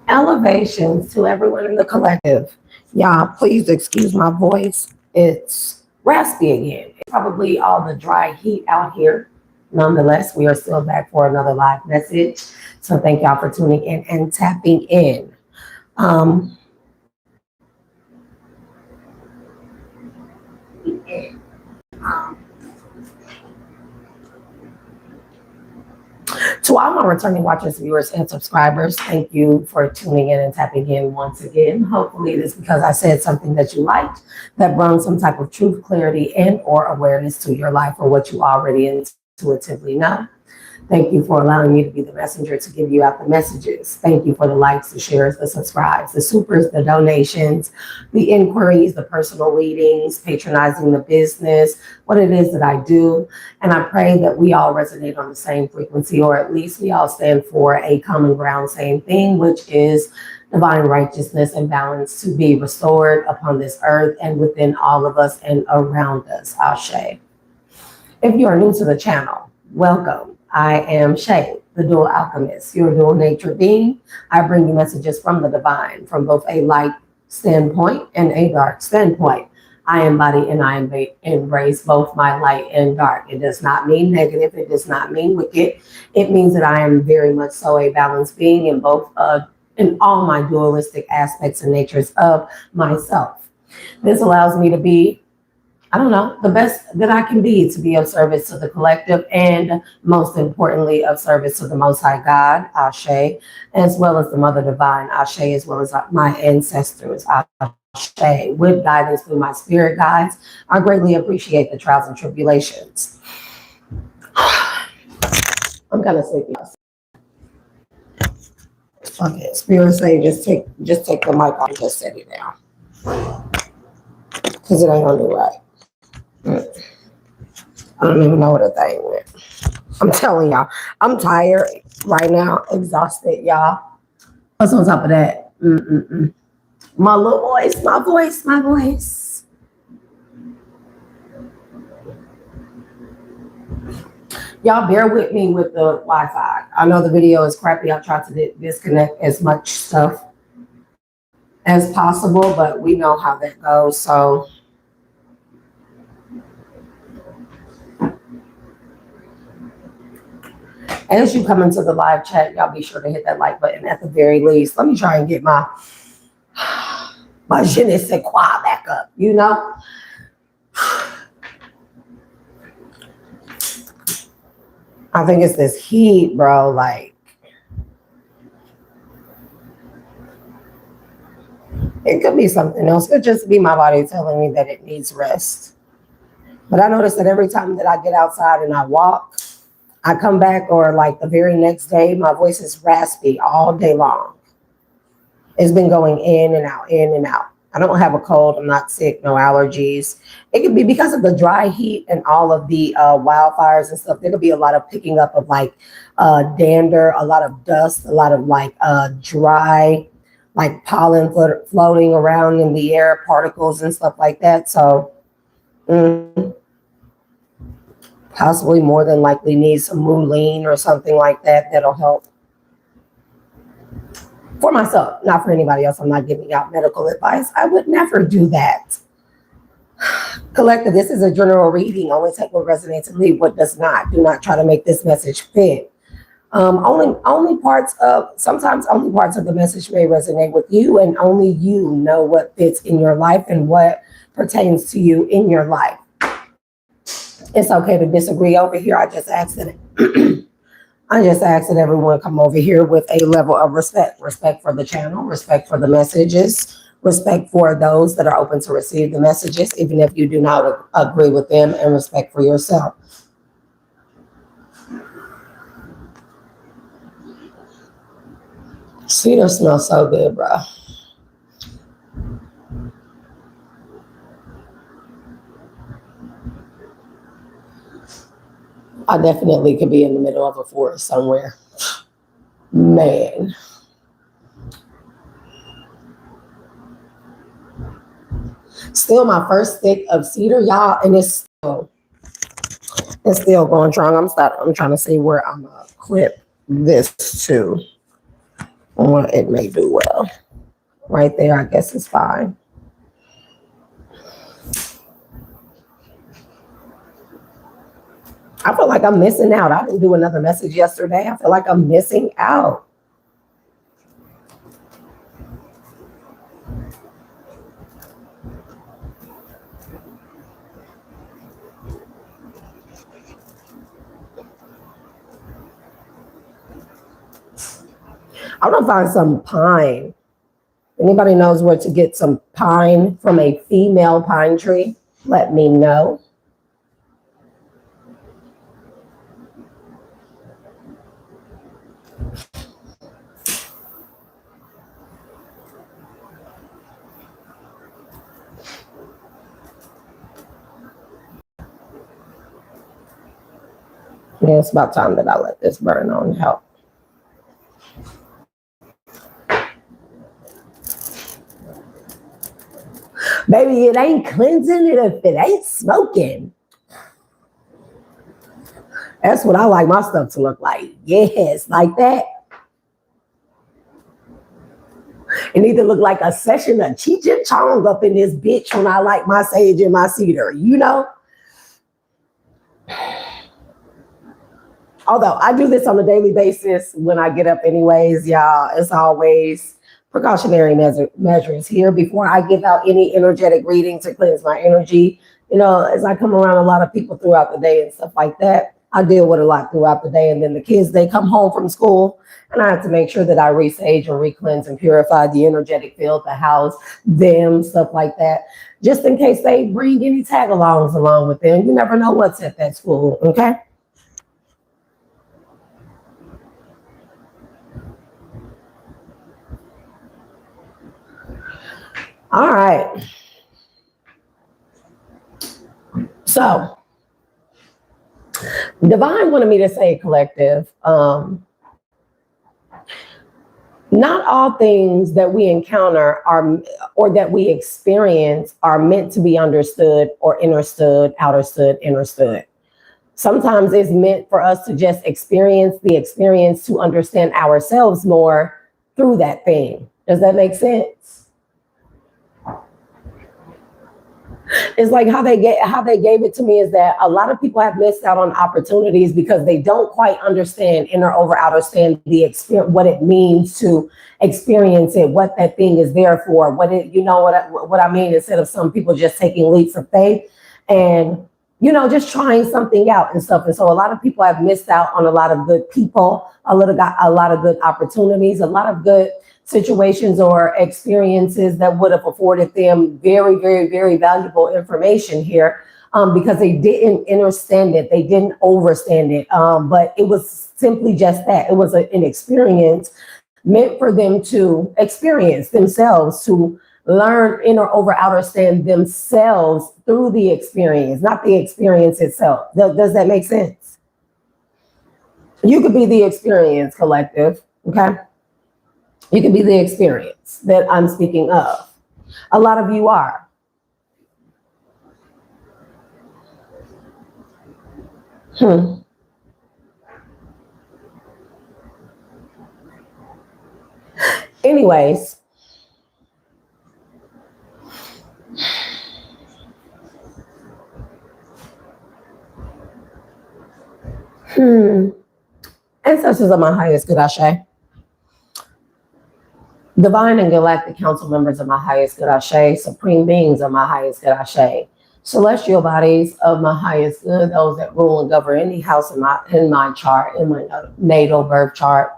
Elevations to everyone in the collective. Y'all, please excuse my voice. It's raspy again. It's probably all the dry heat out here. Nonetheless, we are still back for another live message. So thank y'all for tuning in and tapping in. Um, To all my returning watchers, viewers, and subscribers, thank you for tuning in and tapping in once again. Hopefully it is because I said something that you liked that brought some type of truth, clarity, and or awareness to your life or what you already intuitively know. Thank you for allowing me to be the messenger to give you out the messages. Thank you for the likes, the shares, the subscribes, the supers, the donations, the inquiries, the personal readings, patronizing the business, what it is that I do. And I pray that we all resonate on the same frequency, or at least we all stand for a common ground, same thing, which is divine righteousness and balance to be restored upon this earth and within all of us and around us. Ashe. If you are new to the channel, welcome. I am Shay, the Dual Alchemist, your dual nature being. I bring you messages from the divine, from both a light standpoint and a dark standpoint. I embody and I embrace both my light and dark. It does not mean negative. It does not mean wicked. It means that I am very much so a balanced being in both in all my dualistic aspects and natures of myself. This allows me to be, I don't know, the best that I can be to be of service to the collective and most importantly of service to the Most High God, Ashe, as well as the Mother Divine, Ashe, as well as my ancestors, Ashe, with guidance through my spirit guides. I greatly appreciate the trials and tribulations. I'm kind of sleepy. Fuck it. Spirit say just take the mic off and just set it down. Because it ain't gonna do right. I don't even know what a thing went. I'm telling y'all, I'm tired right now, exhausted, y'all. Plus on top of that, my little voice, my voice. Y'all bear with me with the Wi-Fi. I know the video is crappy. I'll try to disconnect as much stuff as possible, but we know how that goes, so. As you come into the live chat, y'all be sure to hit that like button at the very least. Let me try and get my je ne sais quoi back up, you know? I think it's this heat, bro, like. It could be something else. It could just be my body telling me that it needs rest. But I notice that every time that I get outside and I walk, I come back, or like the very next day, my voice is raspy all day long. It's been going in and out, in and out. I don't have a cold. I'm not sick, no allergies. It could be because of the dry heat and all of the wildfires and stuff. There could be a lot of picking up of like dander, a lot of dust, a lot of like dry, like pollen floating around in the air, particles and stuff like that. So, possibly more than likely need some Moulin or something like that. That'll help. For myself, not for anybody else. I'm not giving out medical advice. I would never do that. Collective, this is a general reading. Only take what resonates and leave what does not. Do not try to make this message fit. Only parts of the message may resonate with you, and only you know what fits in your life and what pertains to you in your life. It's okay to disagree over here. I just ask that everyone come over here with a level of respect. Respect for the channel, respect for the messages, respect for those that are open to receive the messages, even if you do not agree with them, and respect for yourself. Cedar smells so good, bro. I definitely could be in the middle of a forest somewhere. Man. Still my first stick of cedar, y'all, and it's still going strong. I'm trying to see where I'm gonna clip this to. Or it may do well. Right there, I guess it's fine. I feel like I'm missing out. I didn't do another message yesterday. I feel like I'm missing out. I'm gonna find some pine. Anybody knows where to get some pine from a female pine tree? Let me know. Yeah, it's about time that I let this burn on help. Baby, it ain't cleansing it if it ain't smoking. That's what I like my stuff to look like. Yes, like that. It need to look like a session of Cheech and Chong up in this bitch when I light my sage and my cedar, you know? Although I do this on a daily basis when I get up anyways, y'all. It's always precautionary measures here before I give out any energetic reading to cleanse my energy. You know, as I come around a lot of people throughout the day and stuff like that, I deal with a lot throughout the day. And then the kids, they come home from school and I have to make sure that I resage and re-cleanse and purify the energetic field, the house, them, stuff like that. Just in case they bring any tag-alongs along with them. You never know what's at that school, okay? All right. So, Divine wanted me to say, collective, not all things that we encounter are, or that we experience are meant to be understood or understood, understood. Sometimes it's meant for us to just experience the experience to understand ourselves more through that thing. Does that make sense? It's like how they gave it to me is that a lot of people have missed out on opportunities because they don't quite understand inner over outer stand the experience, what it means to experience it, what that thing is there for, what it, you know what I mean, instead of some people just taking leaps of faith and, you know, just trying something out and stuff. And so a lot of people have missed out on a lot of good people, a lot of good opportunities, a lot of good situations or experiences that would have afforded them very, very, very valuable information here because they didn't understand it. They didn't understand it. But it was simply just that. It was an experience meant for them to experience themselves, to learn inner over understand themselves through the experience, not the experience itself. Does that make sense? You could be the experience, collective, okay? You can be the experience that I'm speaking of. A lot of you are. Anyways. Ancestors are my highest good, Ashe. Divine and galactic council members of my highest good, Ashe. Supreme beings of my highest good, Ashe. Celestial bodies of my highest good, those that rule and govern any house in my chart, in my natal birth chart.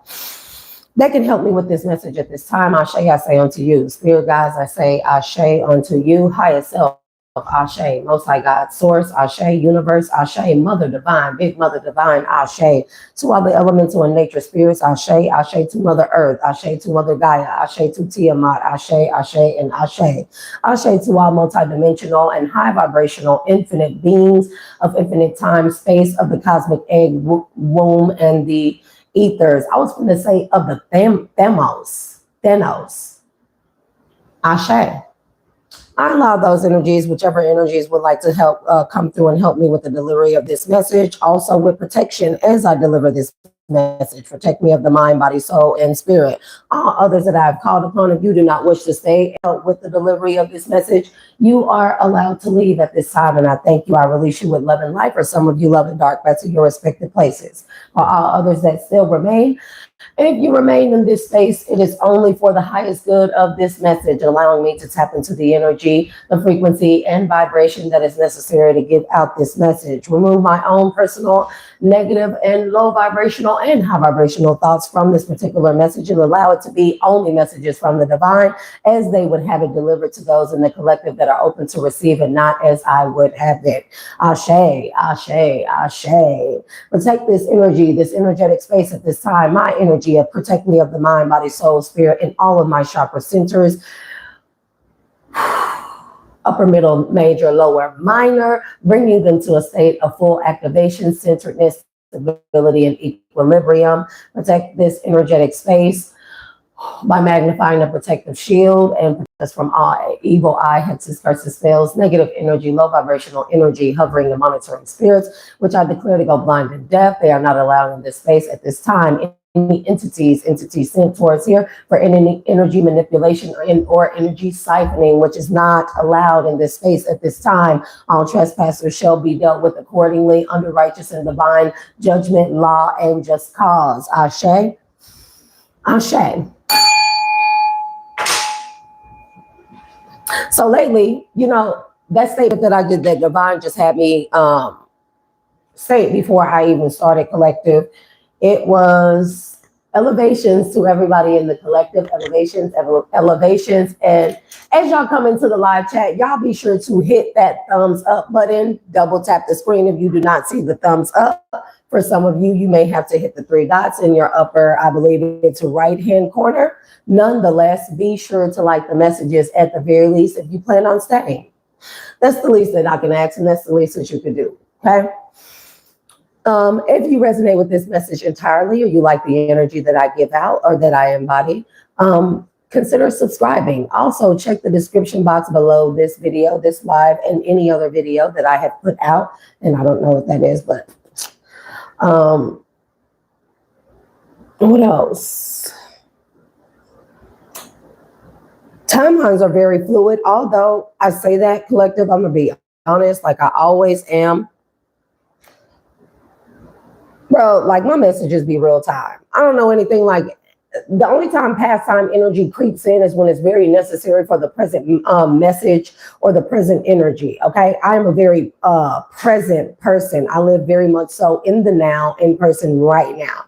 That can help me with this message at this time. Ashe, I say unto you. Spirit guides, I say Ashe unto you. Highest self, Ashe. Most High God, Source, Ashe. Universe, Ashe. Mother Divine, Big Mother Divine, Ashe. To all the elemental and nature spirits, Ashe. Ashe to Mother Earth, Ashe to Mother Gaia, Ashe to Tiamat, Ashe, Ashe, and Ashe. Ashe to all multidimensional and high vibrational infinite beings of infinite time, space, of the cosmic egg womb and the ethers. I was going to say of the Thanos. Ashe. I allow those energies, whichever energies would like to help come through and help me with the delivery of this message, also with protection as I deliver this message. Protect me of the mind, body, soul, and spirit. All others that I have called upon, if you do not wish to stay with the delivery of this message, you are allowed to leave at this time. And I thank you. I release you with love and light. For some of you, love and dark, back to your respective places. For all others that still remain, if you remain in this space, it is only for the highest good of this message, allowing me to tap into the energy, the frequency, and vibration that is necessary to get out this message. Remove my own personal negative and low vibrational and high vibrational thoughts from this particular message and allow it to be only messages from the divine as they would have it delivered to those in the collective that are open to receive it, not as I would have it. Ashe, ashe, ashe. Protect this energy, this energetic space at this time, my energy of protect me of the mind, body, soul, spirit, and all of my chakra centers. Upper, middle, major, lower, minor, bringing them to a state of full activation, centeredness, stability, and equilibrium. Protect this energetic space by magnifying a protective shield and protect us from all evil eye, hexes, curses, spells, negative energy, low vibrational energy, hovering and monitoring spirits, which I declare to go blind and deaf. They are not allowed in this space at this time. Any entities sent towards here for any energy manipulation or energy siphoning, which is not allowed in this space at this time. All trespassers shall be dealt with accordingly under righteous and divine judgment, law, and just cause. Ashe. Ashe. So lately, that statement that I did, that divine just had me state before I even started collective, it was elevations to everybody in the collective, elevations. And as y'all come into the live chat, y'all be sure to hit that thumbs up button, double tap the screen if you do not see the thumbs up. For some of you, you may have to hit the three dots in your upper, I believe it's right-hand corner. Nonetheless, be sure to like the messages at the very least if you plan on staying. That's the least that I can ask, and that's the least that you can do, okay? If you resonate with this message entirely, or you like the energy that I give out or that I embody, consider subscribing. Also, check the description box below this video, this live, and any other video that I have put out. And I don't know what that is, but what else? Timelines are very fluid. Although I say that, collective, I'm going to be honest, like I always am. Bro, like my messages be real time. I don't know anything like, the only time past time energy creeps in is when it's very necessary for the present message or the present energy, okay? I am a very present person. I live very much so in the now, in person right now.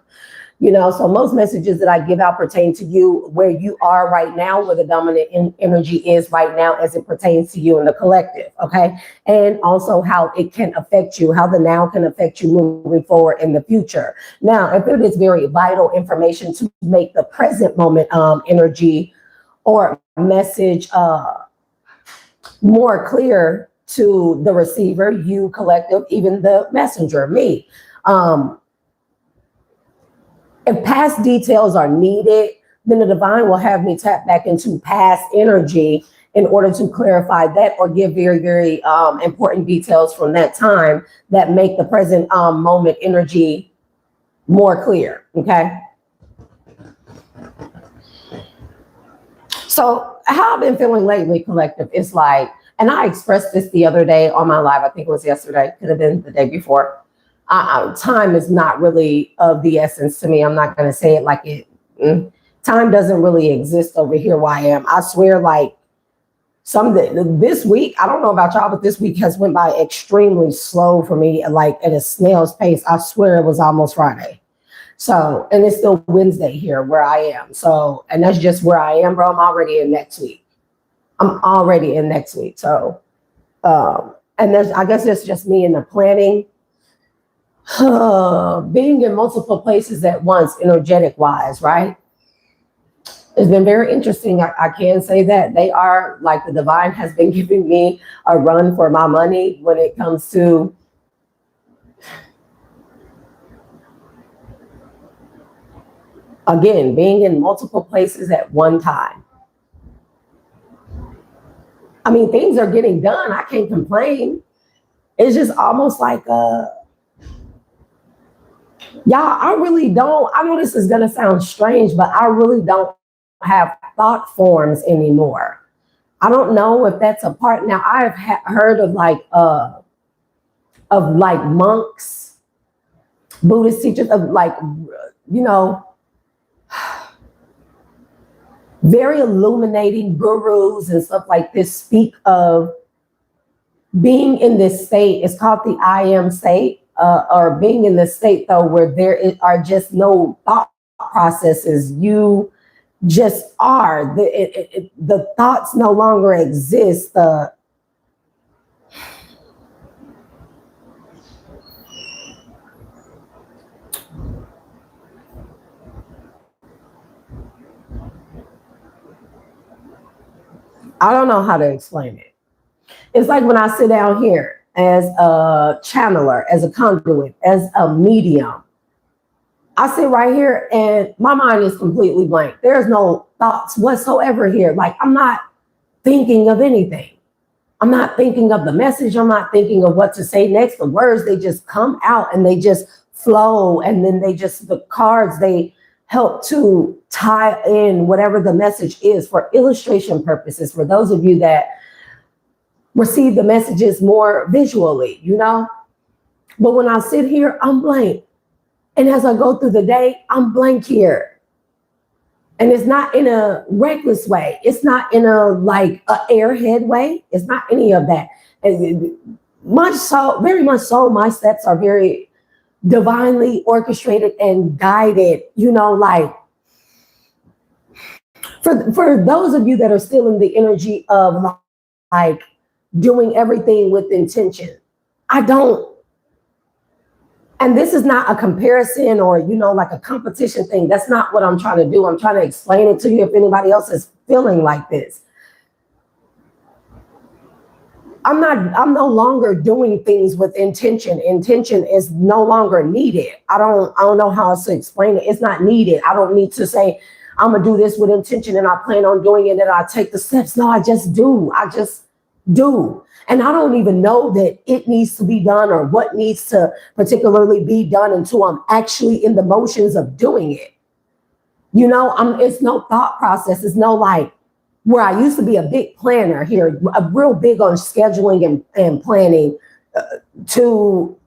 So most messages that I give out pertain to you where you are right now, where the dominant energy is right now as it pertains to you in the collective, okay? And also how it can affect you, how the now can affect you moving forward in the future. Now, if it is very vital information to make the present moment energy or message more clear to the receiver, you collective, even the messenger, me, if past details are needed, then the divine will have me tap back into past energy in order to clarify that or give very, very important details from that time that make the present moment energy more clear, okay? So how I've been feeling lately, collective, is like, and I expressed this the other day on my live, I think it was yesterday, could have been the day before. Time is not really of the essence to me. I'm not going to say it like it. Time doesn't really exist over here where I am. I swear, like this week, I don't know about y'all, but this week has went by extremely slow for me, like at a snail's pace. I swear it was almost Friday. So, and it's still Wednesday here where I am. So, and that's just where I am, bro. I'm already in next week. So, and I guess it's just me in the planning. Being in multiple places at once, energetic wise, right? It's been very interesting. I can say that they are like the divine has been giving me a run for my money when it comes to again, being in multiple places at one time. I mean, things are getting done. I can't complain. It's just almost like Y'all, I really don't. I know this is going to sound strange, but I really don't have thought forms anymore. I don't know if that's a part. Now, I've heard of like monks, Buddhist teachers, of like, you know, very illuminating gurus and stuff like this speak of being in this state. It's called the I am state, or being in this state though, where are just no thought processes. You just are. The thoughts no longer exist. I don't know how to explain it. It's like when I sit down here as a channeler, as a conduit, as a medium. I sit right here and my mind is completely blank. There's no thoughts whatsoever here. Like, I'm not thinking of anything. I'm not thinking of the message. I'm not thinking of what to say next. The words, they just come out and they just flow. And then the cards, they help to tie in whatever the message is for illustration purposes. For those of you that receive the messages more visually, But when I sit here, I'm blank. And as I go through the day, I'm blank here. And it's not in a reckless way. It's not in a airhead way. It's not any of that. And very much so, my steps are very divinely orchestrated and guided, for those of you that are still in the energy of like doing everything with intention. I don't. And this is not a comparison or, like a competition thing. That's not what I'm trying to do. I'm trying to explain it to you if anybody else is feeling like this. I'm no longer doing things with intention. Intention is no longer needed. I don't know how else to explain it. It's not needed. I don't need to say, I'm gonna do this with intention and I plan on doing it and I take the steps. No, I just do. I just do. And I don't even know that it needs to be done or what needs to particularly be done until I'm actually in the motions of doing it. It's no thought process. It's no where I used to be a big planner here, real big on scheduling and planning to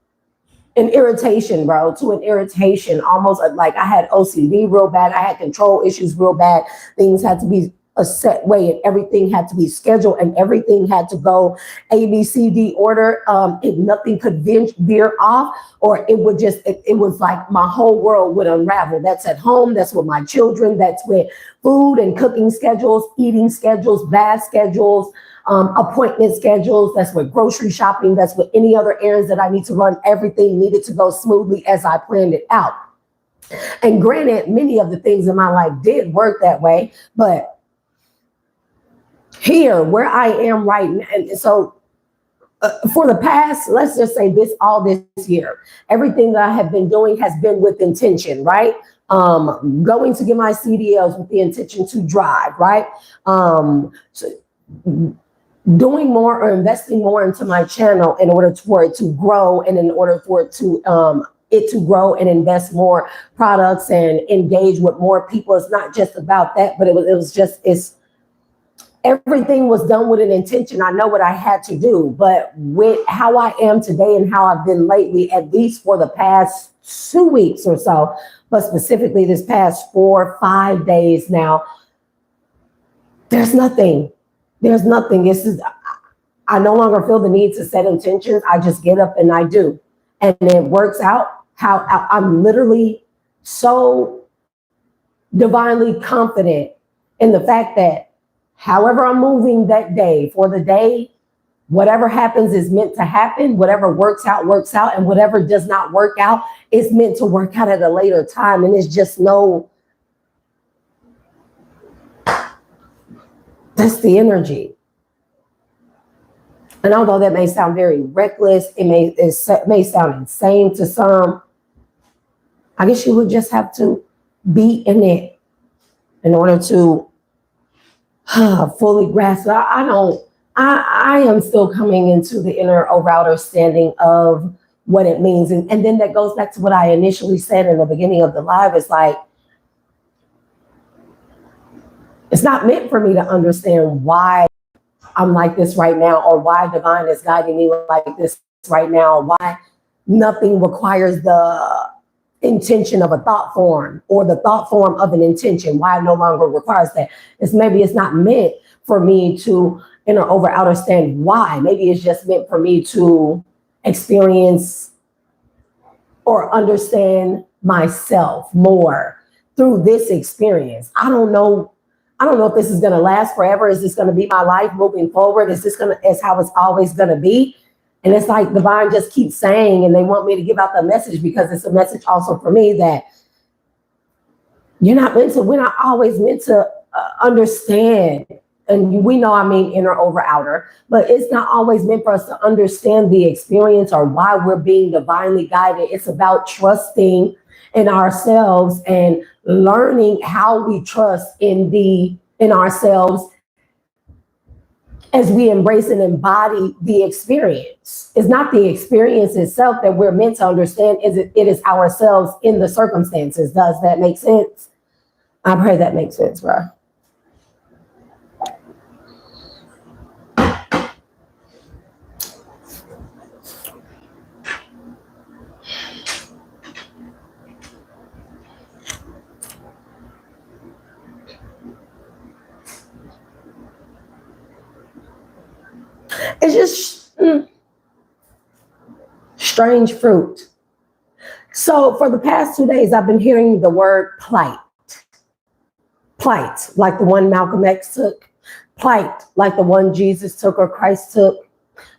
an irritation, bro, to an irritation, almost like I had OCD real bad. I had control issues real bad. Things had to be a set way and everything had to be scheduled and everything had to go ABCD order. If nothing could veer off, or it would just, it was like my whole world would unravel. That's at home. That's with my children. That's with food and cooking schedules, eating schedules, bath schedules, appointment schedules. That's with grocery shopping. That's with any other errands that I need to run. Everything needed to go smoothly as I planned it out. And granted, many of the things in my life did work that way, but here where I am right now. And so for the past, let's just say this year, everything that I have been doing has been with intention, right? Going to get my CDLs with the intention to drive, right? So doing more or investing more into my channel in order for it to grow and in order for it to grow and invest more products and engage with more people. It's not just about that, but it's everything was done with an intention. I know what I had to do, but with how I am today and how I've been lately, at least for the past 2 weeks or so, but specifically this past 4 or 5 days now, there's nothing. I no longer feel the need to set intentions. I just get up and I do. And it works out how I'm literally so divinely confident in the fact that however I'm moving that day, for the day, whatever happens is meant to happen. Whatever works out, works out. And whatever does not work out is meant to work out at a later time. And it's just that's the energy. And although that may sound very reckless, it may sound insane to some, I guess you would just have to be in it in order to fully grasp. I am still coming into the inner or outer standing of what it means. And then that goes back to what I initially said in the beginning of the live. It's like, it's not meant for me to understand why I'm like this right now, or why divine is guiding me like this right now, why nothing requires the intention of a thought form or the thought form of an intention, why it no longer requires that. Maybe it's not meant for me to inner over understand why. Maybe it's just meant for me to experience or understand myself more through this experience. I don't know if this is going to last forever. Is this going to be my life moving forward? Is how it's always going to be? And it's like divine just keeps saying, and they want me to give out the message because it's a message also for me that we're not always meant to understand. And we know I mean inner over outer, but it's not always meant for us to understand the experience or why we're being divinely guided. It's about trusting in ourselves and learning how we trust in ourselves as we embrace and embody the experience. It's not the experience itself that we're meant to understand. It is ourselves in the circumstances. Does that make sense? I pray that makes sense, bro. It's just strange fruit. So for the past 2 days, I've been hearing the word plight. Plight, like the one Malcolm X took. Plight, like the one Jesus took or Christ took.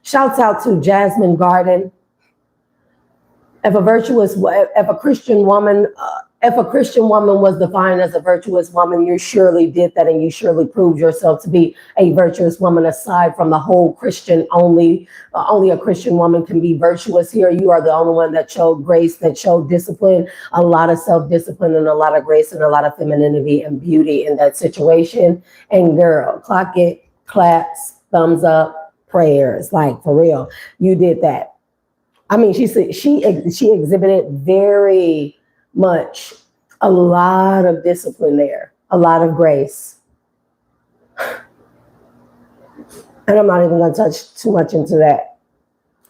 Shouts out to Jasmine Garden. If a Christian woman was defined as a virtuous woman, you surely did that, and you surely proved yourself to be a virtuous woman. Aside from the whole Christian, only a Christian woman can be virtuous here. You are the only one that showed grace, that showed discipline, a lot of self-discipline and a lot of grace and a lot of femininity and beauty in that situation. And girl, clock it, claps, thumbs up, prayers, like for real, you did that. I mean, she exhibited very much a lot of discipline there, a lot of grace. And I'm not even going to touch too much into that.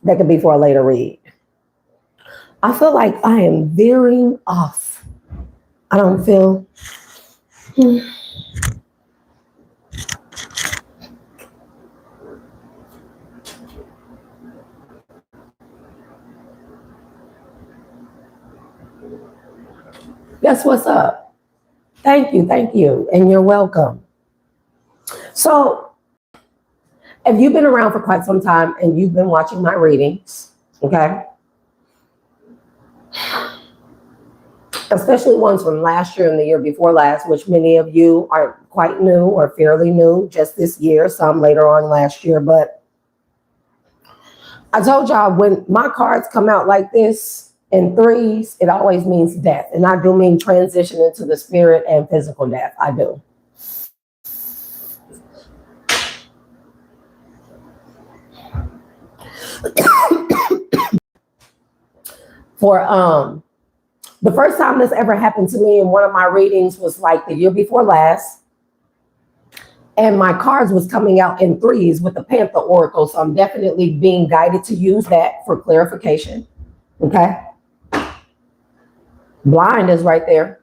That could be for a later read. I feel like I am veering off. I don't feel. That's what's up. Thank you, and you're welcome. So, if you've been around for quite some time and you've been watching my readings, okay, especially ones from last year and the year before last, which many of you are quite new or fairly new just this year, some later on last year, but I told y'all when my cards come out like this, in threes, it always means death. And I do mean transition into the spirit and physical death. I do. For the first time this ever happened to me in one of my readings was like the year before last. And my cards was coming out in threes with the Panther Oracle. So I'm definitely being guided to use that for clarification. Okay. Blind is right there.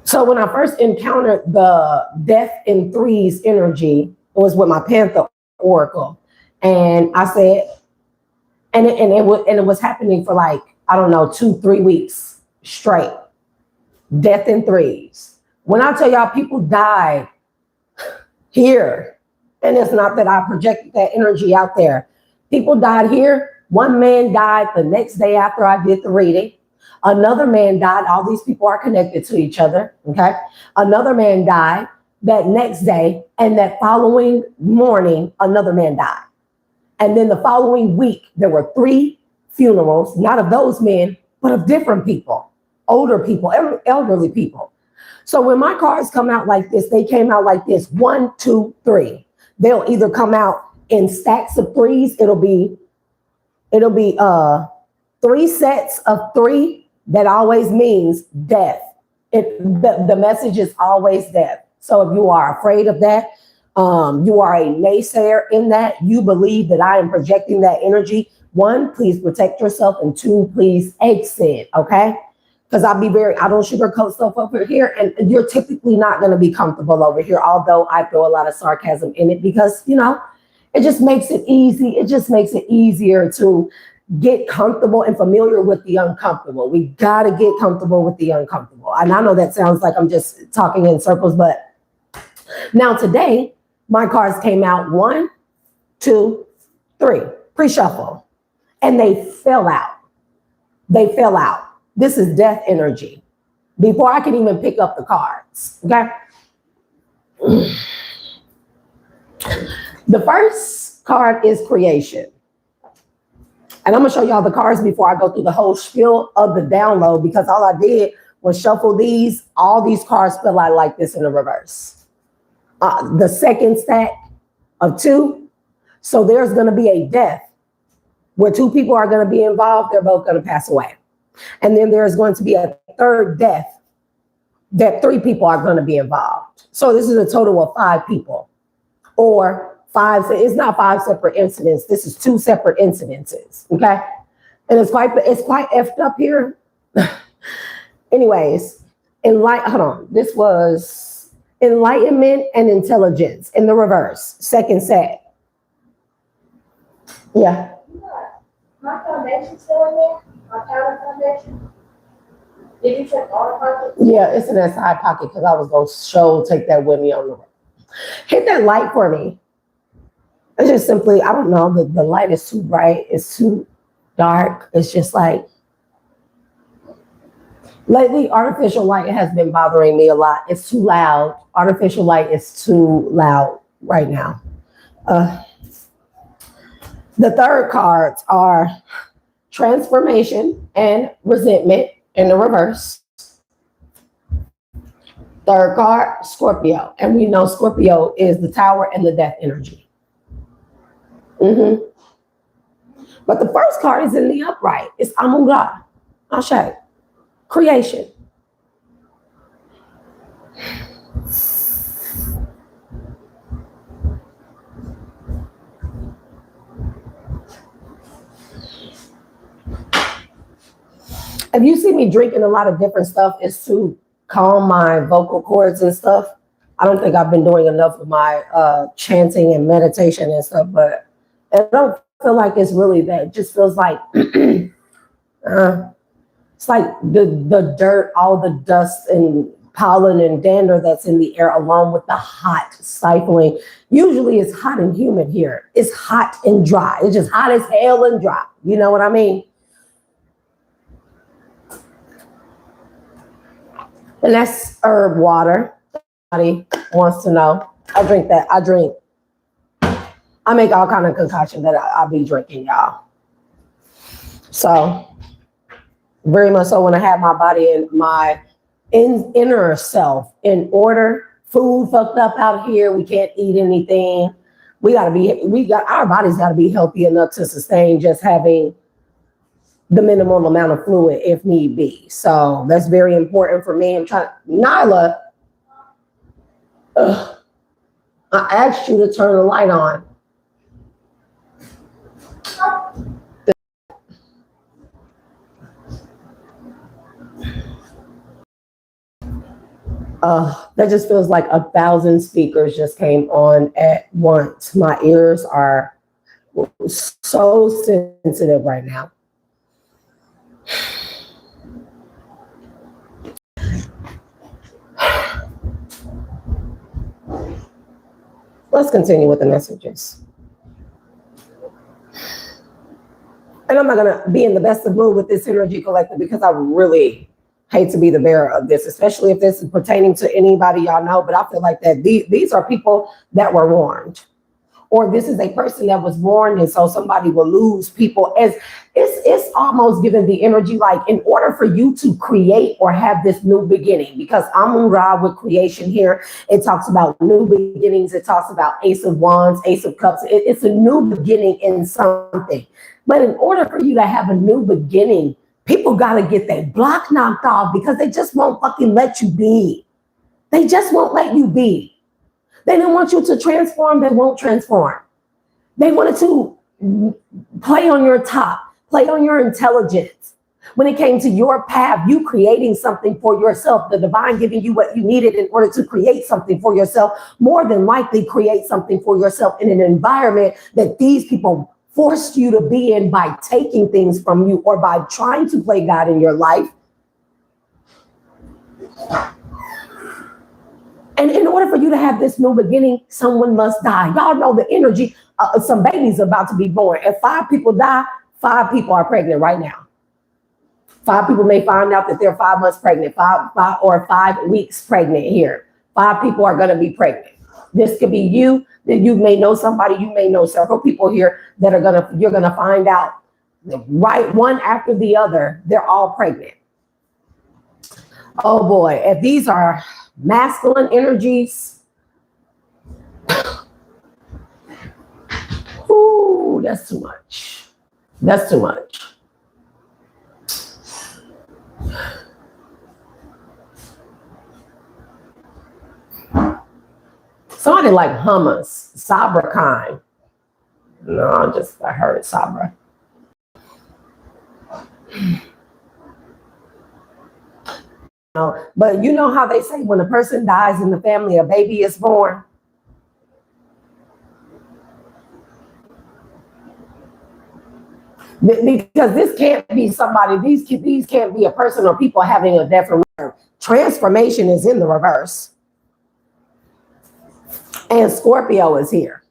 So when I first encountered the death in threes energy, it was with my Panther Oracle. And I said, and it was happening for like, I don't know, 2-3 weeks straight. Death in threes. When I tell y'all people died here, and it's not that I projected that energy out there. People died here. One man died the next day after I did the reading. Another man died. All these people are connected to each other, okay? Another man died that next day, and that following morning, another man died. And then the following week, there were 3 funerals, not of those men, but of different people, older people, elderly people. So when my cards come out like this, they came out like this, 1, 2, 3. They'll either come out in stacks of threes. It'll be It'll be 3 sets of 3. That always means death. The message is always death. So if you are afraid of that, you are a naysayer in that, you believe that I am projecting that energy, 1, please protect yourself, and 2, please exit, okay? Because I don't sugarcoat stuff over here, and you're typically not going to be comfortable over here, although I throw a lot of sarcasm in it because, it just makes it easy. It just makes it easier to get comfortable and familiar with the uncomfortable. We got to get comfortable with the uncomfortable. And I know that sounds like I'm just talking in circles, but now today, my cards came out 1, 2, 3, pre-shuffle, and they fell out. They fell out. This is death energy. Before I can even pick up the cards, okay? The first card is creation. And I'm going to show y'all the cards before I go through the whole spiel of the download, because all I did was shuffle these. All these cards fell out like this in the reverse. The second stack of 2. So there's going to be a death where 2 people are going to be involved. They're both going to pass away. And then there's going to be a third death that 3 people are going to be involved. So this is a total of 5 people, or 5. It's not 5 separate incidents. This is 2 separate incidences. Okay. And it's quite effed up here. Anyways, hold on. This was enlightenment and intelligence in the reverse. Second set. Yeah. My foundation still in there? My powder foundation? Did you check all the pockets? Yeah, it's in that side pocket because I was going to take that with me on the road. Hit that light for me. It's just simply, I don't know, the light is too bright. It's too dark. It's just like, lately, artificial light has been bothering me a lot. It's too loud. Artificial light is too loud right now. The third cards are transformation and resentment in the reverse. Third card, Scorpio. And we know Scorpio is the tower and the death energy. But the first card is in the upright. It's Amun-Ra, Ashe, creation. If you see me drinking a lot of different stuff, it's to calm my vocal cords and stuff. I don't think I've been doing enough of my chanting and meditation and stuff, but I don't feel like it's really that. It just feels like it's like the dirt, all the dust and pollen and dander that's in the air, along with the hot stifling. Usually it's hot and humid here. It's hot and dry. It's just hot as hell and dry. You know what I mean? And that's herb water. Somebody wants to know. I drink that. I make all kind of concoction that I'll be drinking, y'all. So very much so want to have my body and my inner self in order. Food fucked up out here. We can't eat anything. Our bodies got to be healthy enough to sustain just having the minimum amount of fluid if need be. So that's very important for me. I'm trying, Nyla, I asked you to turn the light on. That just feels like 1,000 speakers just came on at once. My ears are so sensitive right now. Let's continue with the messages. And I'm not going to be in the best of mood with this energy collective because I really hate to be the bearer of this, especially if this is pertaining to anybody y'all know. But I feel like that these are people that were warned, or this is a person that was born, and so somebody will lose people. As it's almost giving the energy like, in order for you to create or have this new beginning, because Amun Ra with creation here, it talks about new beginnings. It talks about Ace of Wands, Ace of Cups. It's a new beginning in something. But in order for you to have a new beginning, people got to get their block knocked off, because they just won't fucking let you be. They just won't let you be. They don't want you to transform. They won't transform. They wanted to play on your top, play on your intelligence. When it came to your path, you creating something for yourself, the divine giving you what you needed in order to create something for yourself, more than likely create something for yourself in an environment that these people forced you to be in by taking things from you or by trying to play God in your life. And in order for you to have this new beginning, someone must die. Y'all know the energy. Some babies are about to be born. If 5 people die, 5 people are pregnant right now. 5 people may find out that they're 5 months pregnant, 5 weeks pregnant here. 5 people are going to be pregnant. This could be you. That you may know somebody. You may know several people here that you're gonna find out right one after the other. They're all pregnant. Oh boy! If these are masculine energies, ooh, that's too much. That's too much. Somebody like hummus, Sabra kind. No, I heard Sabra. No, but you know how they say when a person dies in the family, a baby is born. Because this can't be somebody, these can't be a person or people having a death from birth. Transformation is in the reverse. And Scorpio is here.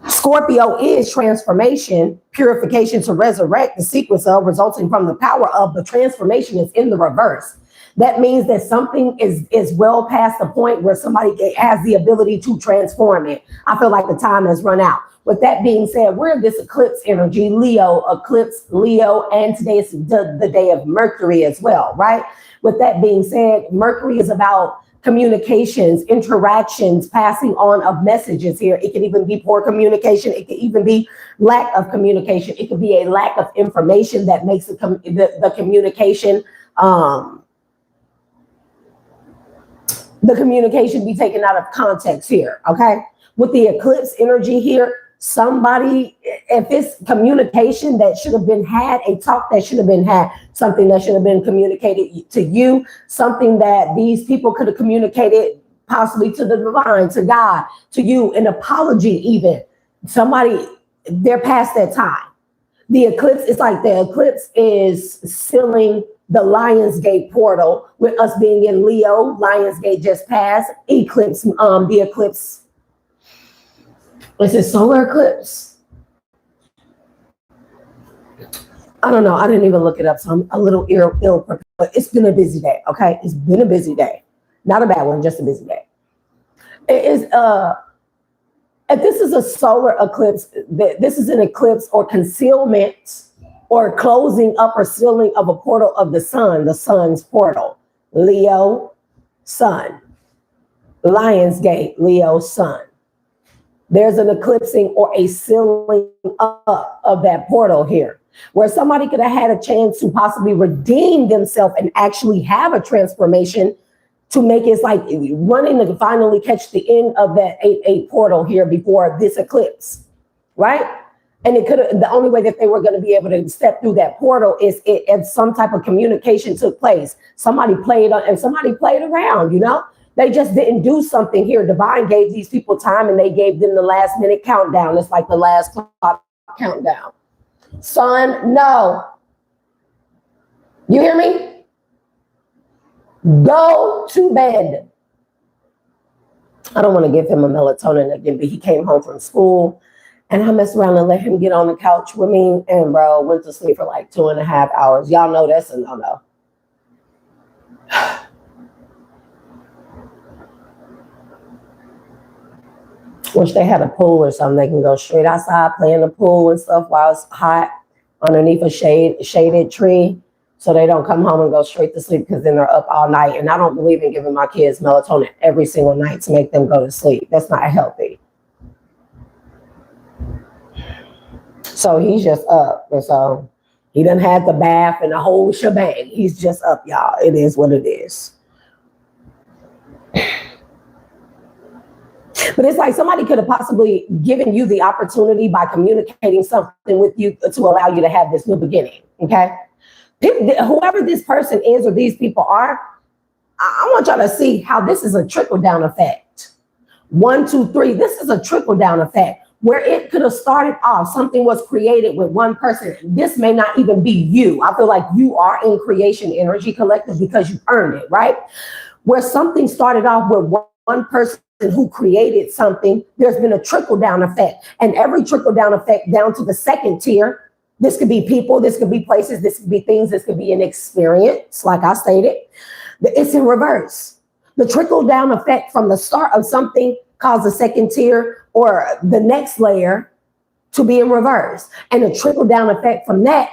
Scorpio is transformation, purification to resurrect, the sequence of resulting from the power of the transformation is in the reverse. That means that something is well past the point where somebody has the ability to transform it. I feel like the time has run out. With that being said, we're in this eclipse energy, eclipse, Leo, and today is the day of Mercury as well, right? With that being said, Mercury is about communications, interactions, passing on of messages here. It can even be poor communication. It can even be lack of communication. It could be a lack of information that makes the communication, be taken out of context here, okay? With the eclipse energy here, somebody, if it's communication that should have been had, a talk that should have been had, something that should have been communicated to you, something that these people could have communicated possibly to the divine, to God, to you, an apology even. Somebody, they're past that time. The eclipse, it's like the eclipse is sealing the Lionsgate portal with us being in Leo. Lionsgate just passed. Eclipse, the eclipse. Is it solar eclipse? I don't know. I didn't even look it up, so I'm a little ill prepared. But it's been a busy day, okay? It's been a busy day. Not a bad one, just a busy day. It is, if this is a solar eclipse, this is an eclipse or concealment or closing up or sealing of a portal of the sun's portal. Leo, sun. Lionsgate, Leo, sun. There's an eclipsing or a sealing up of that portal here, where somebody could have had a chance to possibly redeem themselves and actually have a transformation to make it like running to finally catch the end of that 8-8 portal here before this eclipse, right? And it could have, the only way that they were going to be able to step through that portal is if some type of communication took place. Somebody played around, you know? They just didn't do something here. Divine gave these people time and they gave them the last minute countdown. It's like the last clock countdown. Son, no. You hear me? Go to bed. I don't want to give him a melatonin again, but he came home from school and I messed around and let him get on the couch with me. And bro, went to sleep for like 2.5 hours. Y'all know that's a no-no. Wish they had a pool or something. They can go straight outside, play in the pool and stuff while it's hot underneath a shaded tree, so they don't come home and go straight to sleep, because then they're up all night. And I don't believe in giving my kids melatonin every single night to make them go to sleep. That's not healthy. So he's just up. And so he done had the bath and the whole shebang. He's just up, y'all. It is what it is. But it's like somebody could have possibly given you the opportunity by communicating something with you to allow you to have this new beginning, okay? Whoever this person is or these people are, I want y'all to see how this is a trickle-down effect. 1, 2, 3, this is a trickle-down effect where it could have started off, something was created with one person. This may not even be you. I feel like you are in creation energy collective because you earned it, right? Where something started off with one person who created something, there's been a trickle-down effect. And every trickle-down effect down to the second tier, this could be people, this could be places, this could be things, this could be an experience, like I stated. It's in reverse. The trickle-down effect from the start of something caused the second tier or the next layer to be in reverse. And the trickle-down effect from that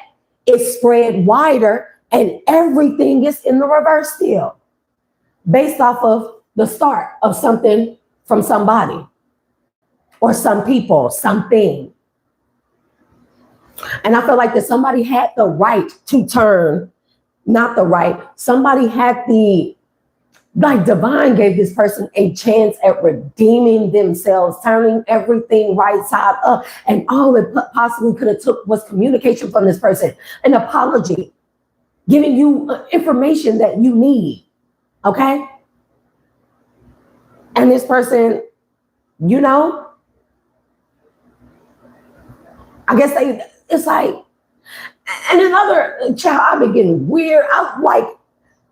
is spread wider, and everything is in the reverse still, based off of the start of something from somebody or some people, something. And I feel like that somebody had the right to turn, not the right, somebody had the, like divine gave this person a chance at redeeming themselves, turning everything right side up. And all it possibly could have took was communication from this person, an apology, giving you information that you need, okay? And this person, you know, I guess it's like, and another child, I've been getting weird. I'm like,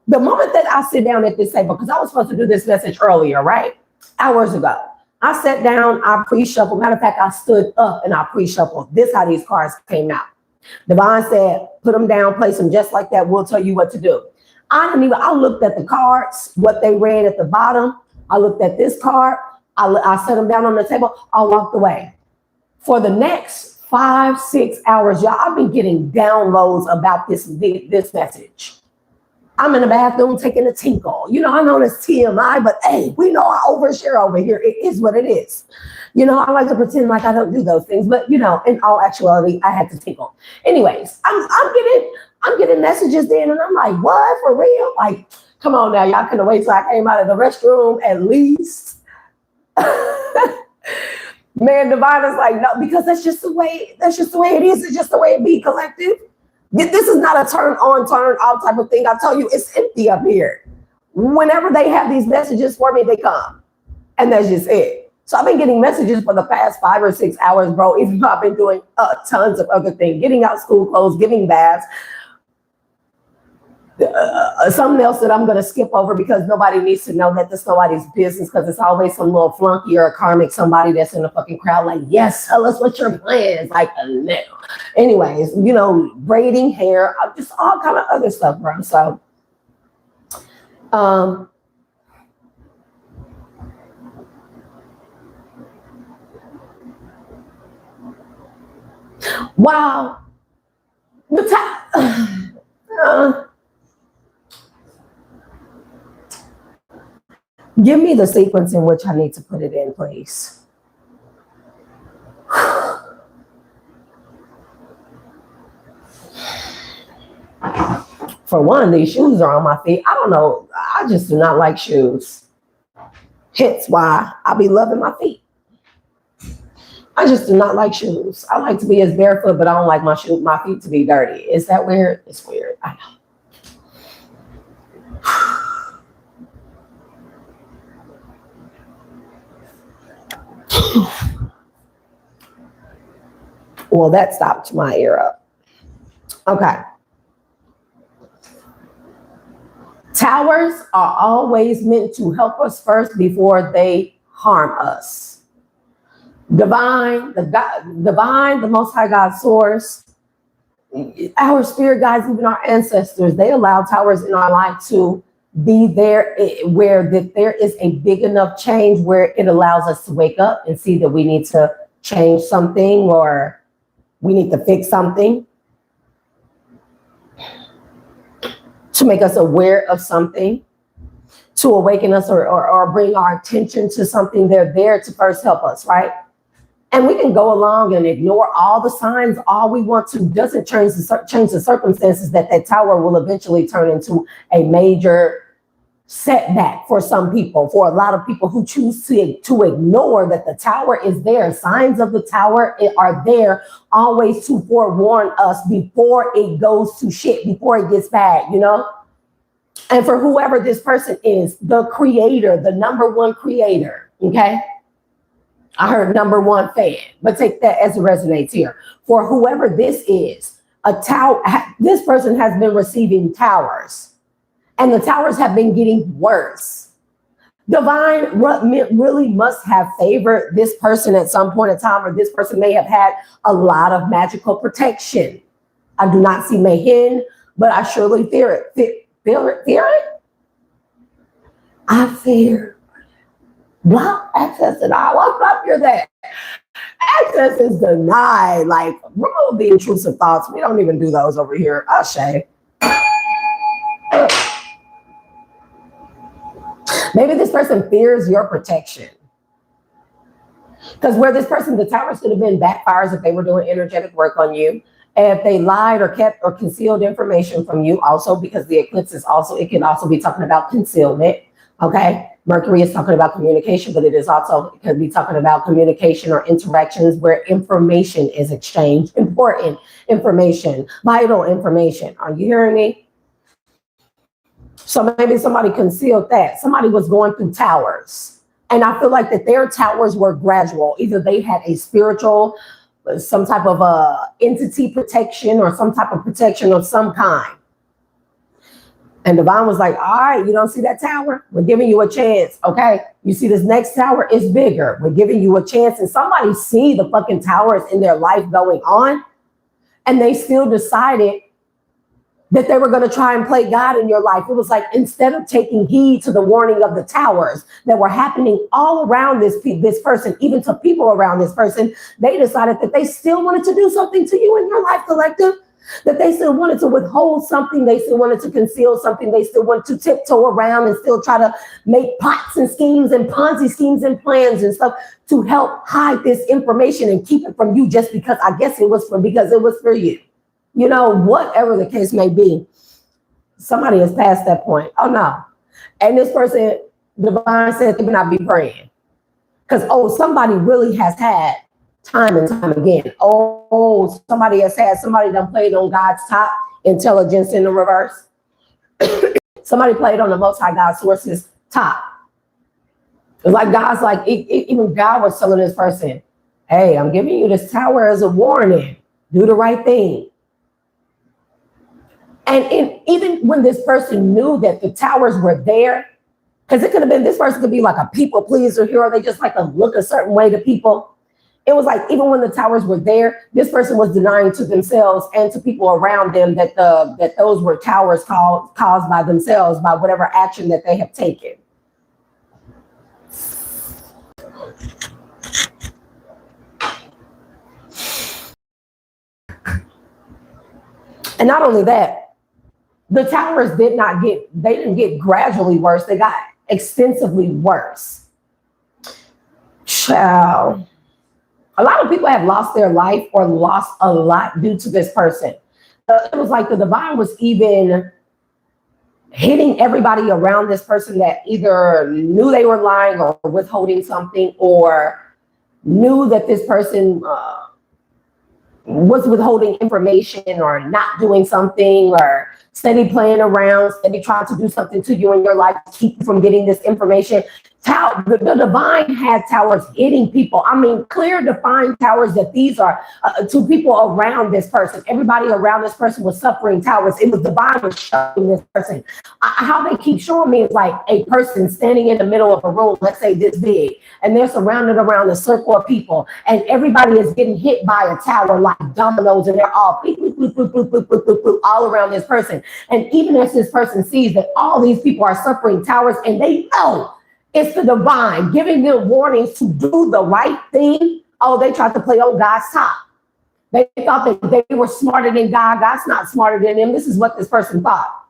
the moment that I sit down at this table, because I was supposed to do this message earlier, right? Hours ago. I sat down, I pre-shuffled. Matter of fact, I stood up and I pre-shuffled. This is how these cards came out. Divine said, put them down, place them just like that. We'll tell you what to do. I looked at the cards, what they read at the bottom. I looked at this card. I set them down on the table. I walked away. For the next 5, 6 hours, y'all, I've been getting downloads about this message. I'm in the bathroom taking a tinkle. You know, I know it's TMI, but hey, we know I overshare over here. It is what it is. You know, I like to pretend like I don't do those things, but you know, in all actuality, I had to tinkle. Anyways, I'm getting messages then, and I'm like, what, for real? Like, come on now, y'all couldn't wait till I came out of the restroom at least. Man, Divine is like, no, because that's just the way it is. It's just the way it be, collective. This is not a turn on, turn off type of thing. I tell you, it's empty up here. Whenever they have these messages for me, they come. And that's just it. So I've been getting messages for the past 5 or 6 hours, bro. Even though I've been doing tons of other things, getting out school clothes, giving baths. Something else that I'm going to skip over because nobody needs to know that this is nobody's business, because it's always some little flunky or a karmic somebody that's in the fucking crowd like, yes, tell us what your plan is. Like, no. Anyways, you know, braiding hair, just all kind of other stuff, bro. So, wow. Give me the sequence in which I need to put it in, please. For one, these shoes are on my feet. I don't know. I just do not like shoes. Hence why I be loving my feet. I just do not like shoes. I like to be as barefoot, but I don't like my feet to be dirty. Is that weird? It's weird. I know. Well, that stopped my ear up. Okay. Towers are always meant to help us first before they harm us. Divine, the Most High God source, our spirit guides, even our ancestors, they allow towers in our life to be there where that there is a big enough change where it allows us to wake up and see that we need to change something or we need to fix something, to make us aware of something, to awaken us or bring our attention to something. They're there to first help us, right? And we can go along and ignore all the signs all we want to. Doesn't change the circumstances that tower will eventually turn into a major setback for some people. For a lot of people who choose to ignore that the tower is there. Signs of the tower are there always to forewarn us before it goes to shit, before it gets bad, you know? And for whoever this person is, the creator, the number one creator, okay? I heard number one fan, but take that as it resonates here. For whoever this is, this person has been receiving towers, and the towers have been getting worse. Divine really must have favored this person at some point in time, or this person may have had a lot of magical protection. I do not see Mayhem, but I surely fear it. Fear it? I fear. Block access denied. What's up here that? Access is denied. Like, remove the intrusive thoughts. We don't even do those over here. Ashay. Maybe this person fears your protection. Because where this person, the towers could have been backfires if they were doing energetic work on you. If they lied or kept or concealed information from you, also because the eclipse is also, it can also be talking about concealment. Okay. Mercury is talking about communication, but it could be talking about communication or interactions where information is exchanged, important information, vital information. Are you hearing me? So maybe somebody concealed that. Somebody was going through towers. And I feel like that their towers were gradual. Either they had a spiritual, some type of entity protection or some type of protection of some kind. And Divine was like, all right, you don't see that tower? We're giving you a chance, okay? You see this next tower is bigger. We're giving you a chance. And somebody see the fucking towers in their life going on, and they still decided that they were going to try and play God in your life. It was like, instead of taking heed to the warning of the towers that were happening all around this person, even to people around this person, they decided that they still wanted to do something to you in your life, collective. That they still wanted to withhold something, they still wanted to conceal something, they still want to tiptoe around and still try to make plots and schemes and Ponzi schemes and plans and stuff to help hide this information and keep it from you just because I guess it was for you. You know, whatever the case may be, somebody has passed that point. Oh no. And this person, Divine said they may not be praying. Because, somebody really has had time and time again. Somebody done played on God's top, intelligence in the reverse. Somebody played on the Most High God source's top. It's like God's like, even God was telling this person, hey, I'm giving you this tower as a warning. Do the right thing. And even when this person knew that the towers were there, because it could have been, this person could be like a people pleaser here, or they just like to look a certain way to people. It was like, even when the towers were there, this person was denying to themselves and to people around them that those were towers caused by themselves, by whatever action that they have taken. And not only that, the towers didn't get gradually worse. They got extensively worse. Child. A lot of people have lost their life or lost a lot due to this person. It was like the Divine was even hitting everybody around this person that either knew they were lying or withholding something, or knew that this person was withholding information or not doing something, or steady playing around, steady trying to do something to you in your life to keep you from getting this information. The divine had towers hitting people. I mean, clear defined towers that these are to people around this person. Everybody around this person was suffering towers. It was divine was showing this person. How they keep showing me is like a person standing in the middle of a room, let's say this big, and they're surrounded around a circle of people, and everybody is getting hit by a tower like dominoes, and they're all bloop, bloop, bloop, bloop, bloop, bloop, bloop, bloop, bloop, all around this person. And even as this person sees that all these people are suffering towers, and they know it's the divine giving them warnings to do the right thing. Oh, they tried to play on God's top. They thought that they were smarter than God. God's not smarter than them. This is what this person thought.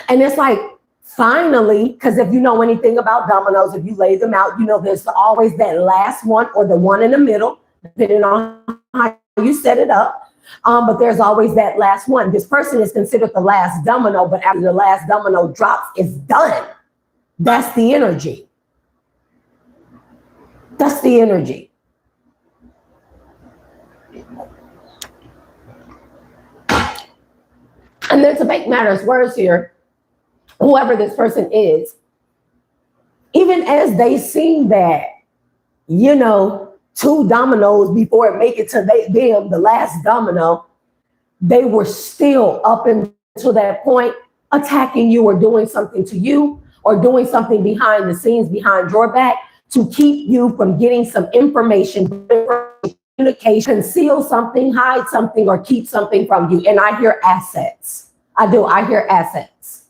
And it's like, finally, because if you know anything about dominoes, if you lay them out, you know there's always that last one or the one in the middle, depending on how you set it up. But there's always that last one. This person is considered the last domino, but after the last domino drops, it's done. That's the energy. That's the energy. And then to make matters worse here, whoever this person is, even as they see that, you know, 2 dominoes before it make it to them, the last domino, they were still up until that point attacking you or doing something to you, or doing something behind the scenes, behind your back, to keep you from getting some information, communication, conceal something, hide something, or keep something from you. And I hear assets. I do. I hear assets.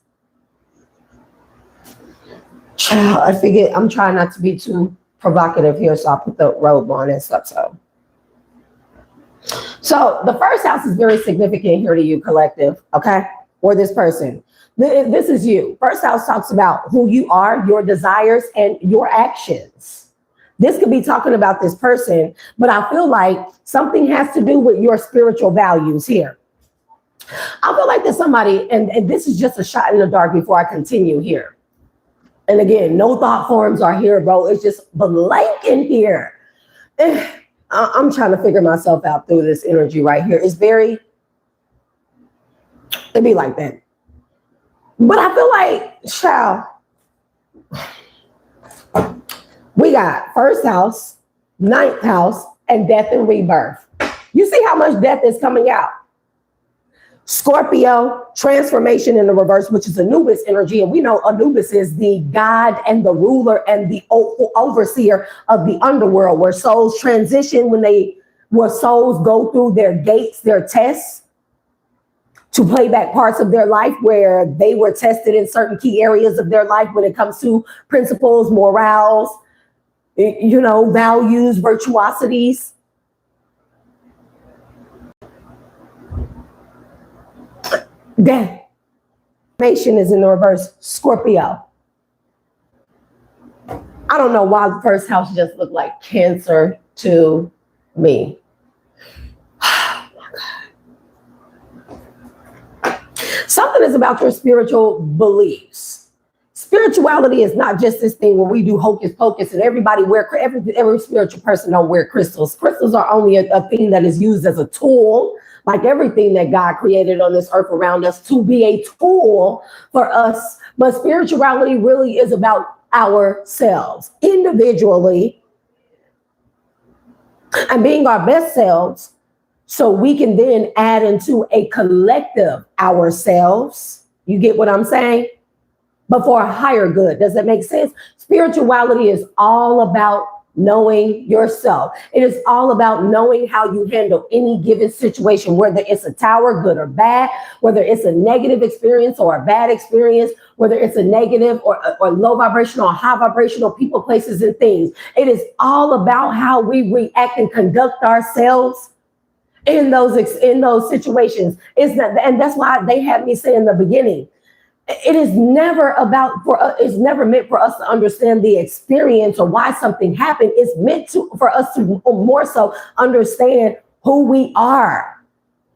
Child, I figured I'm trying not to be too provocative here, so I put the robe on and stuff. So the first house is very significant here to you, collective, okay? Or this person. This is you. First house talks about who you are, your desires, and your actions. This could be talking about this person, but I feel like something has to do with your spiritual values here. I feel like there's somebody, and this is just a shot in the dark before I continue here. And again, no thought forms are here, bro. It's just blank in here. I'm trying to figure myself out through this energy right here. It's very, it'd be like that. But I feel like, child, we got first house, 9th house, and death and rebirth. You see how much death is coming out. Scorpio, transformation in the reverse, which is Anubis energy. And we know Anubis is the god and the ruler and the overseer of the underworld, where souls transition where souls go through their gates, their tests, to play back parts of their life where they were tested in certain key areas of their life when it comes to principles, morals, you know, values, virtuosities. Death. Nation is in the reverse, Scorpio. I don't know why the first house just looked like Cancer to me. Something is about your spiritual beliefs. Spirituality is not just this thing where we do hocus pocus and everybody every spiritual person don't wear crystals. Crystals are only a thing that is used as a tool, like everything that God created on this earth around us, to be a tool for us. But spirituality really is about ourselves individually and being our best selves, so we can then add into a collective ourselves. You get what I'm saying? But for a higher good. Does that make sense? Spirituality is all about knowing yourself. It is all about knowing how you handle any given situation, whether it's a tower, good or bad, whether it's a negative experience or a bad experience, whether it's a negative or low vibrational or high vibrational people, places, and things. It is all about how we react and conduct ourselves in those situations. It's not, and that's why they had me say in the beginning, it is never it's never meant for us to understand the experience or why something happened. It's meant for us to more so understand who we are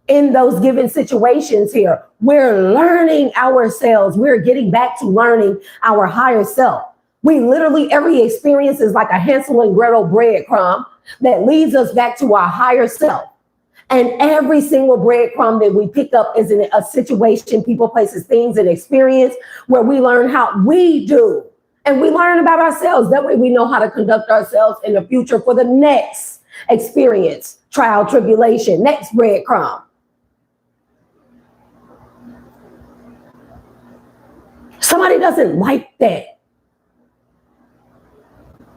in those given situations here. We're learning ourselves. We're getting back to learning our higher self. We literally, every experience is like a Hansel and Gretel breadcrumb that leads us back to our higher self. And every single breadcrumb that we pick up is in a situation, people, places, things, and experience where we learn how we do And we learn about ourselves. That way we know how to conduct ourselves in the future for the next experience, trial, tribulation, next breadcrumb. Somebody doesn't like that.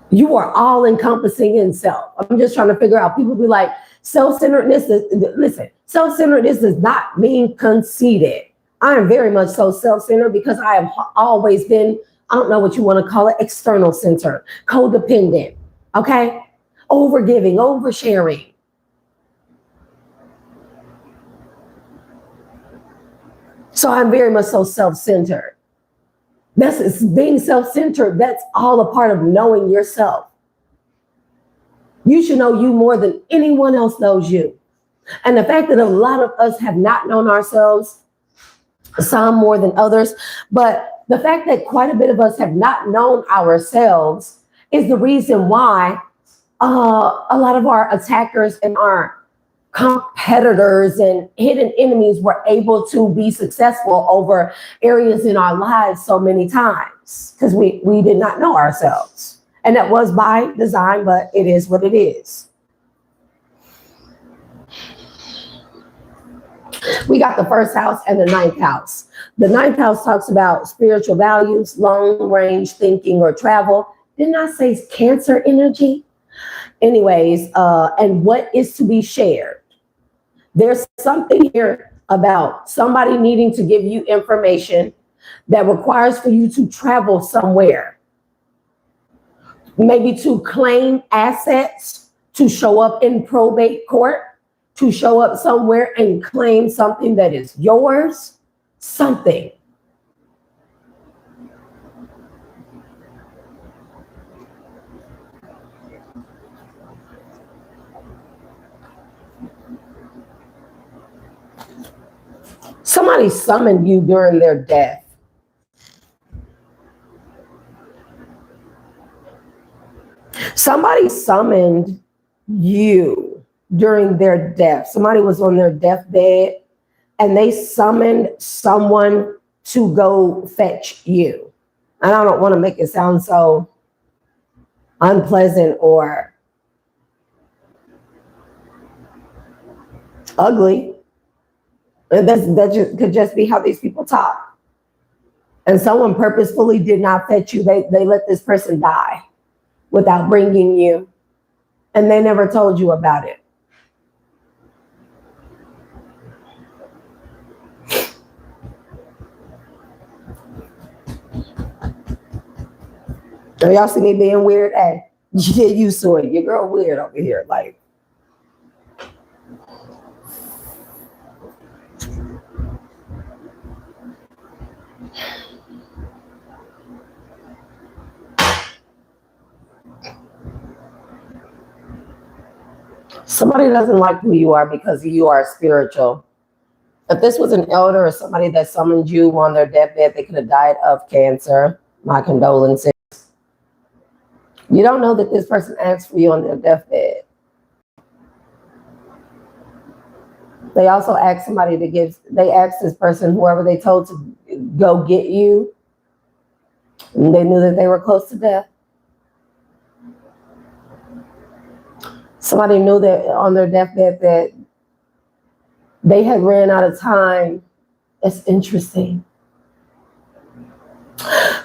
You are all encompassing in self. I'm just trying to figure out, people be like, self-centeredness, listen, self-centeredness does not mean conceited. I am very much so self-centered because I have always been, I don't know what you want to call it, external centered, codependent, okay? Overgiving, oversharing. So I'm very much so self-centered. That's being self-centered. That's all a part of knowing yourself. You should know you more than anyone else knows you. And the fact that a lot of us have not known ourselves, some more than others, but the fact that quite a bit of us have not known ourselves is the reason why a lot of our attackers and our competitors and hidden enemies were able to be successful over areas in our lives so many times, because we did not know ourselves. And that was by design, but it is what it is. We got the first house and the ninth house. The ninth house talks about spiritual values, long range thinking or travel. Didn't I say Cancer energy? Anyways, and what is to be shared. There's something here about somebody needing to give you information that requires for you to travel somewhere. Maybe to claim assets, to show up in probate court, to show up somewhere and claim something that is yours, something. Somebody summoned you during their death. Somebody summoned you during their death. Somebody was on their deathbed and they summoned someone to go fetch you. And I don't want to make it sound so unpleasant or ugly. That could just be how these people talk. And someone purposefully did not fetch you. They let this person die without bringing you. And they never told you about it. So y'all see me being weird? Hey, you get used to it. Your girl weird over here. Like, somebody doesn't like who you are because you are spiritual. If this was an elder or somebody that summoned you on their deathbed, they could have died of cancer. My condolences. You don't know that this person asked for you on their deathbed. They also asked somebody to give, they asked this person, whoever they told to go get you, and they knew that they were close to death. Somebody knew that on their deathbed that they had ran out of time. It's interesting.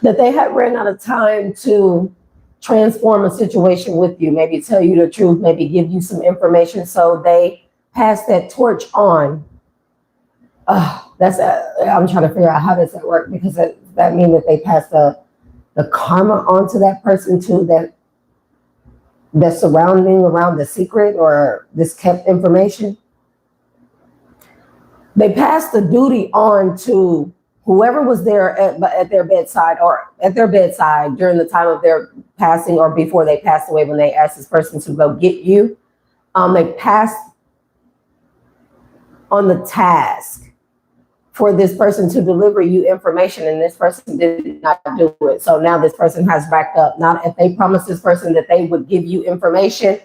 That they had ran out of time to transform a situation with you, maybe tell you the truth, maybe give you some information. So they passed that torch on. I'm trying to figure out how does that work, because that means that they passed the karma on to that person too, that's surrounding around the secret or this kept information. They passed the duty on to whoever was there at their bedside or at their bedside during the time of their passing or before they passed away, when they asked this person to go get you. They passed on the task for this person to deliver you information, and this person did not do it. So now this person has backed up. Now, if they promised this person that they would give you information,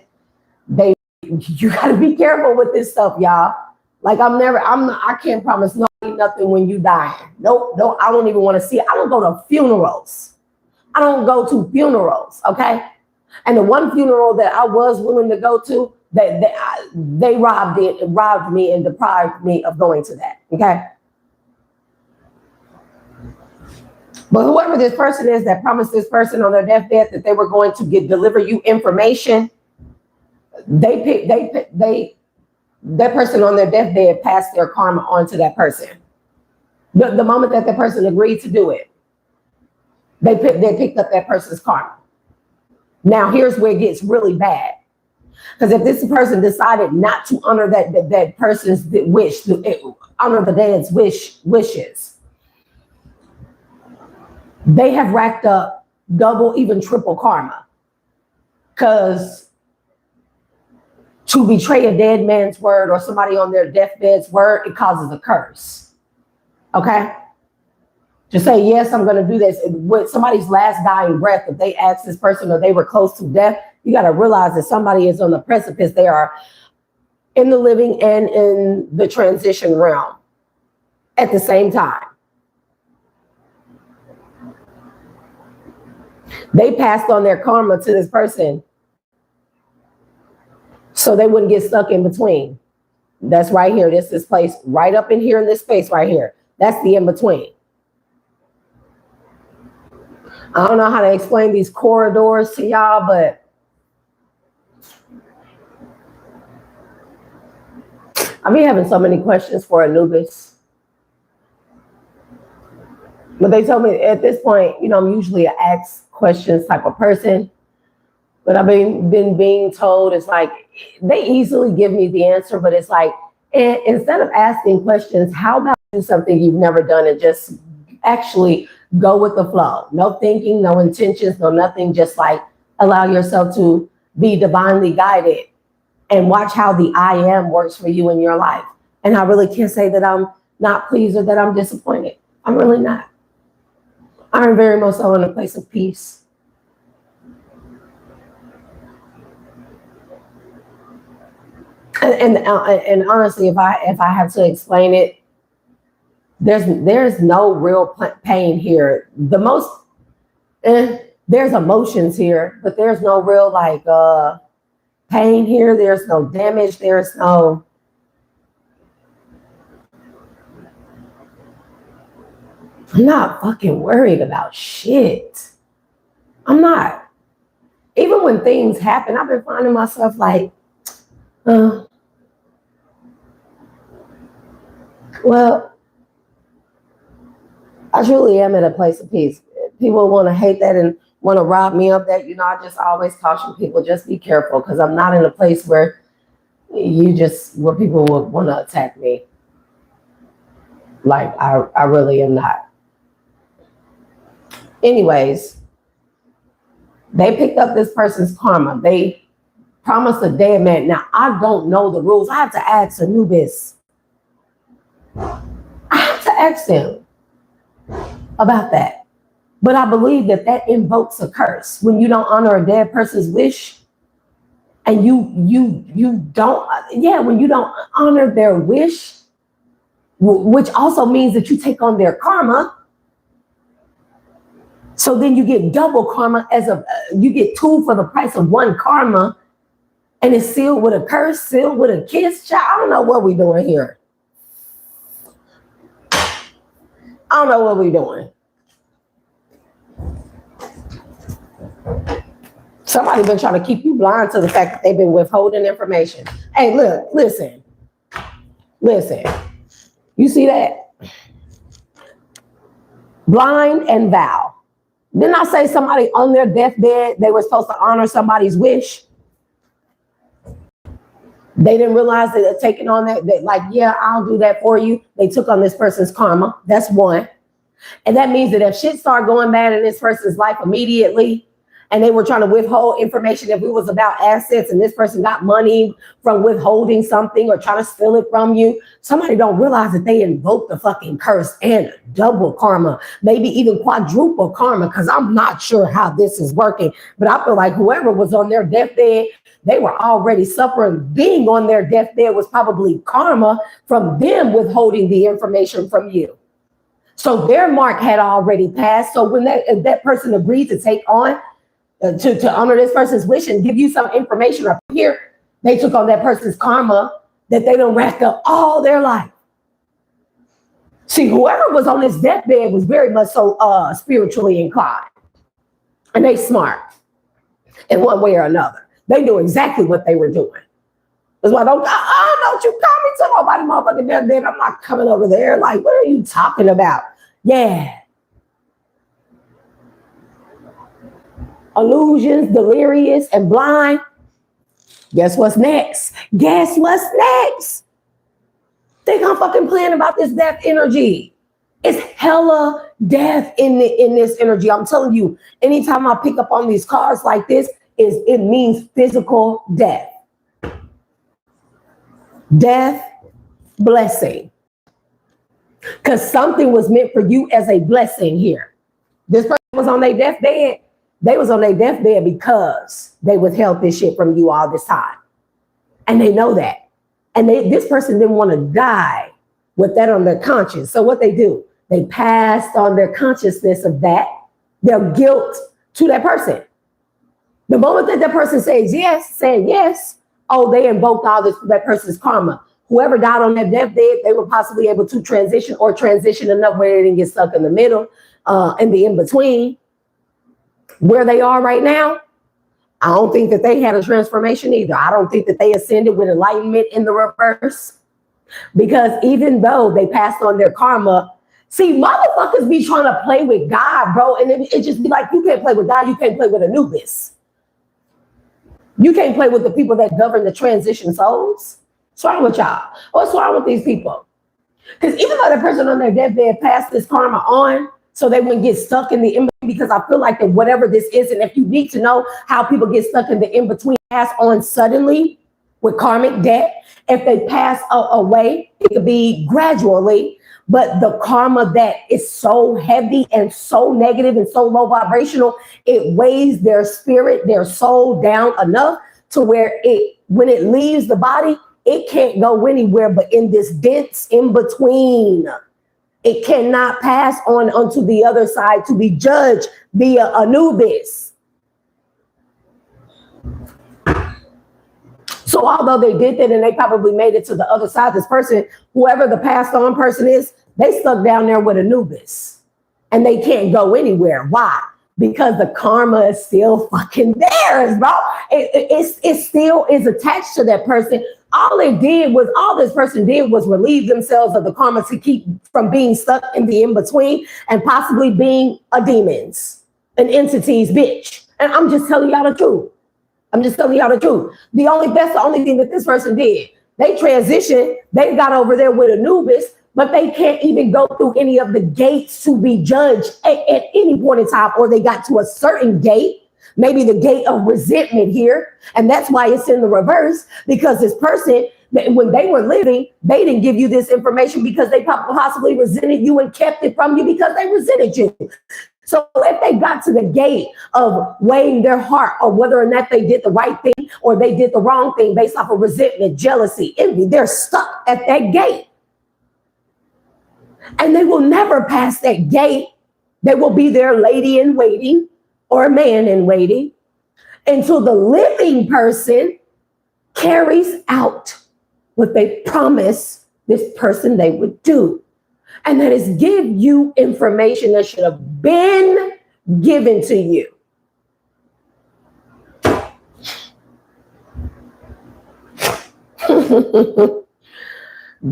you gotta be careful with this stuff, y'all. Like I can't promise nobody nothing when you die. Nope, I don't even want to see it. I don't go to funerals. I don't go to funerals, okay? And the one funeral that I was willing to go to, they robbed me and deprived me of going to that, okay? But whoever this person is that promised this person on their deathbed that they were going to deliver you information, that person on their deathbed passed their karma on to that person. The moment that the person agreed to do it, they picked up that person's karma. Now here's where it gets really bad. Because if this person decided not to honor that person's wish, honor the dead's wishes, they have racked up double, even triple karma. Because to betray a dead man's word or somebody on their deathbed's word, it causes a curse. Okay? To say, yes, I'm going to do this. With somebody's last dying breath, if they ask this person or they were close to death, you got to realize that somebody is on the precipice. They are in the living and in the transition realm at the same time. They passed on their karma to this person so they wouldn't get stuck in between. That's right here. This place right up in here in this space right here. That's the in between. I don't know how to explain these corridors to y'all, but I be having so many questions for Anubis. But they told me at this point, you know, I'm usually an ask questions type of person. But I've been being told it's like they easily give me the answer, but it's like, instead of asking questions, how about do something you've never done and just actually go with the flow? No thinking, no intentions, no nothing. Just like allow yourself to be divinely guided and watch how the I am works for you in your life. And I really can't say that I'm not pleased or that I'm disappointed. I'm really not. I'm very much so in a place of peace. And honestly, if I have to explain it, there's no real pain here. The most, there's emotions here, but there's no real like pain here. There's no damage. There's no. I'm not fucking worried about shit. I'm not. Even when things happen, I've been finding myself like, well, I truly am at a place of peace. People want to hate that and want to rob me of that. You know, I just always caution people, just be careful, because I'm not in a place where where people would want to attack me. Like, I really am not. Anyways, they picked up this person's karma. They promised a dead man. Now, I don't know the rules. I have to ask Anubis. I have to ask him about that. But I believe that invokes a curse. When you don't honor a dead person's wish, and you don't, when you don't honor their wish, which also means that you take on their karma. So then you get double karma you get 2 for the price of 1 karma, and it's sealed with a curse, sealed with a kiss. Child, I don't know what we're doing here. I don't know what we're doing. Somebody been trying to keep you blind to the fact that they've been withholding information. Hey, look, listen. You see that? Blind and vow. Didn't I say somebody on their deathbed, they were supposed to honor somebody's wish? They didn't realize that they're taking on that like, yeah, I'll do that for you. They took on this person's karma. That's one. And that means that if shit started going bad in this person's life immediately, and they were trying to withhold information, if it was about assets and this person got money from withholding something or trying to steal it from you, somebody don't realize that they invoked the fucking curse and double karma, maybe even quadruple karma, because I'm not sure how this is working. But I feel like whoever was on their deathbed, they were already suffering. Being on their deathbed was probably karma from them withholding the information from you. So their mark had already passed. So when that person agreed to take on, to honor this person's wish and give you some information up here, they took on that person's karma that they done racked up all their life. See, whoever was on this deathbed was very much so spiritually inclined. And they smart in one way or another. They knew exactly what they were doing. That's why don't you call me to nobody motherfucking deathbed. I'm not coming over there. Like, what are you talking about? Yeah. Illusions, delirious, and blind. Guess what's next? Guess what's next? They gonna fucking plan about this death energy. It's hella death in this energy. I'm telling you, anytime I pick up on these cards like this, it means physical death. Death, blessing. Because something was meant for you as a blessing here. This person was on their deathbed. They was on their deathbed because they withheld this shit from you all this time. And they know that. And this person didn't want to die with that on their conscience. So what they do, they passed on their consciousness of that, their guilt to that person. The moment that that person said yes, oh, they invoked all that person's karma. Whoever died on that deathbed, they were possibly able to transition enough where they didn't get stuck in the middle, in the in-between. Where they are right now, I don't think that they had a transformation either. I don't think that they ascended with enlightenment in the reverse. Because even though they passed on their karma, see, motherfuckers be trying to play with God, bro. And it just be like, you can't play with God, you can't play with Anubis. You can't play with the people that govern the transition souls. What's wrong with y'all? What's wrong with these people? Because even though the person on their deathbed passed this karma on, so they wouldn't get stuck in the in-between, because I feel like that whatever this is, and if you need to know how people get stuck in the in-between, pass on suddenly with karmic debt. If they pass away, it could be gradually, but the karma that is so heavy and so negative and so low vibrational, it weighs their spirit, their soul down enough to where when it leaves the body, it can't go anywhere but in this dense in-between. It cannot pass on onto the other side to be judged via Anubis. So although they did that and they probably made it to the other side, this person, whoever the passed on person is, they stuck down there with Anubis. And they can't go anywhere. Why? Because the karma is still fucking theirs, bro. It still is attached to that person. All this person did was relieve themselves of the karma to keep from being stuck in the in-between and possibly being a demon's, an entity's bitch. And I'm just telling y'all the truth. That's the only thing that this person did. They transitioned, they got over there with Anubis, but they can't even go through any of the gates to be judged at any point in time, or they got to a certain gate. Maybe the gate of resentment here. And that's why it's in the reverse, because this person, when they were living, they didn't give you this information because they possibly resented you and kept it from you because they resented you. So if they got to the gate of weighing their heart or whether or not they did the right thing or they did the wrong thing based off of resentment, jealousy, envy, they're stuck at that gate. And they will never pass that gate. They will be their lady in waiting or a man in waiting until the living person carries out what they promised this person they would do. And that is give you information that should have been given to you.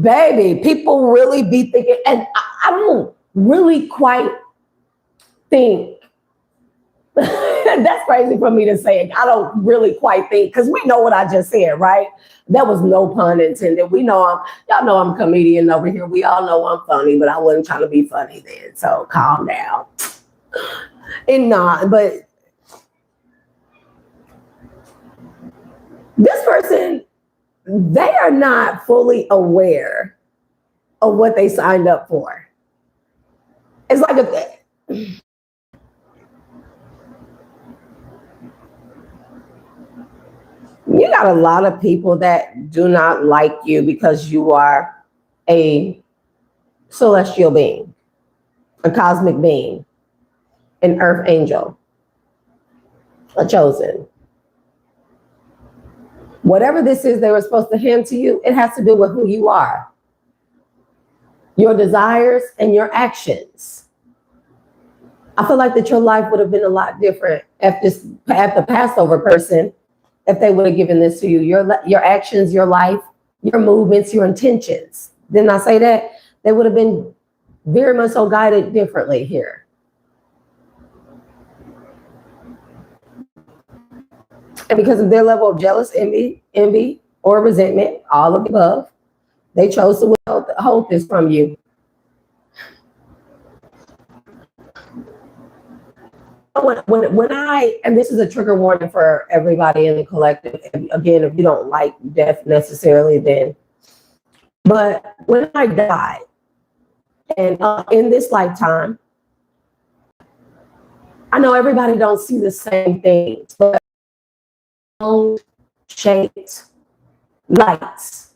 Baby, people really be thinking, and I don't really quite think, that's crazy for me to say. I don't really quite think, because we know what I just said, right? That was no pun intended. Y'all know I'm a comedian over here. We all know I'm funny, but I wasn't trying to be funny then. So calm down. But this person, they are not fully aware of what they signed up for. It's like you got a lot of people that do not like you because you are a celestial being. a cosmic being, an earth angel, a chosen. Whatever this is they were supposed to hand to you, it has to do with who you are, your desires and your actions. I feel like that your life would have been a lot different if the Passover person, if they would have given this to you, your actions, your life, your movements, your intentions. Didn't I say that? They would have been very much so guided differently here. And because of their level of jealous, envy, or resentment, all of the above, they chose to withhold this from you. When and this is a trigger warning for everybody in the collective, again, if you don't like death necessarily, then, but when I died, and in this lifetime, I know everybody don't see the same things, but shaped lights.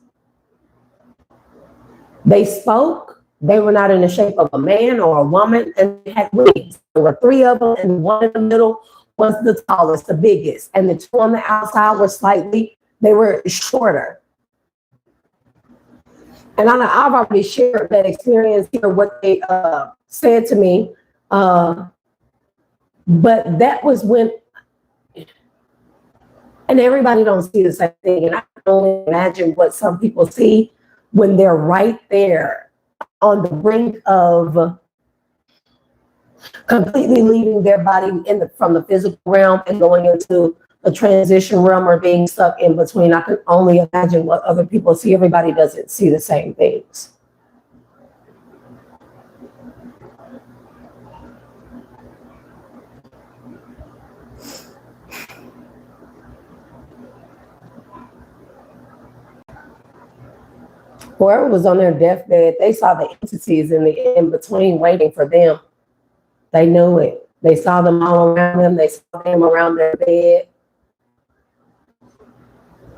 They spoke. They were not in the shape of a man or a woman, and they had wings. There were 3 of them, and one in the middle was the tallest, the biggest, and the 2 on the outside they were shorter. And I've already shared that experience here, what they said to me, but that was when, and everybody don't see the same thing, and I can only imagine what some people see when they're right there on the brink of completely leaving their body from the physical realm and going into a transition realm or being stuck in between. I can only imagine what other people see. Everybody doesn't see the same things. Whoever was on their deathbed, they saw the entities in the in-between waiting for them. They knew it. They saw them all around them. They saw them around their bed.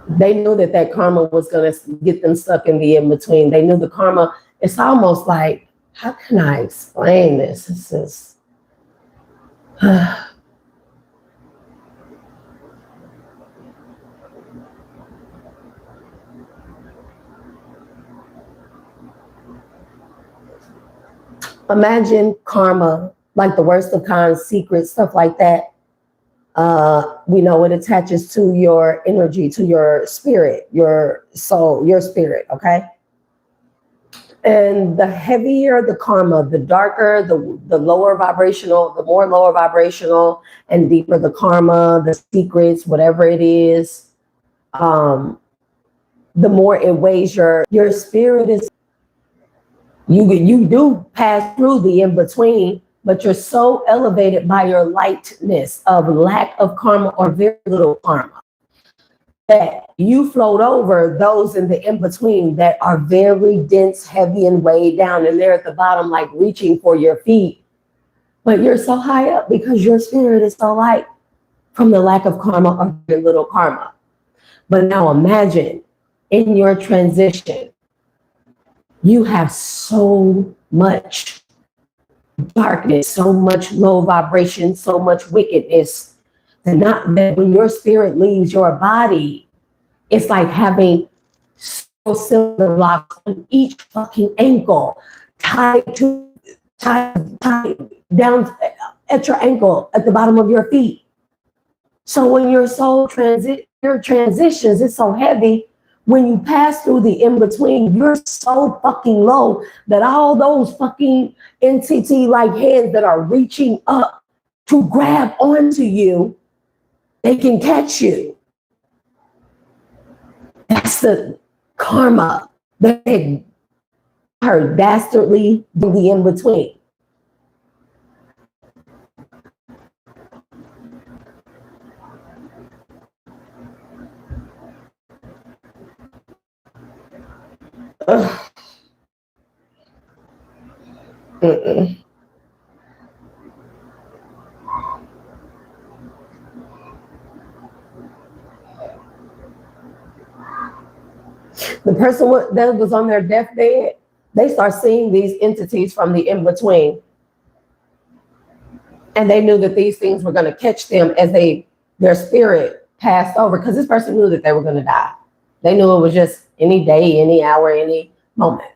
They knew that karma was going to get them stuck in the in-between. They knew the karma. It's almost like, how can I explain this? This is... Imagine karma, like the worst of kinds, secrets, stuff like that. We know it attaches to your energy, to your spirit, your soul, your spirit, okay? And the heavier the karma, the darker, the lower vibrational, the more lower vibrational and deeper the karma, the secrets, whatever it is, the more it weighs your spirit is. You do pass through the in-between, but you're so elevated by your lightness of lack of karma or very little karma that you float over those in the in-between that are very dense, heavy, and weighed down, and they're at the bottom like reaching for your feet. But you're so high up because your spirit is so light from the lack of karma or very little karma. But now imagine in your transition, you have so much darkness, so much low vibration, so much wickedness, that when your spirit leaves your body, it's like having silver blocks on each fucking ankle, tied down at your ankle, at the bottom of your feet. So when your soul transitions, it's so heavy. When you pass through the in-between, you're so fucking low that all those fucking entity-like hands that are reaching up to grab onto you, they can catch you. That's the karma that they are dastardly do the in-between. The person that was on their deathbed, they start seeing these entities from the in-between. And they knew that these things were going to catch them as their spirit passed over, because this person knew that they were going to die. They knew it was just any day, any hour, any moment,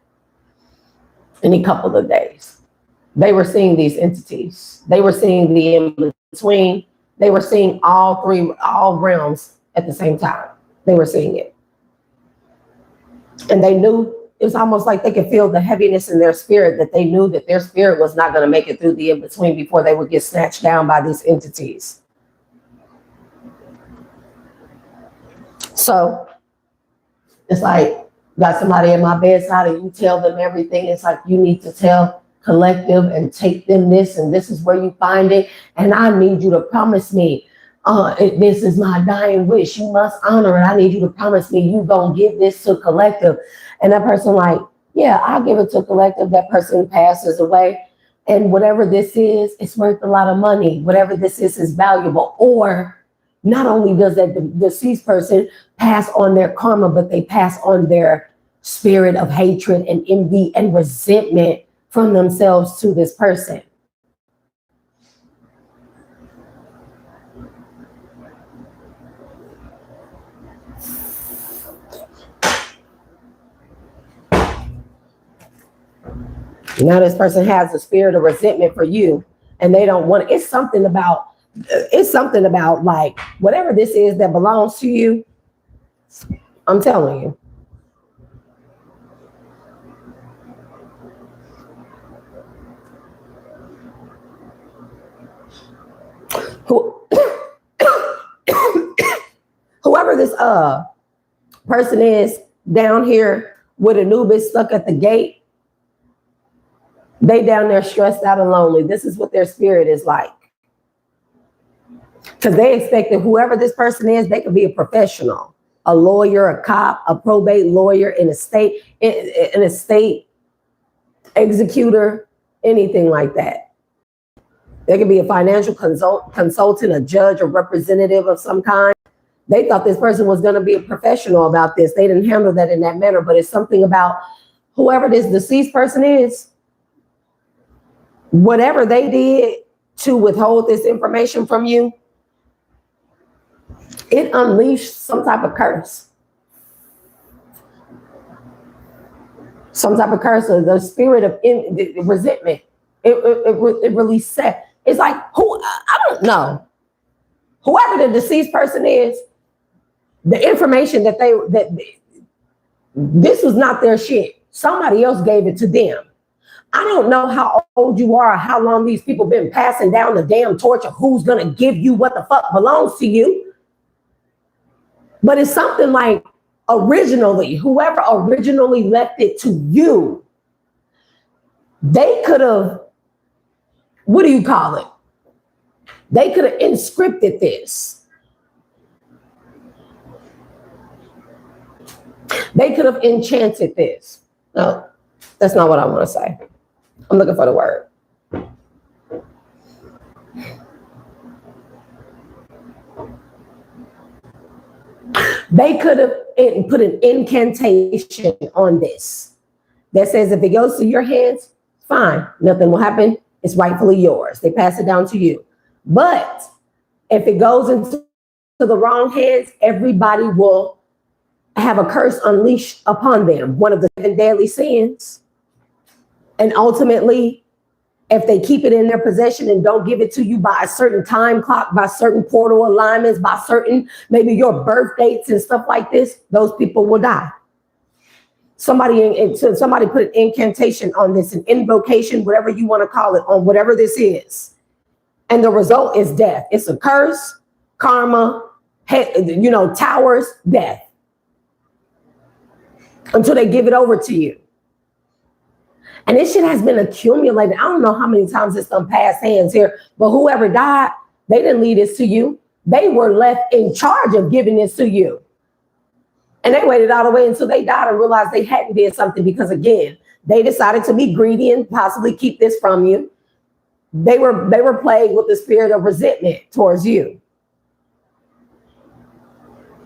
any couple of days. They were seeing these entities. They were seeing the in-between. They were seeing all realms at the same time. They were seeing it. And they knew, it was almost like they could feel the heaviness in their spirit, that they knew that their spirit was not going to make it through the in-between before they would get snatched down by these entities. So it's like, got somebody at my bedside and you tell them everything. It's like, you need to tell collective and take them this, and this is where you find it. And I need you to promise me, this is my dying wish. You must honor it. I need you to promise me you gonna give this to collective. And that person like, yeah, I'll give it to collective. That person passes away. And whatever this is, it's worth a lot of money. Whatever this is valuable. Or not only does that deceased person pass on their karma, but they pass on their spirit of hatred and envy and resentment from themselves to this person. Now this person has a spirit of resentment for you, and they don't want it. It's something about like whatever this is that belongs to you. I'm telling you. Whoever this person is down here with Anubis stuck at the gate, they down there stressed out and lonely. This is what their spirit is like. Because they expect that whoever this person is, they could be a professional, a lawyer, a cop, a probate lawyer, an estate executor, anything like that. They could be a financial consultant, a judge, a representative of some kind. They thought this person was going to be a professional about this. They didn't handle that in that manner, but it's something about whoever this deceased person is, whatever they did to withhold this information from you, it unleashed some type of curse. Some type of curse, or the spirit of resentment. It really set. It's like, I don't know. Whoever the deceased person is, the information that this was not their shit. Somebody else gave it to them. I don't know how old you are, or how long these people been passing down the damn torch of who's going to give you what the fuck belongs to you. But it's something like whoever originally left it to you, they could have, what do you call it? They could have inscripted this. They could have enchanted this. No, that's not what I want to say. I'm looking for the word. They could have put an incantation on this that says if it goes to your hands, fine, nothing will happen. It's rightfully yours. They pass it down to you. But if it goes into the wrong hands, everybody will have a curse unleashed upon them, one of the 7 deadly sins. And ultimately, if they keep it in their possession and don't give it to you by a certain time clock, by certain portal alignments, by certain, maybe your birth dates and stuff like this, those people will die. Somebody put an incantation on this, an invocation, whatever you want to call it, on whatever this is. And the result is death. It's a curse, karma, towers, death. Until they give it over to you. And this shit has been accumulated. I don't know how many times it's done past hands here, but whoever died, they didn't lead this to you. They were left in charge of giving this to you. And they waited all the way until they died and realized they hadn't did something because, again, they decided to be greedy and possibly keep this from you. They were plagued with the spirit of resentment towards you.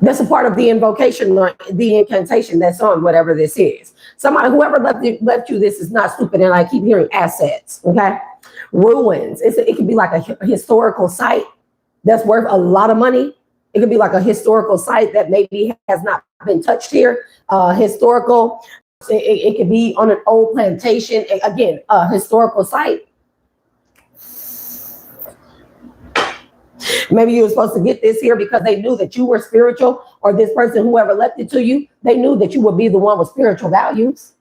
That's a part of the invocation or the incantation that's on whatever this is. Whoever left you this is not stupid, and I keep hearing assets, okay? Ruins. It could be like a historical site that's worth a lot of money. It could be like a historical site that maybe has not been touched here. Historical. It could be on an old plantation. Again, a historical site. Maybe you were supposed to get this here because they knew that you were spiritual, or this person, whoever left it to you, they knew that you would be the one with spiritual values.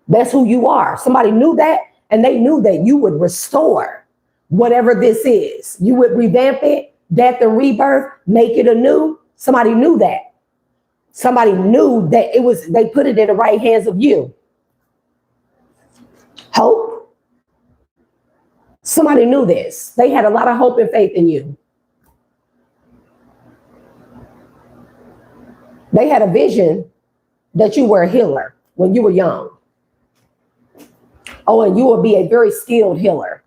That's who you are. Somebody knew that, and they knew that you would restore whatever this is. You would revamp it, death and rebirth, make it anew. Somebody knew that. Somebody knew that they put it in the right hands of you. Hope. Somebody knew this. They had a lot of hope and faith in you. They had a vision that you were a healer when you were young. Oh, and you will be a very skilled healer.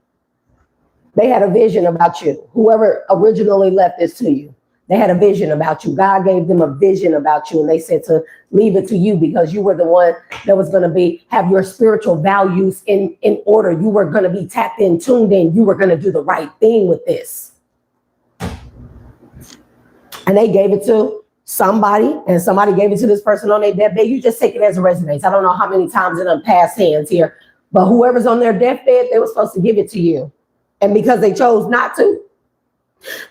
They had a vision about you. Whoever originally left this to you, they had a vision about you. God gave them a vision about you, and they said to leave it to you because you were the one that was going to have your spiritual values in order. You were going to be tapped in, tuned in. You were going to do the right thing with this. And they gave it to somebody, and somebody gave it to this person on their deathbed. You just take it as a resonance. I don't know how many times it done passed hands here, but whoever's on their deathbed, they were supposed to give it to you. And because they chose not to,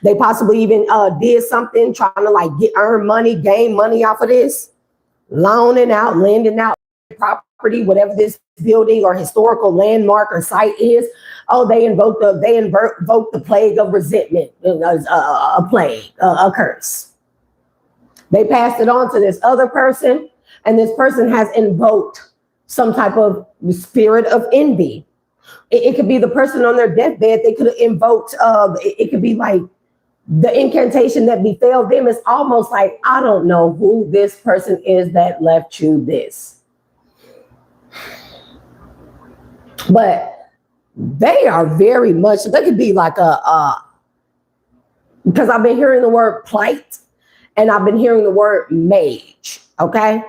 they possibly even did something trying to earn money, gain money off of this, loaning out, lending out property, whatever this building or historical landmark or site is. Oh, they invoked the plague of resentment, a plague, a curse. They passed it on to this other person, and this person has invoked some type of spirit of envy. It could be the person on their deathbed. They could have invoked, it could be like the incantation that befell them is almost like, I don't know who this person is that left you this. But they are very much, they could be like because I've been hearing the word plight, and I've been hearing the word mage, okay?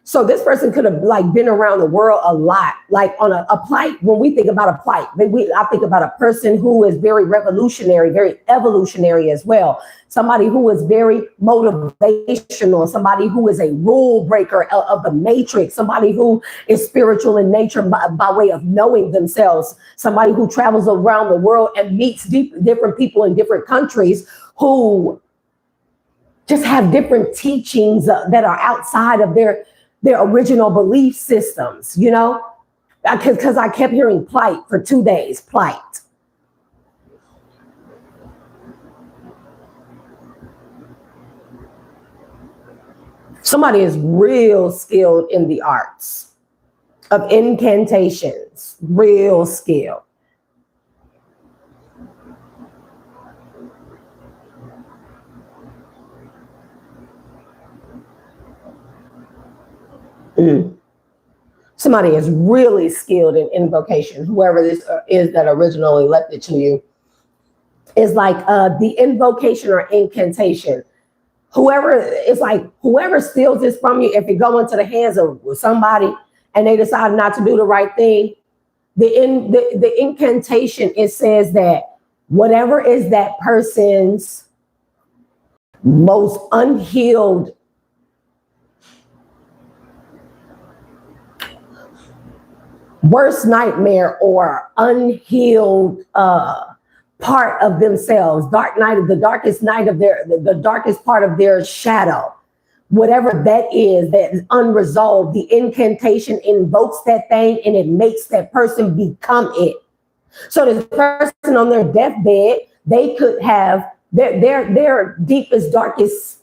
So this person could have been around the world a lot, on a plight. When we think about a plight, I think about a person who is very revolutionary, very evolutionary as well. Somebody who is very motivational, somebody who is a rule breaker of the matrix, somebody who is spiritual in nature by way of knowing themselves, somebody who travels around the world and meets different people in different countries who just have different teachings that are outside of their original belief systems, because I kept hearing plight for 2 days, plight. Somebody is real skilled in the arts of incantations, real skilled. Somebody is really skilled in invocation. Whoever this is that originally left it to you is like the invocation or incantation. Whoever steals this from you, if it go into the hands of somebody and they decide not to do the right thing, the incantation, it says that whatever is that person's most unhealed worst nightmare or unhealed part of themselves, the darkest night of the darkest part of their shadow, whatever that is that is unresolved, the incantation invokes that thing and it makes that person become it. So this person on their deathbed, they could have their deepest, darkest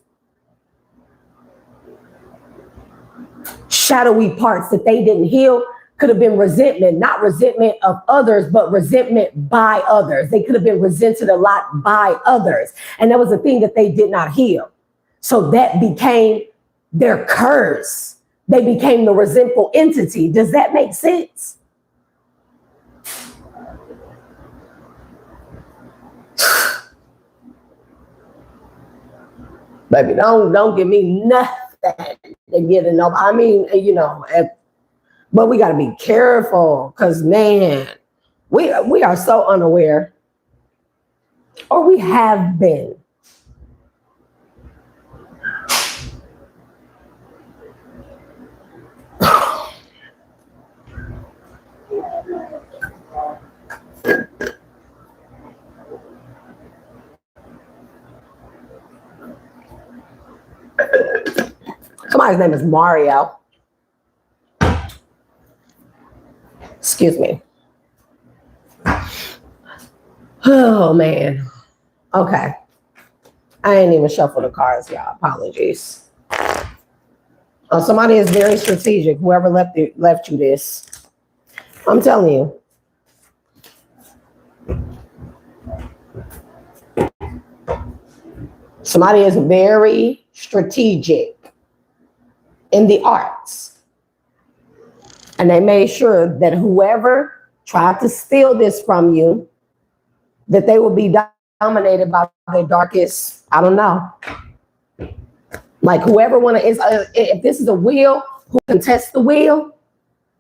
shadowy parts that they didn't heal. Could have been resentment, not resentment of others, but resentment by others. They could have been resented a lot by others. And that was a thing that they did not heal. So that became their curse. They became the resentful entity. Does that make sense? Baby, don't give me nothing to get to know. I mean, but we got to be careful because, man, We are so unaware, or we have been. Somebody's name is Mario. Excuse me. Oh, man. Okay. I ain't even shuffle the cards, y'all. Apologies. Somebody is very strategic. Whoever left you this. I'm telling you. Somebody is very strategic in the arts. And they made sure that whoever tried to steal this from you, that they will be dominated by their darkest, I don't know. Like whoever if this is a wheel, who contests the wheel,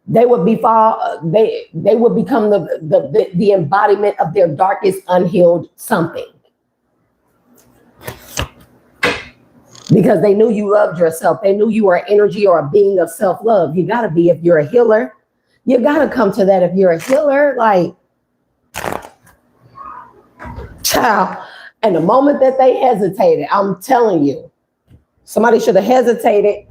they would they would become the embodiment of their darkest unhealed something. Because they knew you loved yourself. They knew you were an energy or a being of self-love. You gotta be, if you're a healer, you gotta come to that. If you're a healer, like, child. And the moment that they hesitated, I'm telling you, somebody should have hesitated,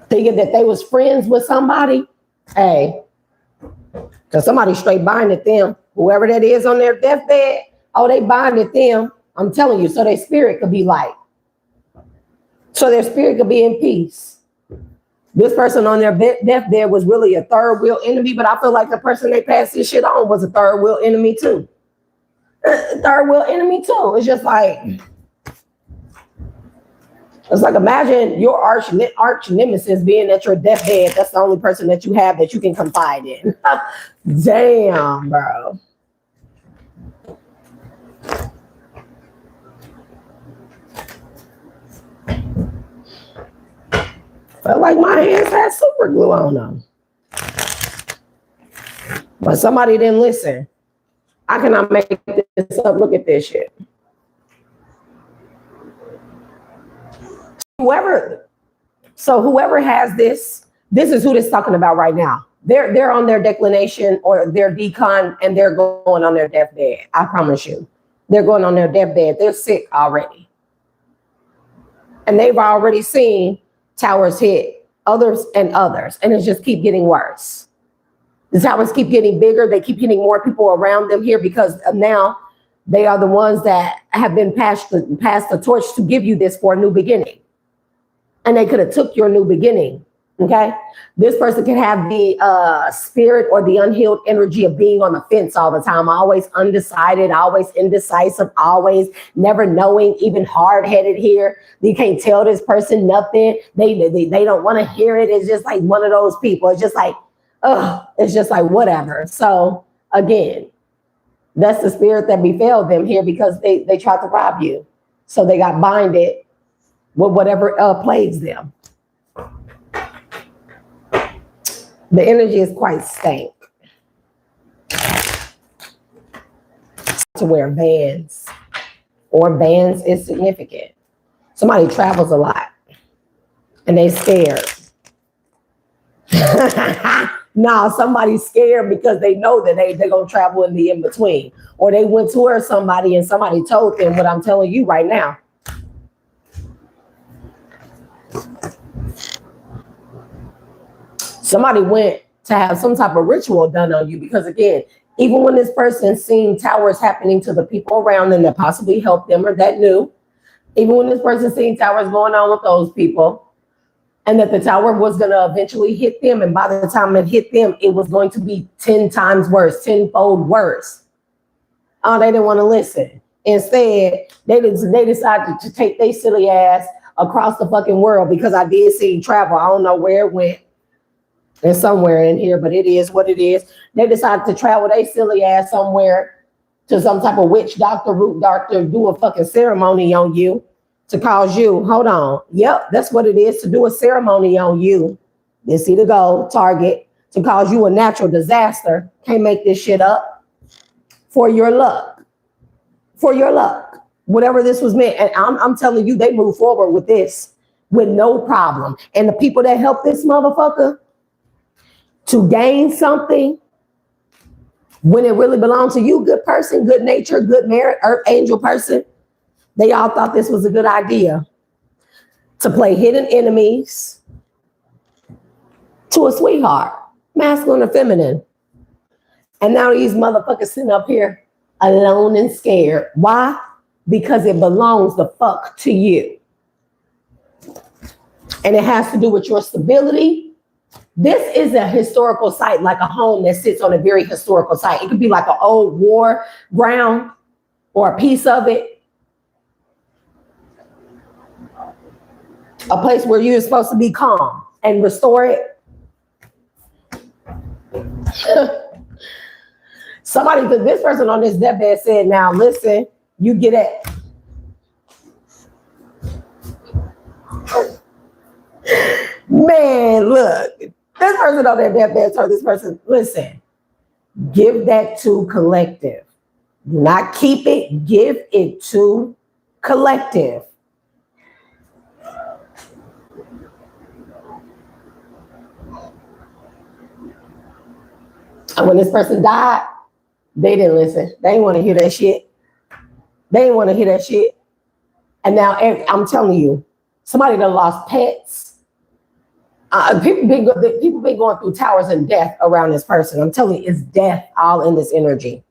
thinking that they was friends with somebody. Hey, because somebody straight binded them. Whoever that is on their deathbed, oh, they binded them. I'm telling you, so their spirit could be light. So their spirit could be in peace. This person on their deathbed was really a third wheel enemy, but I feel like the person they passed this shit on was a third wheel enemy too. Third wheel enemy too. It's just like, it's like, imagine your arch nemesis being at your deathbed. That's the only person that you have that you can confide in. Damn, bro. Felt like my hands had super glue on them. But somebody didn't listen. I cannot make this up. Look at this shit. Whoever has this is who this is talking about right now. They're on their declination or their decon, and they're going on their deathbed. I promise you. They're going on their deathbed. They're sick already. And they've already seen towers hit others, and it just keep getting worse. The towers keep getting bigger. They keep getting more people around them here because now they are the ones that have been passed the torch to give you this for a new beginning. And they could have took your new beginning. Okay. This person can have the spirit or the unhealed energy of being on the fence all the time. Always undecided, always indecisive, always never knowing, even hard-headed here. You can't tell this person nothing. They don't want to hear it. It's just like one of those people. It's just like, it's just like whatever. So again, that's the spirit that befell them here because they tried to rob you. So they got binded with whatever plagues them. The energy is quite stank. To wear bands or bands is significant. Somebody travels a lot and they scared. No, somebody's scared because they know that they're going to travel in the in-between. Or they went to her somebody and somebody told them what I'm telling you right now. Somebody went to have some type of ritual done on you because, again, even when this person seen towers happening to the people around them that possibly helped them or that knew, even when this person seen towers going on with those people and that the tower was going to eventually hit them, and by the time it hit them, it was going to be 10 times worse, 10-fold worse. Oh, they didn't want to listen. Instead, they decided to take their silly ass across the fucking world because I did see travel. I don't know where it went. There's somewhere in here, but it is what it is. They decided to travel their silly ass somewhere to some type of witch doctor, root doctor, do a fucking ceremony on you to cause you, hold on. Yep, that's what it is, to do a ceremony on you. They see the goal, target, to cause you a natural disaster. Can't make this shit up. For your luck. For your luck. Whatever this was meant. And I'm telling you, they move forward with this with no problem. And the people that help this motherfucker to gain something when it really belonged to you, good person, good nature, good merit, earth angel person, they all thought this was a good idea to play hidden enemies to a sweetheart, masculine or feminine. And now these motherfuckers sitting up here alone and scared. Why? Because it belongs the fuck to you. And it has to do with your stability. This is a historical site, like a home that sits on a very historical site. It could be like an old war ground or a piece of it. A place where you're supposed to be calm and restore it. Somebody, this person on this deathbed said, now listen, you get it. Man, look, this person on their deathbed told this person, listen, give that to collective. Do not keep it, give it to collective. And when this person died, they didn't listen. They didn't want to hear that shit. They didn't want to hear that shit. And now I'm telling you, somebody that lost pets. People been going through towers and death around this person. I'm telling you, it's death all in this energy.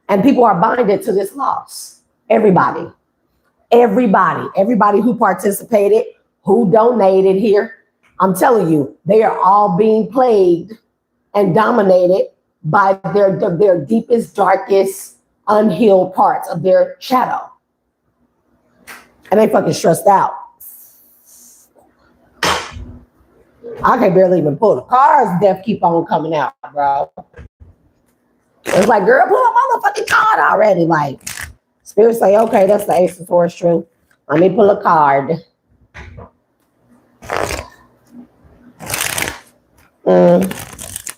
And people are binded to this loss. Everybody who participated, who donated here. I'm telling you, they are all being plagued and dominated by their deepest, darkest, unhealed parts of their shadow. And they fucking stressed out. I can barely even pull the cards. Death keep on coming out, bro. It's like, girl, pull a motherfucking card already. Like, spirit say, okay, that's the Ace of Swords true. Let me pull a card.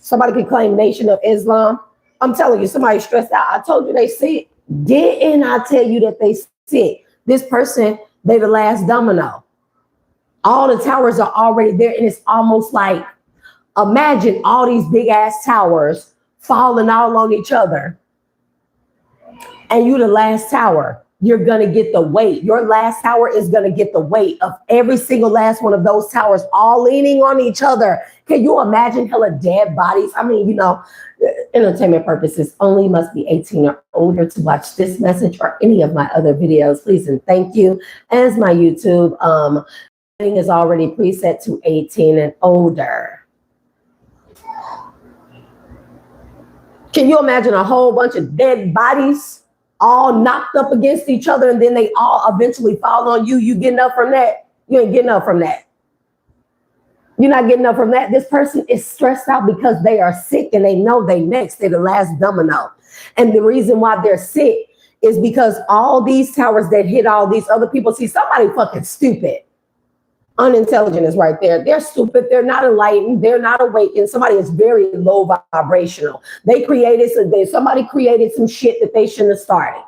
Somebody could claim Nation of Islam. I'm telling you, somebody stressed out. I told you they sick. Didn't I tell you that they sick? This person, they the last domino. All the towers are already there, and it's almost like, imagine all these big ass towers falling all on each other. And you the last tower. You're gonna get the weight. Your last tower is gonna get the weight of every single last one of those towers all leaning on each other. Can you imagine hella dead bodies? I mean, you know, entertainment purposes only, must be 18 or older to watch this message or any of my other videos. Please and thank you. As my YouTube is already preset to 18 and older. Can you imagine a whole bunch of dead bodies all knocked up against each other, and then they all eventually fall on you? You getting up from that? You ain't getting up from that. You're not getting up from that. This person is stressed out because they are sick and they know they next. They're the last domino. And the reason why they're sick is because all these towers that hit all these other people, see, somebody fucking stupid. Unintelligent is right there. They're stupid. They're not enlightened. They're not awakened. Somebody is very low vibrational. Somebody created some shit that they shouldn't have started.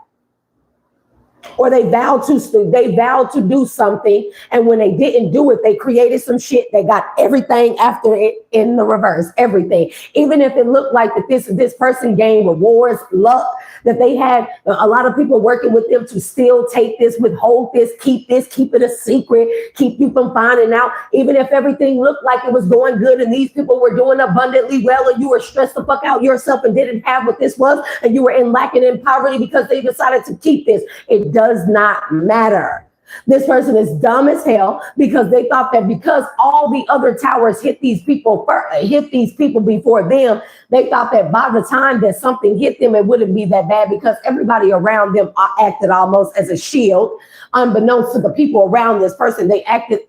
Or they vowed to do something, and when they didn't do it, they created some shit. They got everything after it in the reverse. Everything, even if it looked like that this person gained rewards, luck, that they had a lot of people working with them to still take this, withhold this, keep it a secret, keep you from finding out. Even if everything looked like it was going good and these people were doing abundantly well, and you were stressed the fuck out yourself and didn't have what this was, and you were in lacking in poverty because they decided to keep this. It does not matter. This person is dumb as hell because they thought that because all the other towers hit these people before them, they thought that by the time that something hit them, it wouldn't be that bad because everybody around them acted almost as a shield. Unbeknownst to the people around this person, they acted.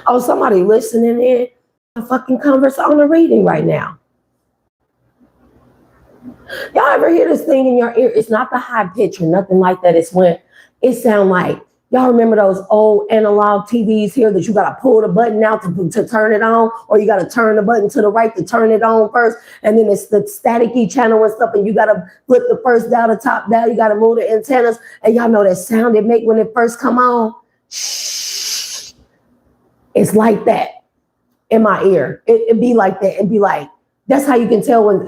Oh, somebody listening in. Fucking converse on a reading right now. Y'all ever hear this thing in your ear? It's not the high pitch or nothing like that. It's when it sound like Y'all remember those old analog TVs here that you got to pull the button out to turn it on, or you got to turn the button to the right to turn it on first, and then it's the staticky channel and stuff, and you got to flip the first down, the top down, you got to move the antennas, and y'all know that sound it make when it first come on? Shh. It's like that in my ear. It be like that. It'd be like, that's how I can tell when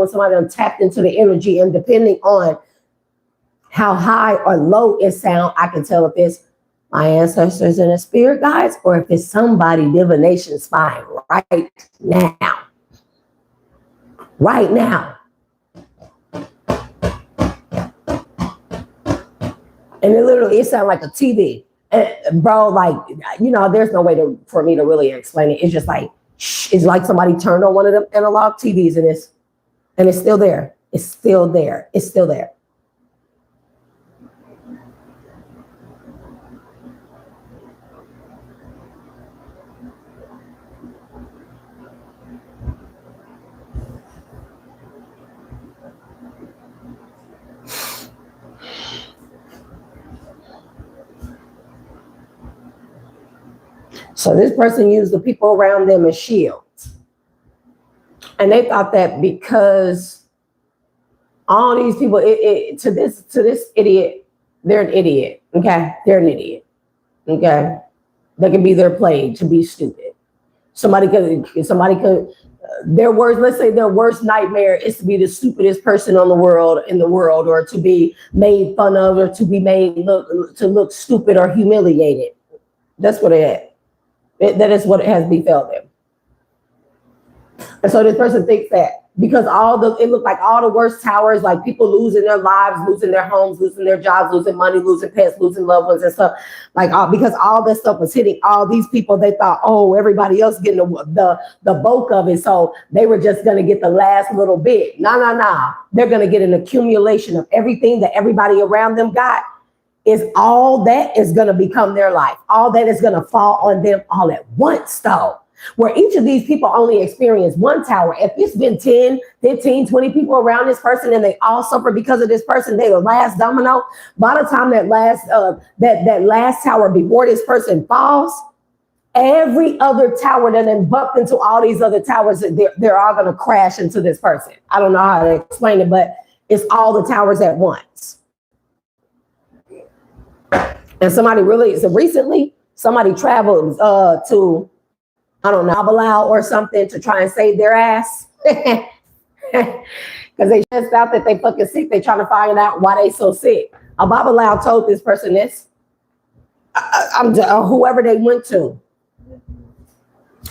somebody done tapped into the energy, and depending on how high or low it sound, I can tell if it's my ancestors and the spirit guides, or if it's somebody divination spying right now. Right now. And it sounds like a TV. And bro, like, you know, there's no way for me to really explain it. It's just like, it's like somebody turned on one of them analog TVs, and it's still there. It's still there. It's still there. So this person used the people around them as shields. And they thought that because all these people, to this idiot, they're an idiot. Okay, they're an idiot. Okay, they can be their plague to be stupid. Somebody could. Their worst, let's say their worst nightmare is to be the stupidest person in the world, or to be made fun of, or to be made look stupid or humiliated. That's what it is. That is what it has befell them. And so this person thinks that because it looked like all the worst towers, like people losing their lives, losing their homes, losing their jobs, losing money, losing pets, losing loved ones and stuff, like because all this stuff was hitting all these people, they thought, oh, everybody else getting the bulk of it, so they were just going to get the last little bit. Nah. They're going to get an accumulation of everything that everybody around them got. Is all that is going to become their life. All that is going to fall on them all at once, though. Where each of these people only experience one tower. If it's been 10, 15, 20 people around this person and they all suffer because of this person, they the last domino. By the time that last tower before this person falls, every other tower that then bumped into all these other towers, they're all going to crash into this person. I don't know how to explain it, but it's all the towers at once. And recently, somebody traveled to, I don't know, Babalao or something to try and save their ass. Because they just out that they fucking sick. They trying to find out why they so sick. Babalao told this person this, whoever they went to.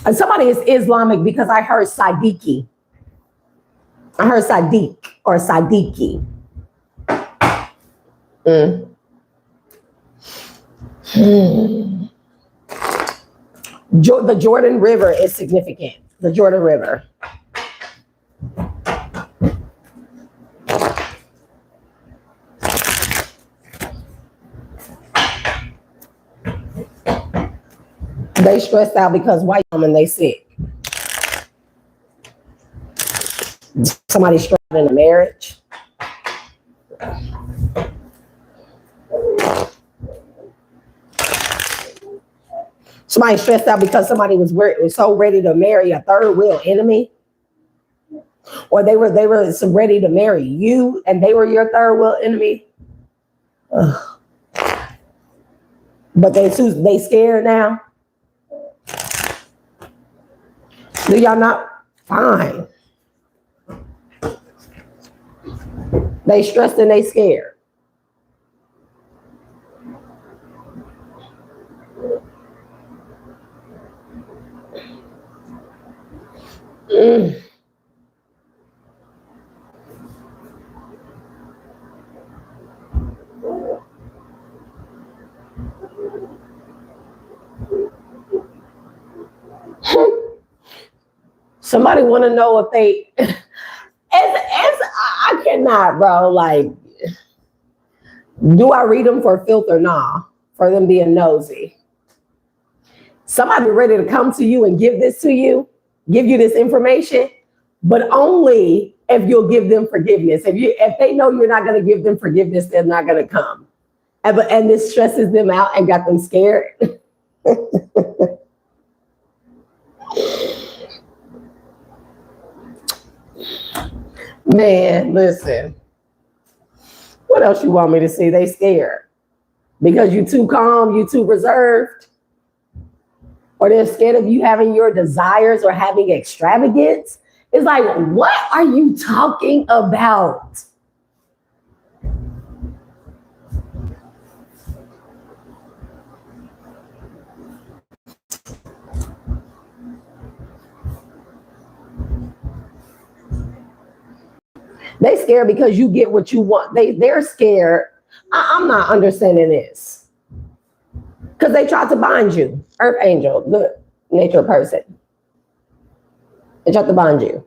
And somebody is Islamic because I heard Siddiqui. I heard Sadiq or Siddiqui. The Jordan River is significant. The Jordan River. They stressed out because white women, they sick. Somebody stressed in a marriage. Somebody stressed out because somebody was so ready to marry a third wheel enemy. Or they were so ready to marry you and they were your third wheel enemy. Ugh. But they scared now. Do y'all not? Fine. They stressed and they scared. Somebody want to know if they, I cannot, bro. Like, do I read them for filth or nah? For them being nosy. Somebody ready to come to you and give this to you, give you this information, but only if you'll give them forgiveness. If they know you're not going to give them forgiveness, they're not going to come. And this stresses them out and got them scared. Man, listen. What else you want me to see? They scared. Because you too calm, you too reserved. Or they're scared of you having your desires or having extravagance. It's like, what are you talking about? They scared because you get what you want. They're scared. I'm not understanding this. Because they tried to bind you. Earth angel, the nature person. They tried to bind you.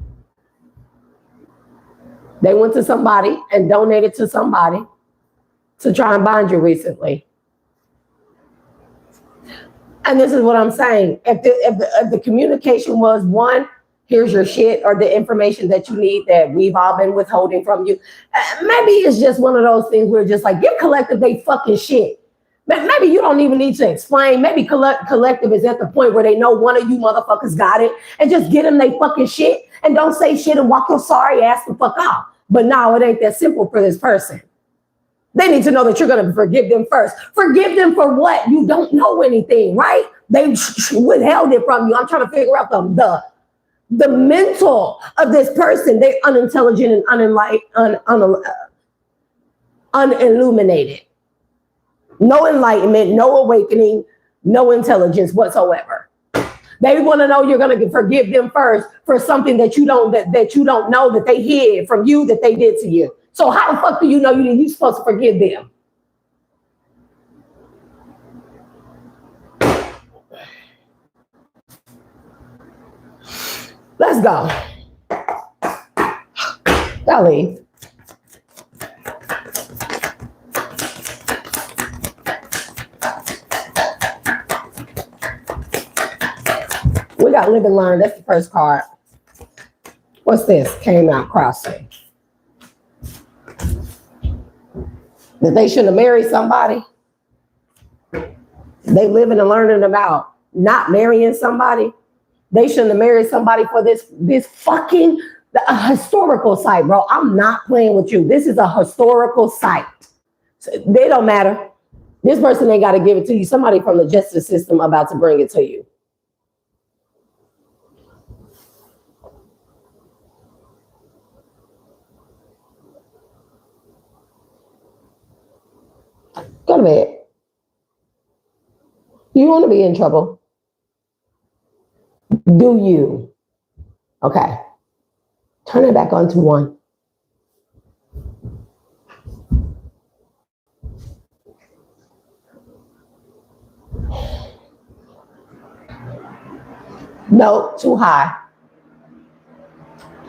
They went to somebody and donated to somebody to try and bind you recently. And this is what I'm saying. If the communication was one, here's your shit or the information that you need that we've all been withholding from you. Maybe it's just one of those things where just like, give collective they fucking shit. Maybe you don't even need to explain. Maybe collective is at the point where they know one of you motherfuckers got it and just get them they fucking shit and don't say shit and walk your sorry ass the fuck off. But no, it ain't that simple for this person. They need to know that you're going to forgive them first. Forgive them for what? You don't know anything, right? They withheld it from you. I'm trying to figure out the mental of this person. They're unintelligent and unilluminated. No enlightenment, no awakening, no intelligence whatsoever. They want to know you're going to forgive them first for something that you don't know that they hid from you that they did to you. So how the fuck do you know you're supposed to forgive them? Let's go. Golly. We got live and learn. That's the first card. What's this? Came out crossing. That they shouldn't have married somebody. They living and learning about not marrying somebody. They shouldn't have married somebody for this fucking historical site, bro. I'm not playing with you. This is a historical site. So they don't matter. This person ain't got to give it to you. Somebody from the justice system about to bring it to you. Go to bed. You want to be in trouble? Do you? Okay. Turn it back on to one. No, too high.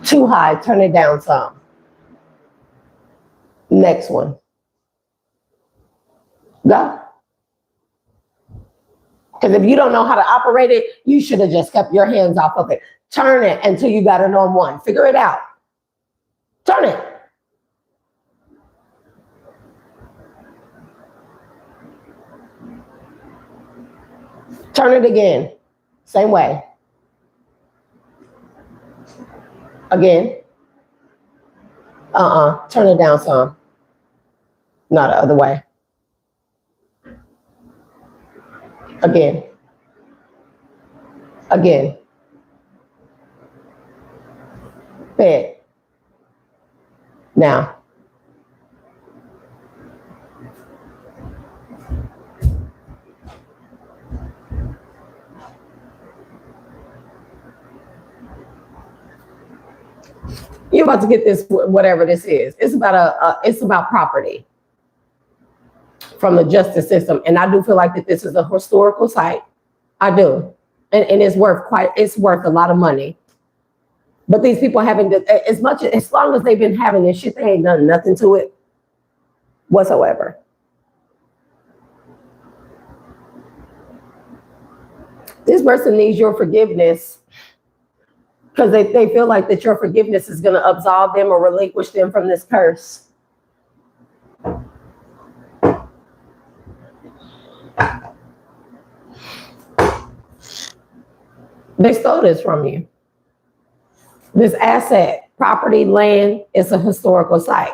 Too high. Turn it down some. Next one. Go. Because if you don't know how to operate it, you should have just kept your hands off of it. Turn it until you got it on one. Figure it out. Turn it. Turn it again. Same way. Again. Turn it down some. No, the other way. Again. Again. Bed. Now. You're about to get this, whatever this is. It's about property from the justice system. And I do feel like that this is a historical site. I do. And it's worth a lot of money. But these people having as long as they've been having this shit, they ain't done nothing to it whatsoever. This person needs your forgiveness because they feel like that your forgiveness is going to absolve them or relinquish them from this curse. They stole this from you. This asset, property, land, it's a historical site.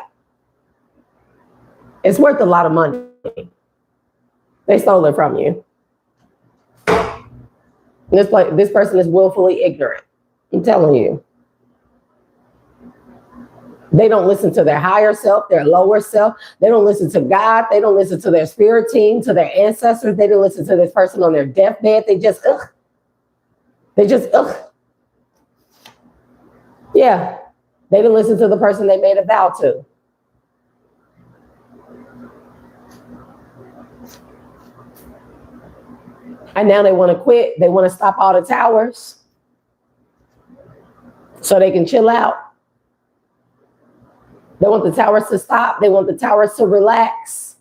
It's worth a lot of money. They stole it from you. This person is willfully ignorant. I'm telling you. They don't listen to their higher self, their lower self. They don't listen to God. They don't listen to their spirit team, to their ancestors. They don't listen to this person on their deathbed. They just, Yeah. They didn't listen to the person they made a vow to. And now they want to quit. They want to stop all the towers so they can chill out. They want the towers to stop. They want the towers to relax.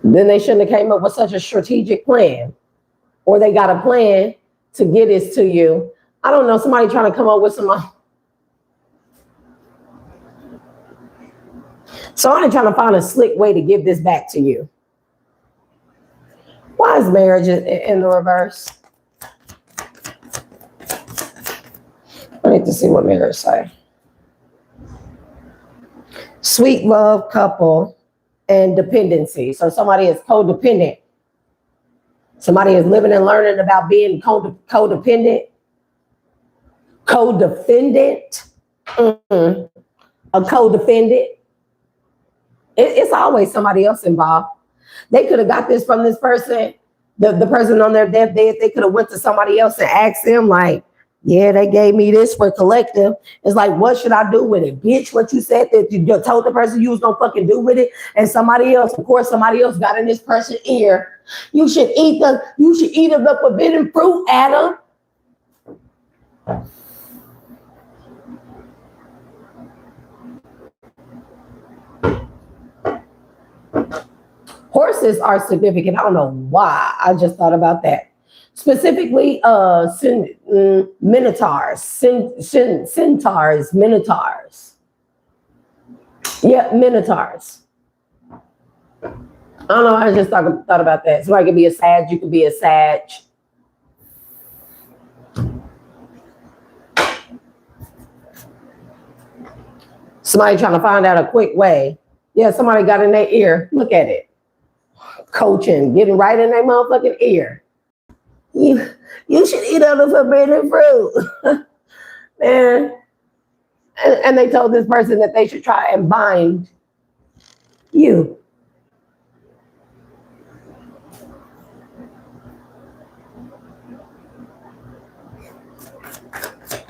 Then they shouldn't have came up with such a strategic plan. Or they got a plan to get this to you. I don't know, somebody trying to come up with somebody trying to find a slick way to give this back to you. Why is marriage in the reverse? I need to see what marriage say. Sweet love, couple, and dependency. So somebody is codependent. Somebody is living and learning about being codependent. Co-defendant. A co-defendant. It's always somebody else involved. They could have got this from this person, the person on their deathbed. They could have went to somebody else and asked them, like, yeah, they gave me this for collective. It's like, what should I do with it? Bitch, what you said that you told the person you was gonna fucking do with it. And somebody else, of course, somebody else got in this person's ear. You should eat of the forbidden fruit, Adam. Horses are significant. I don't know why. I just thought about that. Specifically, minotaurs, centaurs, minotaurs. Yeah, minotaurs. I don't know. I just thought about that. Somebody could be a Sag. You could be a Sag. Somebody trying to find out a quick way. Yeah, somebody got in their ear. Look at it. Coaching, getting right in their motherfucking ear. You should eat of the forbidden fruit. Man. And they told this person that they should try and bind you.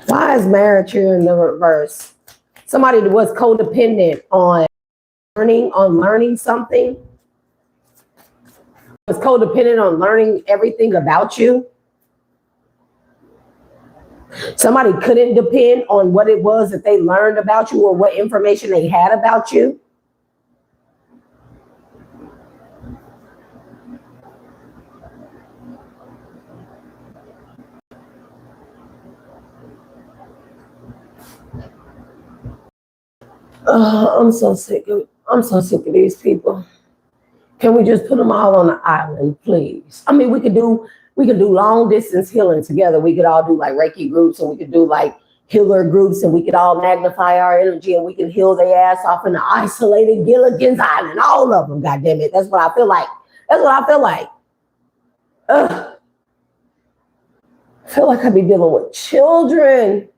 Why is marriage here in the reverse? Somebody that was codependent on learning something. Was codependent on learning everything about you. Somebody couldn't depend on what it was that they learned about you or what information they had about you. I'm so sick of these people. Can we just put them all on the island, please? I mean, we could do long distance healing together. We could all do like Reiki groups, and we could do like healer groups, and we could all magnify our energy, and we can heal their ass off in the isolated Gilligan's Island. All of them, goddamn it. That's what I feel like. Ugh. I feel like I be dealing with children.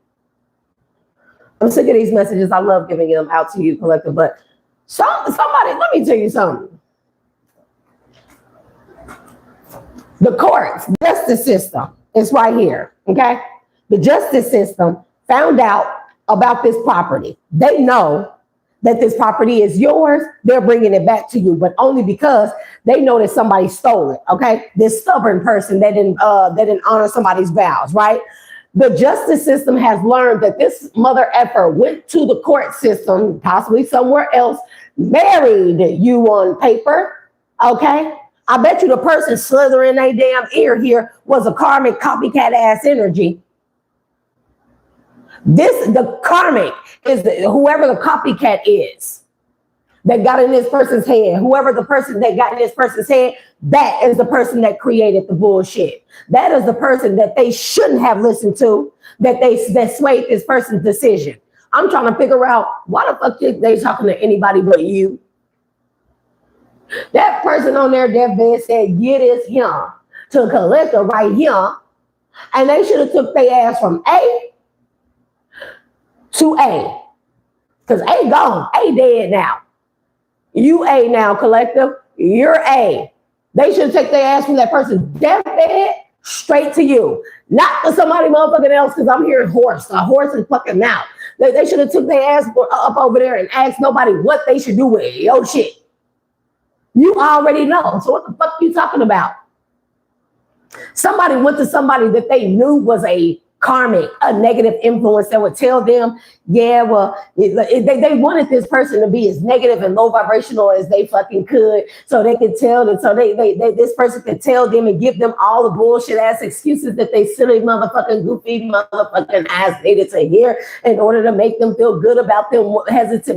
I'm sick of these messages. I love giving them out to you, collective, but somebody, let me tell you something. The courts, justice system, is right here, okay? The justice system found out about this property. They know that this property is yours. They're bringing it back to you, but only because they know that somebody stole it, okay? This stubborn person that didn't honor somebody's vows, right? The justice system has learned that this mother effer went to the court system, possibly somewhere else, married you on paper, okay? I bet you the person slithering their damn ear here was a karmic copycat ass energy. The karmic is whoever the copycat is that got in this person's head. Whoever the person that got in this person's head, that is the person that created the bullshit. That is the person that they shouldn't have listened to, that swayed this person's decision. I'm trying to figure out why the fuck they talking to anybody but you. That person on their deathbed said, get this here to collector right here. And they should have took their ass from A to A. Because A gone. A dead now. You A now, collective. You're A. They should take their ass from that person's deathbed straight to you. Not to somebody motherfucking else, because I'm hearing horse. A horse is fucking mouth. They should have took their ass up over there and asked nobody what they should do with your shit. You already know. So what the fuck you talking about? Somebody went to somebody that they knew was a karmic, a negative influence that would tell them, yeah, well, they wanted this person to be as negative and low vibrational as they fucking could, so they could tell them, so this person could tell them and give them all the bullshit ass excuses that they silly motherfucking goofy motherfucking ass needed to hear in order to make them feel good about them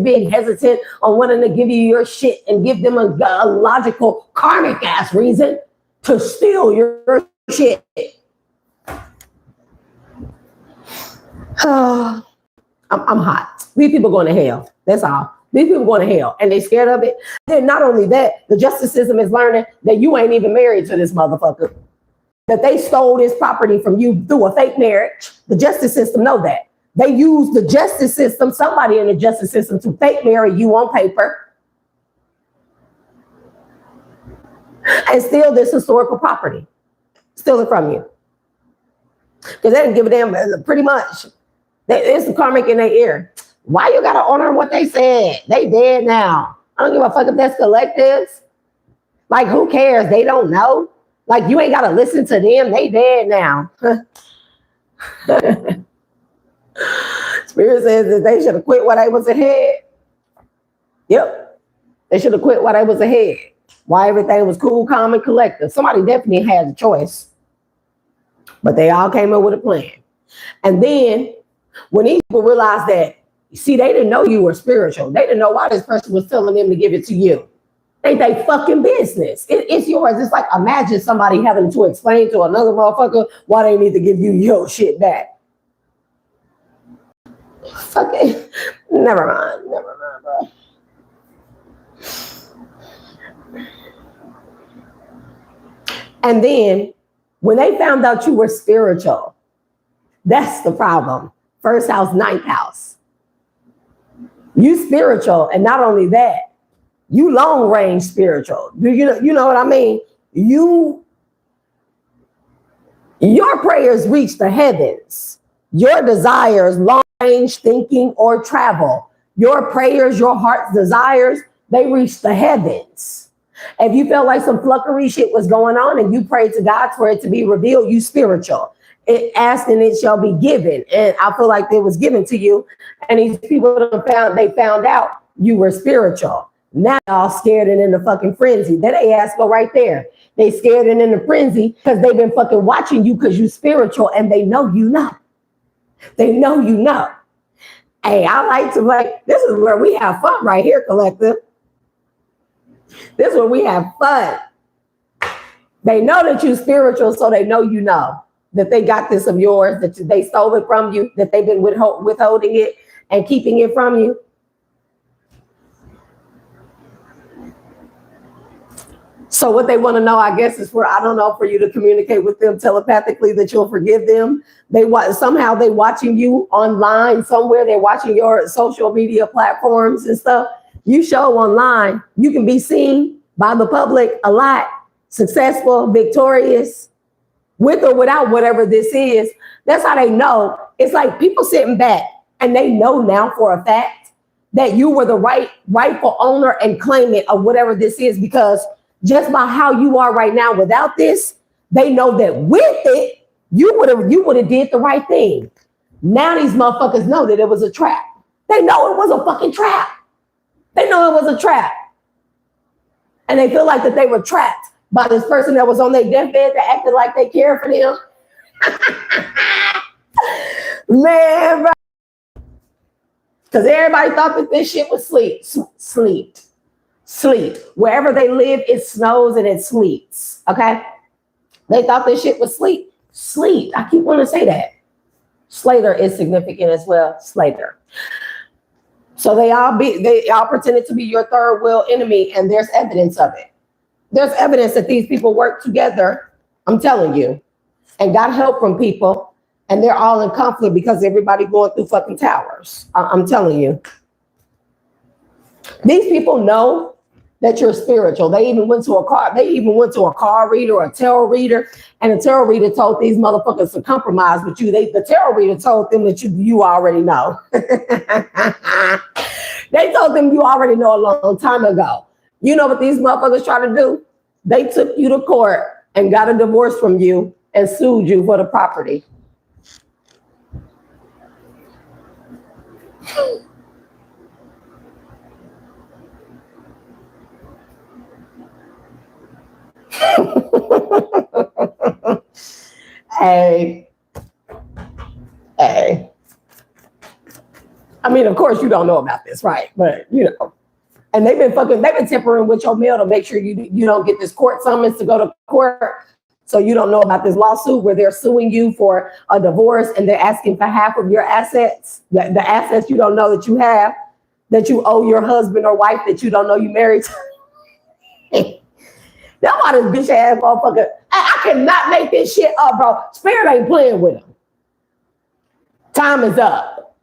being hesitant on wanting to give you your shit and give them a logical karmic ass reason to steal your shit. I'm hot. These people going to hell. That's all. These people going to hell, and they scared of it. Then not only that, the justice system is learning that you ain't even married to this motherfucker. That they stole this property from you through a fake marriage. The justice system know that. They use the justice system, somebody in the justice system, to fake marry you on paper and steal this historical property. Steal it from you. Because they didn't give a damn, pretty much. It's the karmic in their ear. Why you gotta honor what they said? They dead now. I don't give a fuck if that's collectives. Like, who cares? They don't know. Like, you ain't gotta listen to them. They dead now. Spirit says that they should have quit while they was ahead. Yep. They should have quit while they was ahead. Why everything was cool, calm, and collective. Somebody definitely had a choice. But they all came up with a plan. And then when these people realized that, see, they didn't know you were spiritual. They didn't know why this person was telling them to give it to you. Ain't they fucking business? It's yours. It's like, imagine somebody having to explain to another motherfucker why they need to give you your shit back. Fuck it. Never mind, bro. And then when they found out you were spiritual, that's the problem. First house, ninth house. You spiritual, and not only that, you long range spiritual. You know what I mean? Your prayers reach the heavens. Your desires, long range thinking or travel. Your prayers, your heart's desires, they reach the heavens. If you felt like some fluffery shit was going on and you prayed to God for it to be revealed, you spiritual. It asked and it shall be given. And I feel like it was given to you. And these people found out you were spiritual. Now y'all scared and in the fucking frenzy. That they ass go right there. They scared and in the frenzy because they've been fucking watching you because you spiritual and they know you know. They know you know. Hey, I like to this is where we have fun right here, collective. This is where we have fun. They know that you're spiritual, so they know you know that they got this of yours, that they stole it from you, that they've been withholding it and keeping it from you. So what they want to know, I guess, is for you to communicate with them telepathically that you'll forgive them. Somehow they watching you online somewhere. They're watching your social media platforms and stuff. You show online, you can be seen by the public a lot, successful, victorious, with or without whatever this is. That's how they know. It's like people sitting back and they know now for a fact that you were the rightful owner and claimant of whatever this is, because just by how you are right now without this, they know that with it, you would have did the right thing. Now these motherfuckers know that it was a trap. They know it was a fucking trap. They know it was a trap. And they feel like that they were trapped by this person that was on their deathbed that acted like they cared for them. Man, because everybody thought that this shit was sleep. Sleet. Wherever they live, it snows and it sleets. Okay? They thought this shit was sleet. Sleet. I keep wanting to say that. Slater is significant as well. Slater. So they all pretended to be your third world enemy, and there's evidence of it. There's evidence that these people work together, I'm telling you, and got help from people, and they're all in conflict because everybody going through fucking towers. I'm telling you. These people know that you're spiritual. They even went to a car reader or a tarot reader, and the tarot reader told these motherfuckers to compromise with you. The tarot reader told them that you already know. They told them you already know a long time ago. You know what these motherfuckers try to do? They took you to court and got a divorce from you and sued you for the property. Hey. I mean, of course you don't know about this, right? But you know, and they've been tampering with your mail to make sure you don't get this court summons to go to court. So you don't know about this lawsuit where they're suing you for a divorce and they're asking for half of your assets, the assets you don't know that you have, that you owe your husband or wife that you don't know you married to. That's why this bitch ass motherfucker, I cannot make this shit up, bro. Spirit ain't playing with him. Time is up.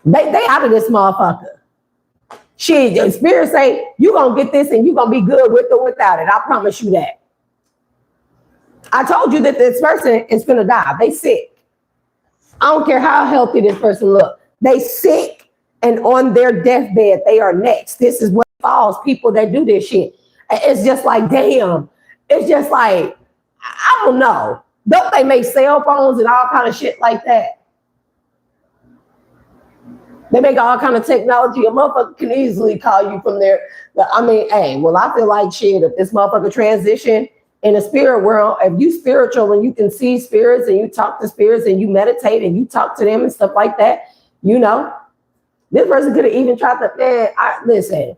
They out of this motherfucker. Shit, the spirit say, you gonna get this and you gonna be good with or without it. I promise you that. I told you that this person is gonna die. They sick. I don't care how healthy this person look. They sick and on their deathbed, they are next. This is what falls people that do this shit. It's just like, damn. It's just like, I don't know. Don't they make cell phones and all kind of shit like that? They make all kind of technology. A motherfucker can easily call you from there. I mean, hey, well, I feel like shit, if this motherfucker transition in the spirit world, if you spiritual and you can see spirits and you talk to spirits and you meditate and you talk to them and stuff like that, you know, this person could have even tried to, listen.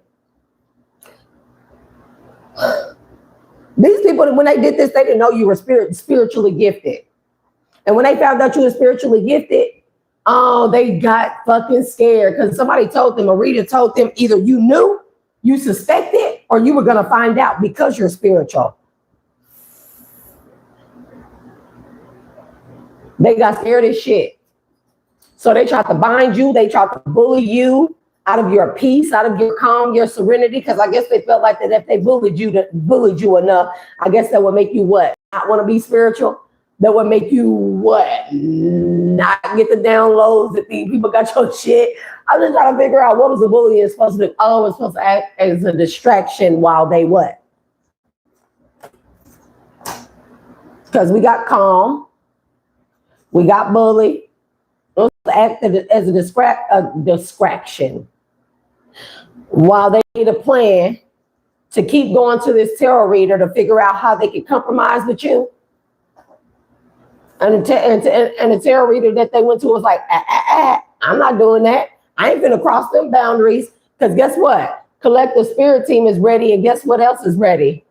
These people, when they did this, they didn't know you were spiritually gifted. And when they found out you were spiritually gifted, oh, they got fucking scared because somebody told them, a reader told them, either you knew, you suspected, or you were going to find out because you're spiritual. They got scared as shit. So they tried to bind you. They tried to bully you out of your peace, out of your calm, your serenity, because I guess they felt like that if they bullied you enough, I guess that would make you what? Not want to be spiritual? That would make you what? Not get the downloads that these people got your shit. I was just trying to figure out what was the bullying supposed to do. Oh, it's supposed to act as a distraction while they what? Because we got calm, we got bully. It was acted as a distraction while they need a plan to keep going to this tarot reader to figure out how they can compromise with you. And the tarot reader that they went to was like, I'm not doing that. I ain't gonna cross them boundaries. Because guess what? Collective spirit team is ready, and guess what else is ready?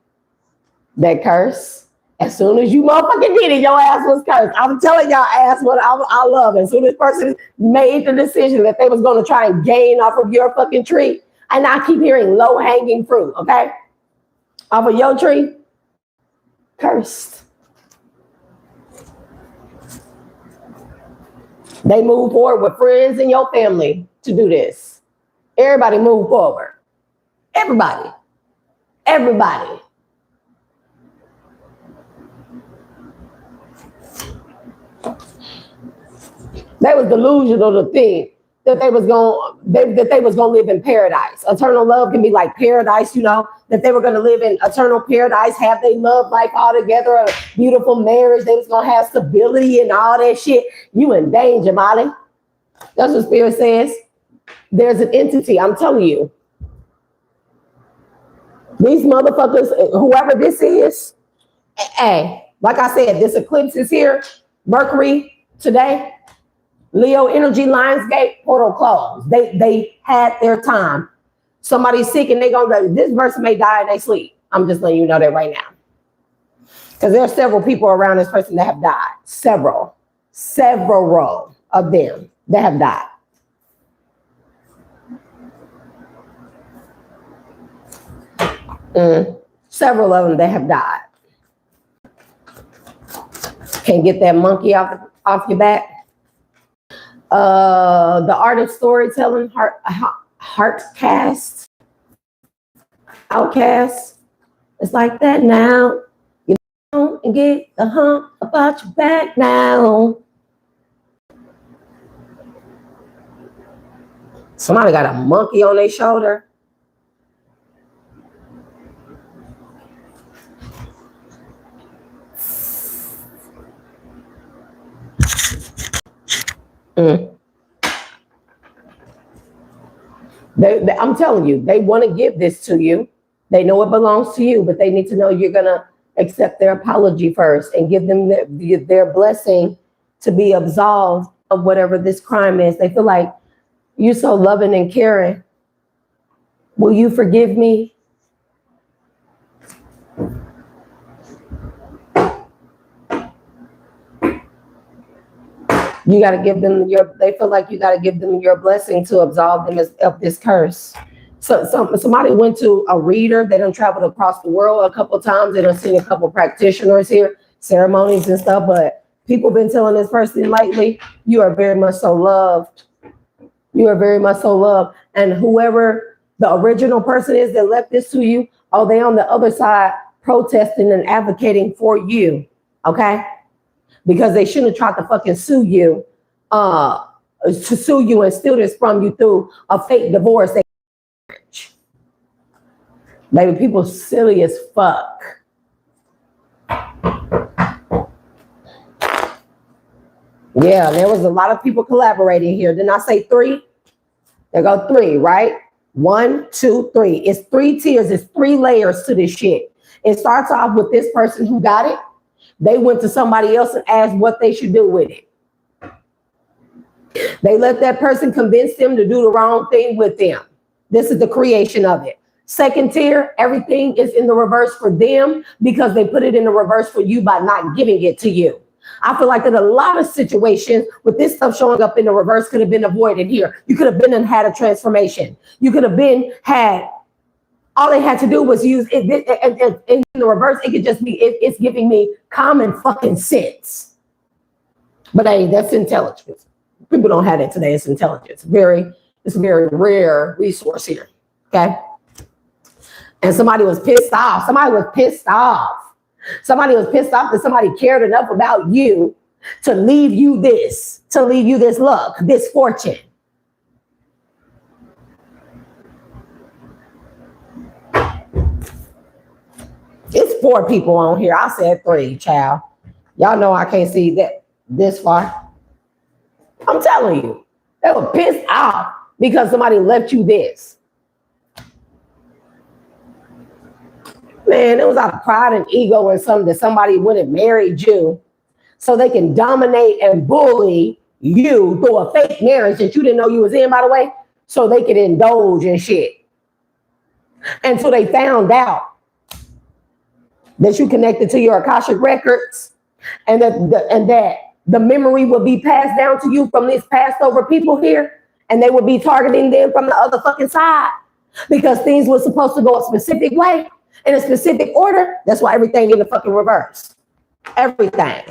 That curse. As soon as you motherfucking did it, your ass was cursed. I'm telling y'all ass what I love. As soon as this person made the decision that they was gonna try and gain off of your fucking tree, and I keep hearing low-hanging fruit, okay? Off of your tree, cursed. They move forward with friends in your family to do this. Everybody move forward. Everybody. Everybody. They was delusional to think that they was gonna live in paradise. Eternal love can be like paradise, you know, that they were gonna live in eternal paradise, have their love life all together, a beautiful marriage, they was gonna have stability and all that shit. You in danger, Molly. That's what Spirit says. There's an entity, I'm telling you. These motherfuckers, whoever this is, hey, like I said, this eclipse is here. Mercury today. Leo energy, Lionsgate, portal closed. They had their time. Somebody's sick and this person may die in their sleep. I'm just letting you know that right now. Because there are several people around this person that have died. Several of them that have died. Several of them that have died. Can't get that monkey off your back. The art of storytelling, heartcast, outcast. It's like that now. You don't get the hump about your back now. Somebody got a monkey on their shoulder. I'm telling you, they want to give this to you. They know it belongs to you, but they need to know you're going to accept their apology first and give them their blessing to be absolved of whatever this crime is. They feel like you're so loving and caring. Will you forgive me? You got to give them they feel like you got to give them your blessing to absolve them of this curse. So somebody went to a reader. They done traveled across the world a couple of times. They done seen a couple of practitioners here, ceremonies and stuff. But people been telling this person lately, you are very much so loved. You are very much so loved. And whoever the original person is that left this to you, oh, they on the other side protesting and advocating for you. Okay? Because they shouldn't have tried to fucking sue you and steal this from you through a fake divorce. Baby, people silly as fuck. Yeah, there was a lot of people collaborating here. Didn't I say 3? There go 3, right? 1, 2, 3. It's 3 tiers. It's 3 layers to this shit. It starts off with this person who got it. They went to somebody else and asked what they should do with it. They let that person convince them to do the wrong thing with them. This is the creation of it. Second tier, everything is in the reverse for them because they put it in the reverse for you by not giving it to you. I feel like that a lot of situations with this stuff showing up in the reverse could have been avoided here. You could have been and had a transformation. You could have been had. All they had to do was use it in the reverse. It could just be, it's giving me common fucking sense. But hey, that's intelligence. People don't have that today. It's intelligence. It's a very rare resource here. Okay. And somebody was pissed off. Somebody was pissed off that somebody cared enough about you to leave you this luck, this fortune. It's 4 people on here. I said 3, child. Y'all know I can't see that this far. I'm telling you, they were pissed off because somebody left you this. Man, it was out of pride and ego and something that somebody went and married you so they can dominate and bully you through a fake marriage that you didn't know you was in, by the way, so they could indulge in shit. Until they found out that you connected to your Akashic records and that the memory will be passed down to you from these passed over people here, and they will be targeting them from the other fucking side because things were supposed to go a specific way in a specific order. That's why everything in the fucking reverse. Everything.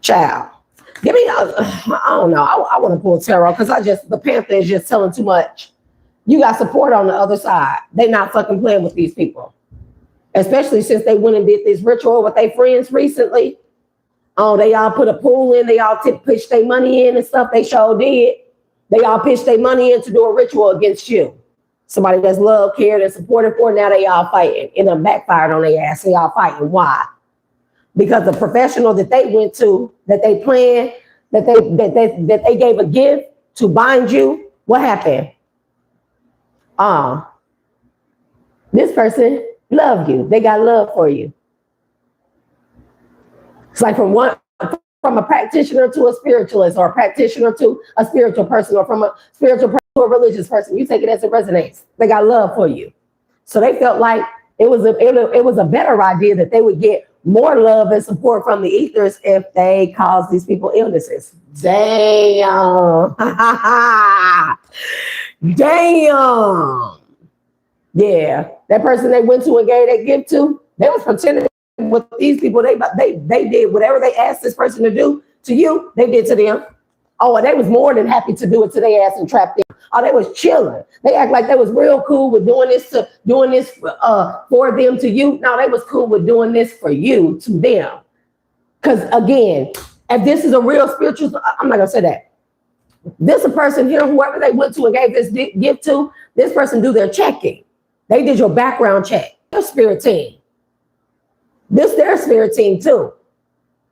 Child. Give me, I don't know. I want to pull tarot because the Panther is just telling too much. You got support on the other side. They're not fucking playing with these people. Especially since they went and did this ritual with their friends recently. Oh, they all put a pool in. They all pitched their money in and stuff. They sure did. They all pitched their money in to do a ritual against you. Somebody that's loved, cared, and supported for. Now they all fighting. And it backfired on their ass. They all fighting. Why? Because the professional that they went to, that they planned, that they gave a gift to bind you, what happened? This person loved you. They got love for you. It's like from a practitioner to a spiritualist, or a practitioner to a spiritual person, or from a spiritual person to a religious person, you take it as it resonates. They got love for you. So they felt like it was a better idea that they would get more love and support from the ethers if they caused these people illnesses. Damn. Damn. Yeah. That person they went to and gave that gift to, they was pretending with these people. They did whatever they asked this person to do to you, they did to them. Oh, and they was more than happy to do it to their ass and trap them. Oh, they was chilling. They act like they was real cool with doing this for them to you. No, they was cool with doing this for you to them. Because again, if this is a real spiritual, I'm not gonna say that. This a person here, whoever they went to and gave this gift to, this person do their checking. They did your background check. Your spirit team. This their spirit team too.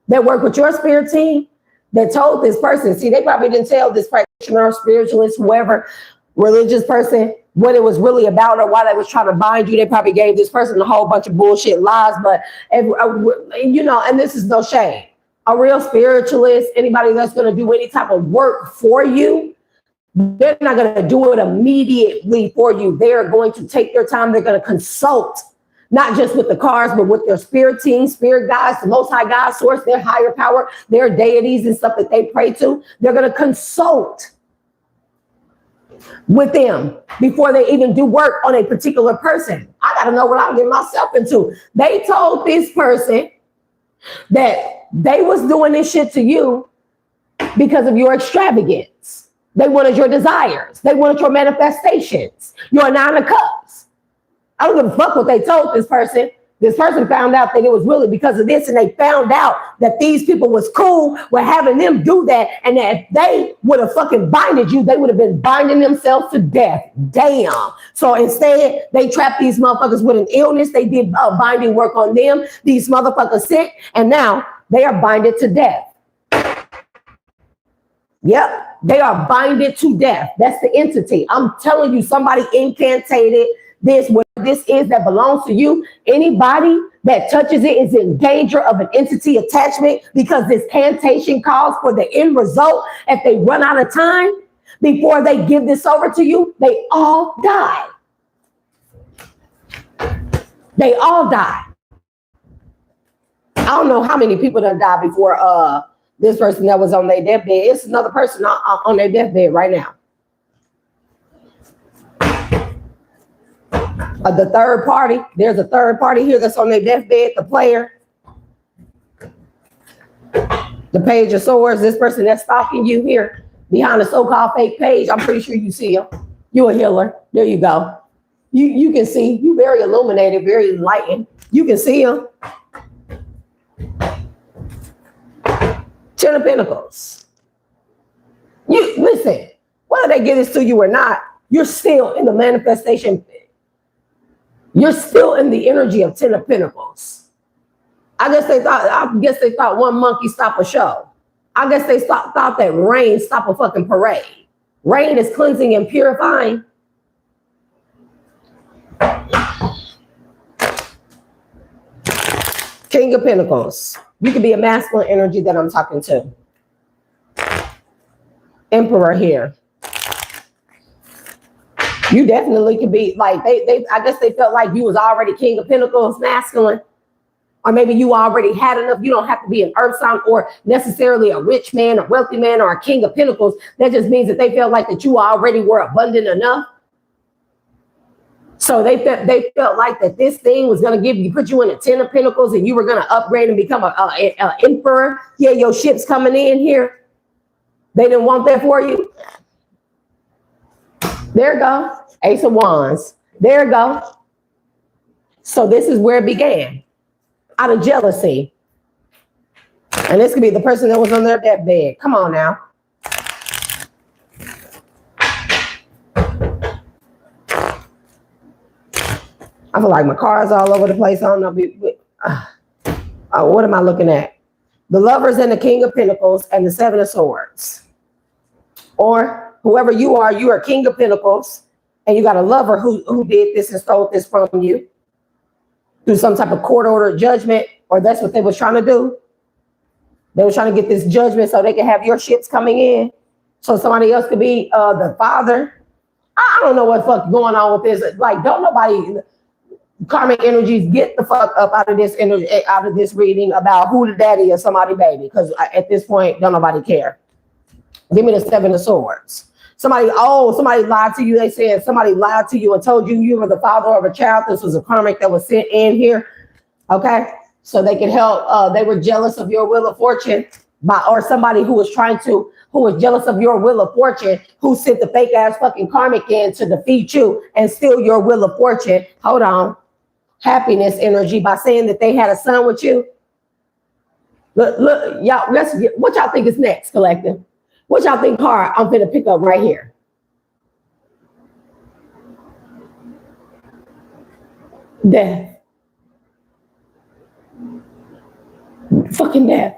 They work with your spirit team. That told this person, see, they probably didn't tell this practitioner, spiritualist, whoever, religious person, what it was really about or why they was trying to bind you. They probably gave this person a whole bunch of bullshit lies, but, you know, and this is no shame. A real spiritualist, anybody that's going to do any type of work for you, they're not going to do it immediately for you. They're going to take their time. They're going to consult. Not just with the cards, but with their spirit team, spirit guides, the Most High God, source, their higher power, their deities and stuff that they pray to. They're going to consult with them before they even do work on a particular person. I got to know what I'm getting myself into. They told this person that they was doing this shit to you because of your extravagance. They wanted your desires. They wanted your manifestations, your 9 of cups. I don't give a fuck what they told this person. This person found out that it was really because of this, and they found out that these people was cool with having them do that, and that if they would have fucking binded you, they would have been binding themselves to death. Damn. So instead, they trapped these motherfuckers with an illness. They did binding work on them. These motherfuckers sick, and now they are binded to death. Yep, they are binded to death. That's the entity. I'm telling you, somebody incantated this, what this is that belongs to you. Anybody that touches it is in danger of an entity attachment, because this cantation calls for the end result. If they run out of time before they give this over to you, they all die. They all die. I don't know how many people done died before this person that was on their deathbed. It's another person on their deathbed right now. The third party, there's a third party here that's on their deathbed, the player. The page of swords, this person that's stalking you here behind the so-called fake page. I'm pretty sure you see him. You're a healer. There you go. You can see, you very illuminated, very enlightened. You can see him. 10 of Pentacles. You listen, whether they give this to you or not, you're still in the manifestation. You're still in the energy of 10 of Pentacles. I guess they thought one monkey stop a show. I guess they thought that rain stop a fucking parade. Rain is cleansing and purifying. King of Pentacles. You could be a masculine energy that I'm talking to. Emperor here. You definitely could be like, I guess they felt like you was already King of Pentacles, masculine. Or maybe you already had enough. You don't have to be an earth sign or necessarily a rich man, a wealthy man, or a King of Pentacles. That just means that they felt like that you already were abundant enough. So they felt like that this thing was going to put you in a 10 of Pentacles, and you were going to upgrade and become an emperor. Yeah, your ship's coming in here. They didn't want that for you. There you go. Ace of Wands. There you go. So this is where it began. Out of jealousy. And this could be the person that was on their deathbed. Come on now. I feel like my car's all over the place. I don't know. What am I looking at? The Lovers and the King of Pentacles and the Seven of Swords. Or whoever you are King of Pentacles, and you got a lover who did this and stole this from you through some type of court order judgment, or that's what they was trying to do. They were trying to get this judgment so they could have your ships coming in. So somebody else could be the father I don't know what fuck going on with this. Like, don't nobody, karmic energies, get the fuck up out of this energy, out of this reading about who the daddy of somebody baby. Because at this point, don't nobody care. Give me the 7 of Swords. Somebody lied to you. They said somebody lied to you and told you you were the father of a child. This was a karmic that was sent in here. Okay. So they could help. They were jealous of your wheel of fortune or somebody who was jealous of your wheel of fortune, who sent the fake ass fucking karmic in to defeat you and steal your wheel of fortune. Hold on. Happiness energy by saying that they had a son with you. Look, y'all, what y'all think is next, collective? What y'all think card I'm gonna pick up right here? Death. Fucking death.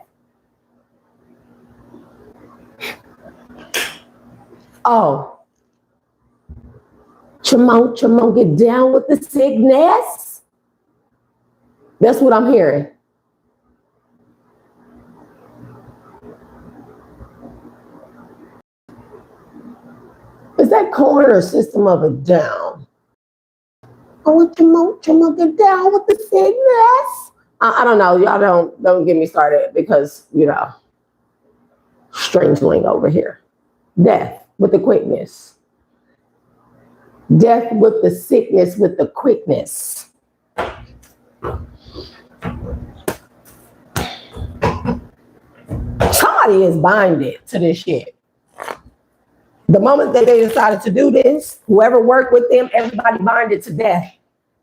Oh. Chamon, get down with the sickness. That's what I'm hearing. Is that corner system of a down? I want Chamon, get down with the sickness. I don't know. Y'all don't get me started because, you know, strangeling over here. Death with the quickness. Death with the sickness, with the quickness. Somebody is binded to this shit. The moment that they decided to do this, whoever worked with them, everybody binded to death.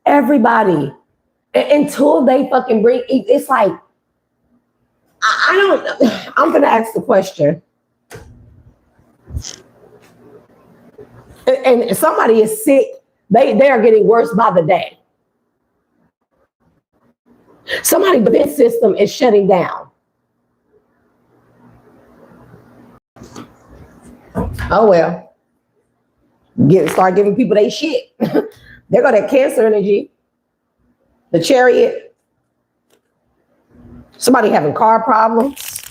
Everybody. Until they fucking bring, it's like, I'm going to ask the question. And somebody is sick, they are getting worse by the day. Somebody's defense system is shutting down. Oh well. Start giving people their shit. There go that Cancer energy. The Chariot. Somebody having car problems.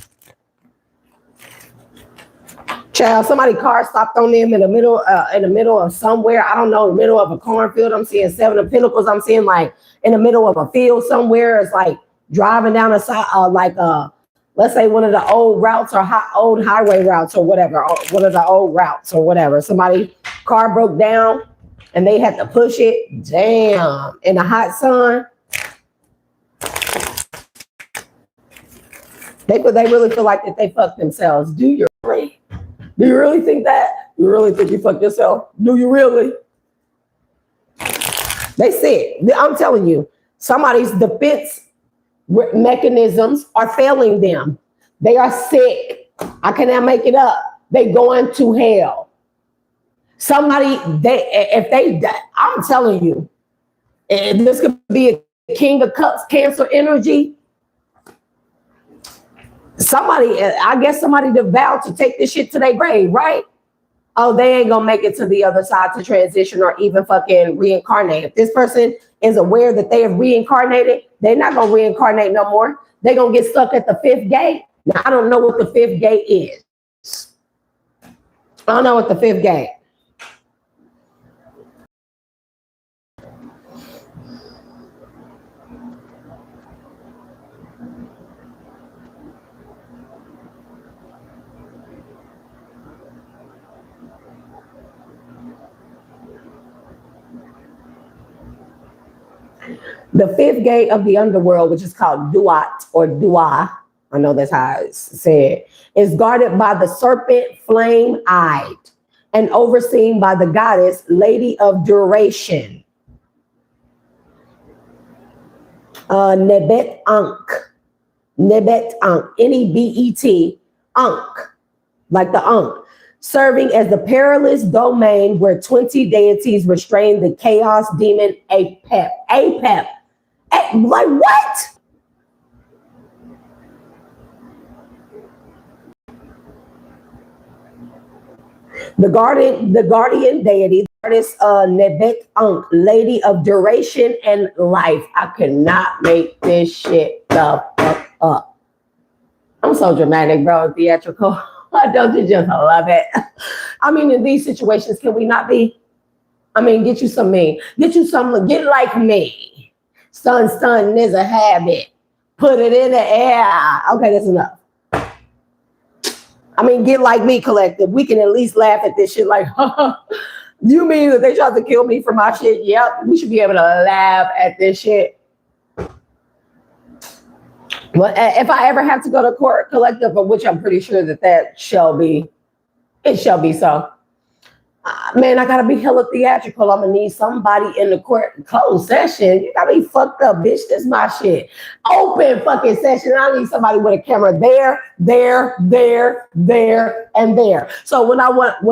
Child, somebody's car stopped on them in the middle of somewhere. I don't know, in the middle of a cornfield. I'm seeing 7 of Pentacles. I'm seeing like in the middle of a field somewhere. It's like driving down a side, let's say one of the old routes or old highway routes or whatever, or one of the old routes or whatever. Somebody's car broke down and they had to push it. Damn, in the hot sun. They really feel like that they fucked themselves. Do you really? Do you really think that? You really think you fucked yourself? Do you really? They said, I'm telling you, somebody's defense mechanisms are failing them. They are sick. I cannot make it up. They going to hell. If they die, I'm telling you, and this could be a King of Cups Cancer energy. I guess somebody vowed to take this shit to their grave, right? Oh, they ain't gonna make it to the other side to transition or even fucking reincarnate. If this person is aware that they have reincarnated, they're not gonna reincarnate no more. They're gonna get stuck at the 5th gate. Now, I don't know what the 5th gate is. I don't know what the 5th gate. The 5th gate of the underworld, which is called Duat or Dua, I know that's how it's said, is guarded by the serpent flame-eyed and overseen by the goddess Lady of Duration. Nebet Ankh, Nebet, Ankh, like the Ankh, serving as the perilous domain where 20 deities restrain the chaos demon Apep. Like what? The guardian deity, goddess Nebet Ankh, Lady of Duration and Life. I cannot make this shit the fuck up. I'm so dramatic, bro, theatrical. Don't you just love it? I mean, in these situations, can we not be? I mean, get you some me. Get you some, get like me. Stun is a habit. Put it in the air. Okay, that's enough. I mean, get like me, collective. We can at least laugh at this shit like, you mean that they tried to kill me for my shit? Yep, we should be able to laugh at this shit. But if I ever have to go to court, collective, of which I'm pretty sure that shall be, it shall be so. Man, I gotta be hella theatrical. I'm gonna need somebody in the court closed session. You gotta be fucked up, bitch. This is my shit. Open fucking session. I need somebody with a camera there, and there. So when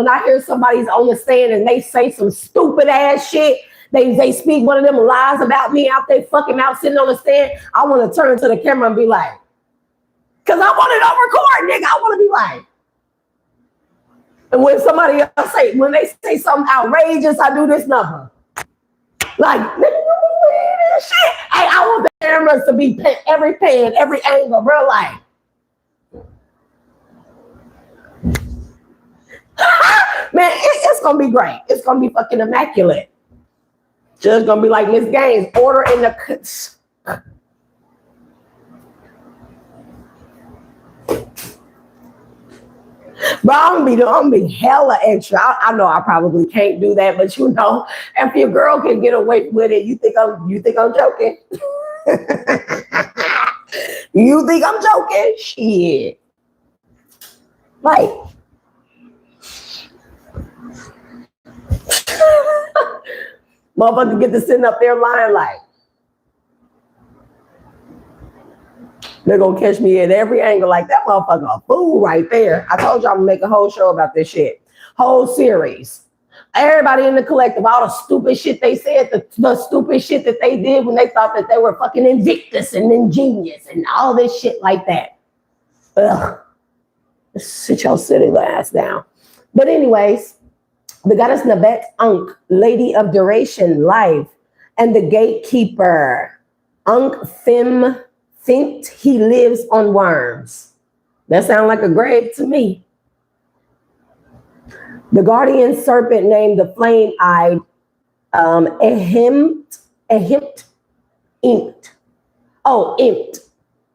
I hear somebody's on the stand and they say some stupid ass shit, they speak one of them lies about me out there fucking out sitting on the stand, I want to turn to the camera and be like, cause I want it on record, nigga. I want to be like. And when somebody else when they say something outrageous, I do this number. Like, nigga, you believe this shit? Hey, I want the cameras to be every pan, every angle, real life. Man, it's gonna be great. It's gonna be fucking immaculate. Just gonna be like Miss Gaines, order in the. But I'm gonna be hella extra. I know I probably can't do that, but you know, if your girl can get away with it, you think I'm joking? You think I'm joking? Shit. Like, motherfucker get to sitting up there lying like, they're gonna catch me at every angle like that motherfucker a fool right there. I told you I'm gonna make a whole show about this shit. Whole series. Everybody in the collective, all the stupid shit they said, the stupid shit that they did when they thought that they were fucking Invictus and ingenious and all this shit like that. Ugh. Sit your silly ass down. But anyways, the goddess Nabet Ankh, Lady of Duration, Life, and the Gatekeeper, Ankh Fim, think he lives on worms. That sounds like a grave to me. The guardian serpent named the flame-eyed Impt,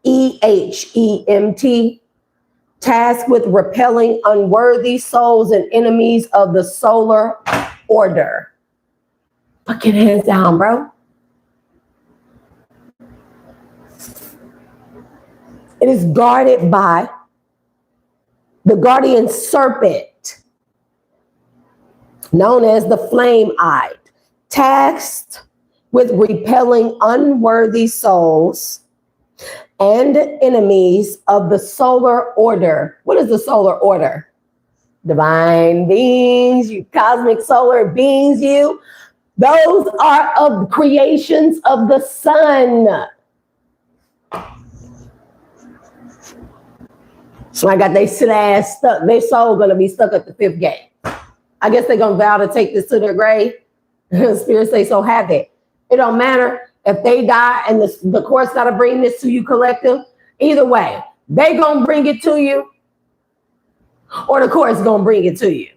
EHEMT, tasked with repelling unworthy souls and enemies of the solar order. Put your hands down, bro. It is guarded by the guardian serpent, known as the flame-eyed, tasked with repelling unworthy souls and enemies of the solar order. What is the solar order? Divine beings, you cosmic solar beings, you. Those are of creations of the sun. So I got they silly ass stuck. Their soul gonna be stuck at the fifth gate. I guess they're gonna vow to take this to their grave. Spirits say so have it. It don't matter if they die and the court's gotta bring this to you, collective. Either way, they gonna bring it to you, or the court's gonna bring it to you.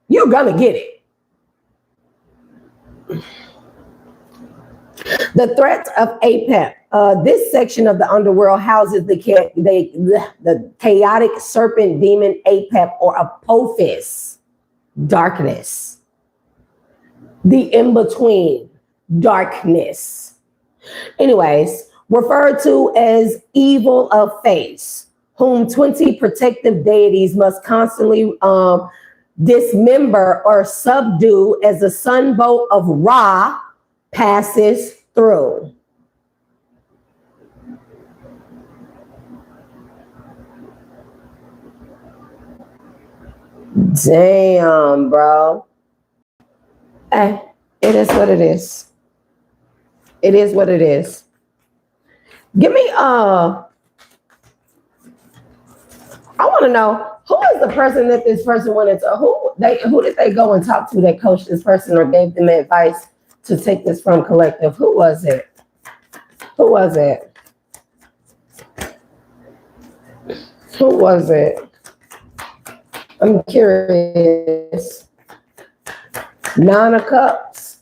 You're gonna get it. The threat of APEP. This section of the underworld houses the chaotic serpent demon APEP, or Apophis, darkness. The in-between, darkness. Anyways, referred to as evil of face, whom 20 protective deities must constantly dismember or subdue as the sunbolt of Ra passes through. Damn, bro. It is what it is. It is what it is. Give me I want to know, who is the person that this person wanted to, who did they go and talk to that coached this person or gave them advice to take this from, collective? Who was it? Who was it? Who was it? I'm curious. Nine of Cups.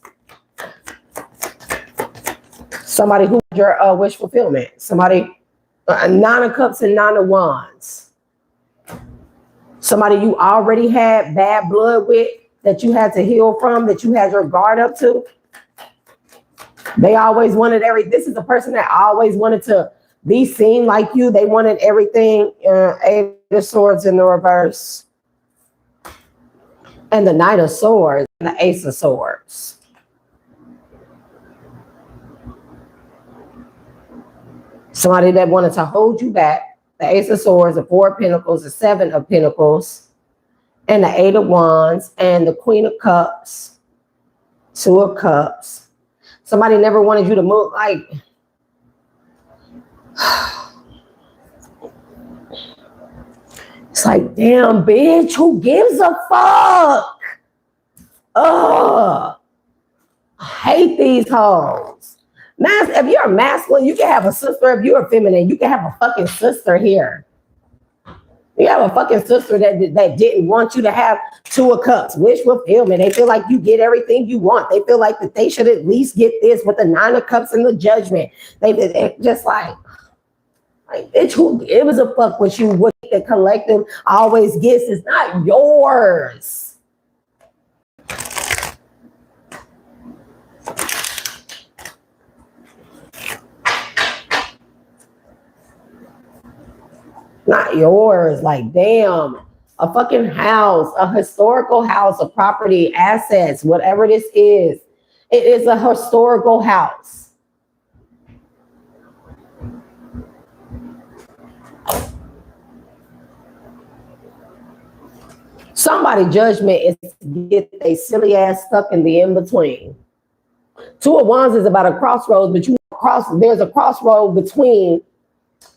Somebody who your wish fulfillment. Somebody, Nine of Cups and Nine of Wands. Somebody you already had bad blood with, that you had to heal from, that you had your guard up to. They always wanted this is a person that always wanted to be seen like you. They wanted everything. Eight of Swords in the reverse. And the Knight of Swords and the Ace of Swords. Somebody that wanted to hold you back. The Ace of Swords, the Four of Pentacles, the Seven of Pentacles, and the Eight of Wands, and the Queen of Cups, Two of Cups. Somebody never wanted you to move, like, it's like, damn, bitch, who gives a fuck? Ugh, I hate these hoes. If you're a masculine, you can have a sister. If you're a feminine, you can have a fucking sister here. You have a fucking sister that didn't want you to have Two of Cups, wish fulfillment. They feel like you get everything you want. They feel like that they should at least get this with the Nine of Cups and the Judgment. They just like bitch, who gives a fuck what the collective always gets is not yours. Not yours. Like, damn, a fucking house, a historical house, a property, assets, whatever this is. It is a historical house. Somebody judgment is to get a silly ass stuck in the in-between. Two of Wands is about a crossroads, but there's a crossroad between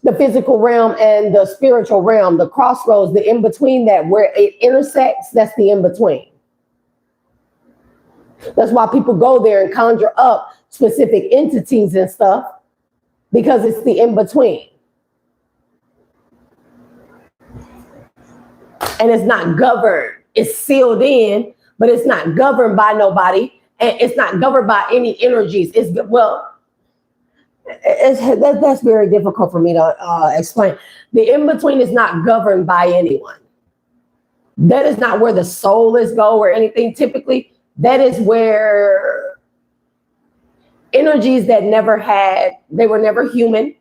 the physical realm and the spiritual realm, the crossroads, the in-between that where it intersects, that's the in-between. That's why people go there and conjure up specific entities and stuff, because it's the in-between. And it's not governed. It's sealed in, but it's not governed by nobody. And it's not governed by any energies. That's very difficult for me to explain. The in-between is not governed by anyone. That is not where the souls go or anything. Typically, that is where energies that they were never human.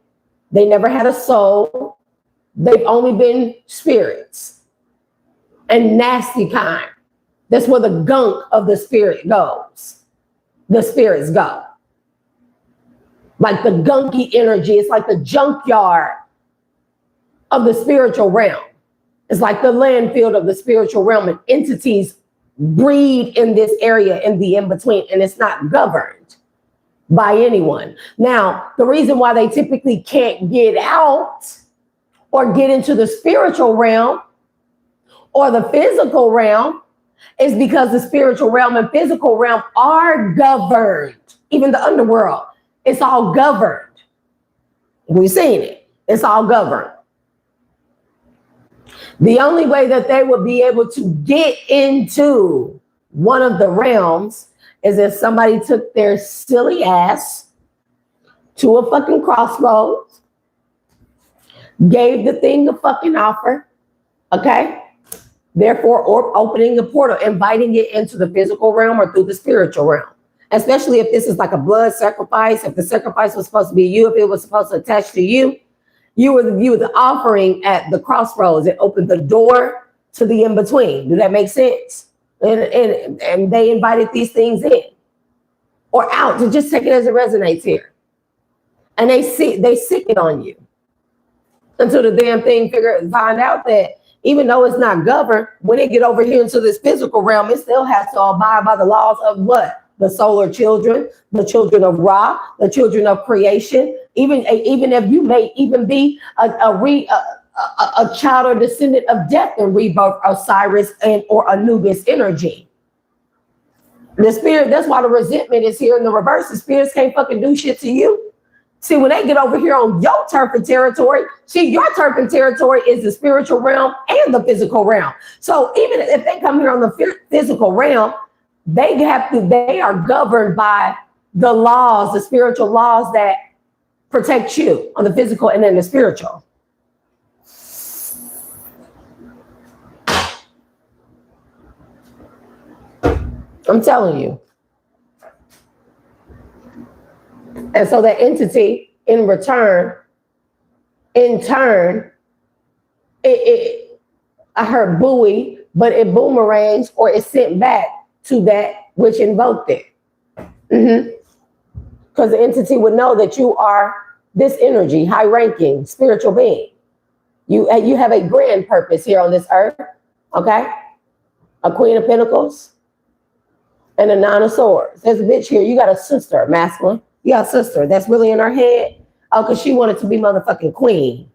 They never had a soul. They've only been spirits and nasty kind. That's where the gunk of the spirit goes. The spirits go. Like the gunky energy. It's like the junkyard of the spiritual realm. It's like the landfill of the spiritual realm, and entities breed in this area in the in-between, and it's not governed by anyone. Now, the reason why they typically can't get out or get into the spiritual realm or the physical realm is because the spiritual realm and physical realm are governed. Even the underworld, it's all governed. We've seen it. It's all governed. The only way that they would be able to get into one of the realms is if somebody took their silly ass to a fucking crossroads, gave the thing a fucking offer, okay? Therefore, or opening the portal, inviting it into the physical realm or through the spiritual realm. Especially if this is like a blood sacrifice, if the sacrifice was supposed to be you, if it was supposed to attach to you, you were the offering at the crossroads. It opened the door to the in-between. Do that make sense? And they invited these things in or out, to just take it as it resonates here. And they sick it on you until the damn thing find out that even though it's not governed, when it get over here into this physical realm, it still has to abide by the laws of what? The solar children, the children of Ra, the children of creation. Even if you may even be a child or descendant of death and rebirth, Osiris and or Anubis energy. The spirit, that's why the resentment is here in the reverse. The spirits can't fucking do shit to you. See, when they get over here on your turf and territory, your turf and territory is the spiritual realm and the physical realm. So even if they come here on the physical realm, they are governed by the laws, the spiritual laws that protect you on the physical and then the spiritual. I'm telling you. And so that entity in turn, I heard buoy, but it boomerangs or it's sent back to that which invoked it. Because the entity would know that you are this energy, high-ranking, spiritual being. You have a grand purpose here on this earth, okay? A Queen of Pentacles and a Nine of Swords. There's a bitch here. You got a sister, masculine. You got a sister that's really in her head. Oh, because she wanted to be motherfucking queen.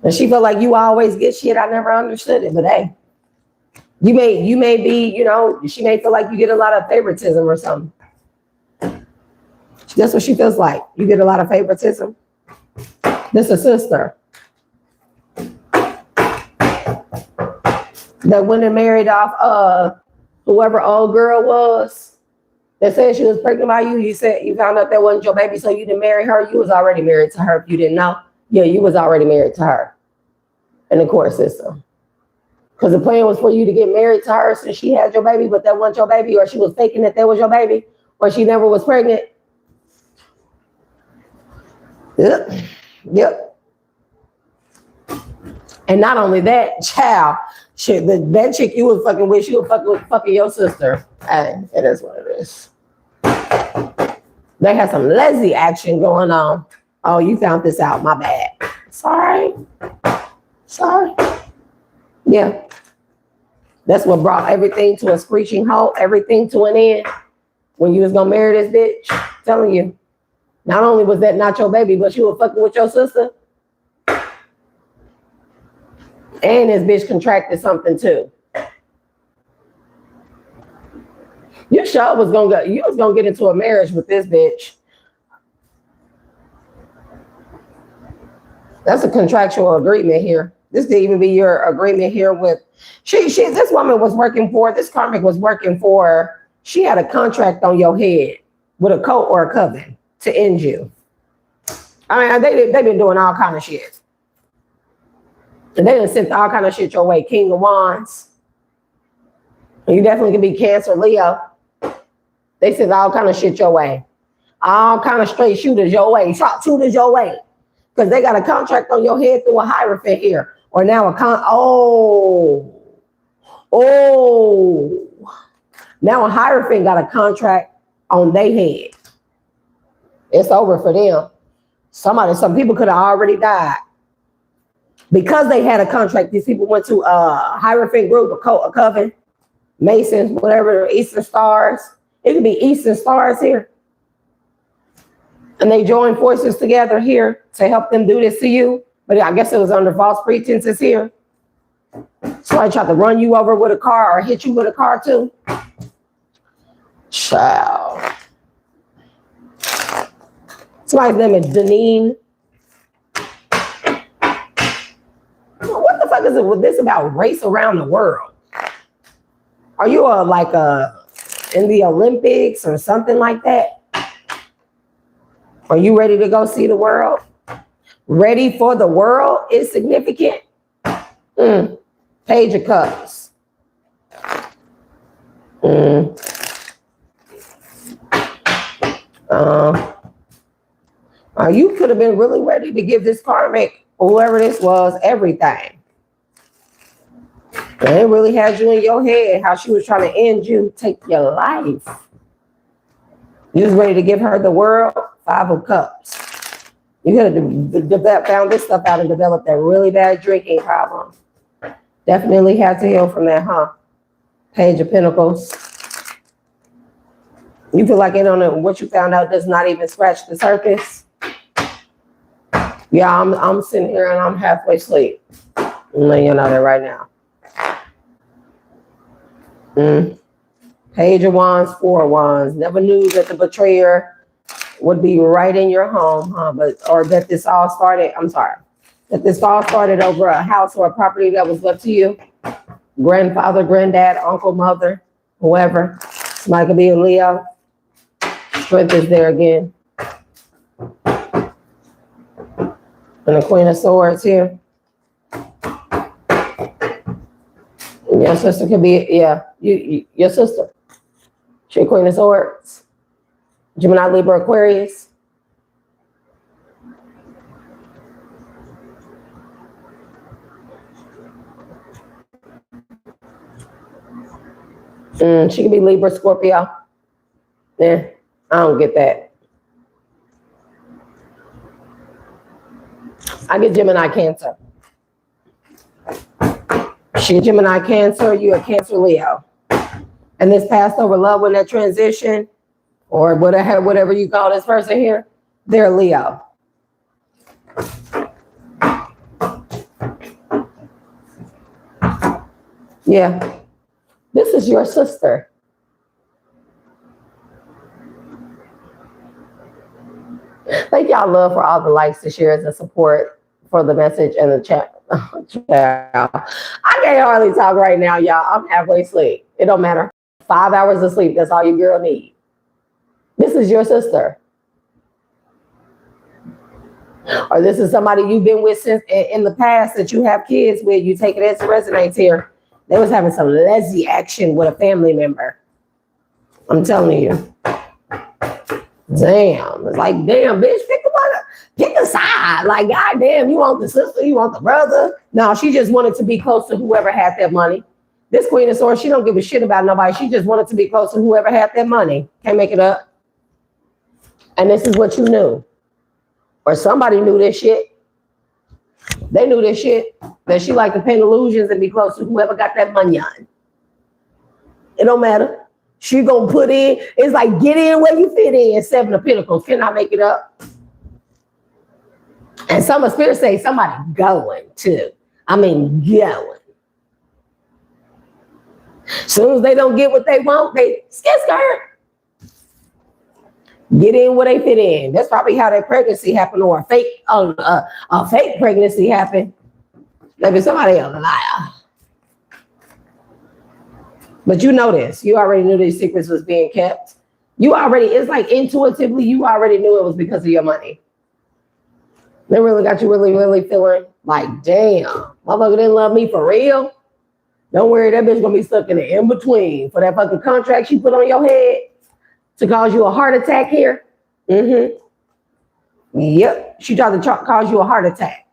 And she felt like you always get shit. I never understood it, but hey. You may be, you know, she may feel like you get a lot of favoritism or something. That's what she feels like. You get a lot of favoritism. This is a sister that went and married off whoever old girl was that said she was pregnant by you. You said you found out that wasn't your baby, so you didn't marry her. You was already married to her. If you didn't know, yeah, you was already married to her in the court system. Because the plan was for you to get married to her since she had your baby, but that wasn't your baby, or she was faking that was your baby, or she never was pregnant. Yep. And not only that, child, shit, that chick you was fucking with, she was fucking your sister. Hey, it is what it is. They had some lazy action going on. Oh, you found this out, my bad. Sorry. Yeah. That's what brought everything to a screeching halt, everything to an end. When you was gonna marry this bitch, I'm telling you. Not only was that not your baby, but you were fucking with your sister. And this bitch contracted something too. You sure was gonna get into a marriage with this bitch. That's a contractual agreement here. This could even be your agreement here with this woman was working for, this karmic was working for, she had a contract on your head with a coat or a coven to end you. I mean, they've been doing all kind of shit. And they done sent all kind of shit your way. King of Wands. And you definitely can be Cancer, Leo. They sent all kind of shit your way. All kind of straight shooters your way. Shot shooters your way. Because they got a contract on your head through a Hierophant here. Or now now a Hierophant got a contract on their head. It's over for them. Some people could have already died. Because they had a contract, these people went to a Hierophant group, a coven, Masons, whatever, Eastern Stars. It could be Eastern Stars here. And they joined forces together here to help them do this to you. But I guess it was under false pretenses here. So I tried to run you over with a car or hit you with a car too. Child. Somebody's name is Deneen. What the fuck is it with this about race around the world? Are you in the Olympics or something like that? Are you ready to go see the world? Ready for the world is significant. Page of Cups. You could have been really ready to give this karmic, whoever this was, everything. And it really had you in your head how she was trying to end you, take your life. You was ready to give her the world, 5 of Cups. You could have found this stuff out and developed that really bad drinking problem. Definitely had to heal from that, huh? Page of Pentacles. You feel like what you found out does not even scratch the surface. Yeah, I'm sitting here and I'm halfway asleep. I'm letting you know that right now. Page of Wands, 4 of Wands. Never knew that the betrayer would be right in your home, huh? That this all started over a house or a property that was left to you. Grandfather, granddad, uncle, mother. whoever. Somebody could be a Leo. Strength is there again. And the Queen of Swords here. Your sister could be, yeah, your sister. She Queen of Swords. Gemini, Libra, Aquarius. She could be Libra, Scorpio. Yeah, I don't get that. I get Gemini, Cancer. She Gemini, Cancer, you a Cancer, Leo. And this passed over love when that transition, or whatever you call this person here, they're Leo. Yeah, this is your sister. Thank y'all love for all the likes, the shares, and support for the message and the chat. I can't hardly talk right now, y'all. I'm halfway asleep. It don't matter. 5 hours of sleep, that's all your girl need. This is your sister. Or this is somebody you've been with since in the past that you have kids with. You take it as it resonates here. They was having some lazy action with a family member. I'm telling you. Damn. It's like, damn, bitch, pick a side. Like, goddamn, you want the sister, you want the brother. No, she just wanted to be close to whoever had that money. This Queen of Swords, she don't give a shit about nobody. She just wanted to be close to whoever had that money. Can't make it up. And this is what you knew. Or somebody knew this shit. They knew this shit. That she liked to paint illusions and be close to whoever got that money on. It don't matter. She gonna put in, it's like get in where you fit in. 7 of Pentacles. Can I make it up? And some of Spirit say somebody going too. I mean going. Soon as they don't get what they want, they skirt. Get in where they fit in. That's probably how that pregnancy happened, or a fake pregnancy happened. Maybe somebody else a liar. But you know this. You already knew these secrets was being kept. You already, it's like intuitively, you already knew it was because of your money. They really got you really feeling like, damn, motherfucker didn't love me for real. Don't worry, that bitch gonna be stuck in the in-between for that fucking contract she put on your head to cause you a heart attack here. Yep, she tried to cause you a heart attack.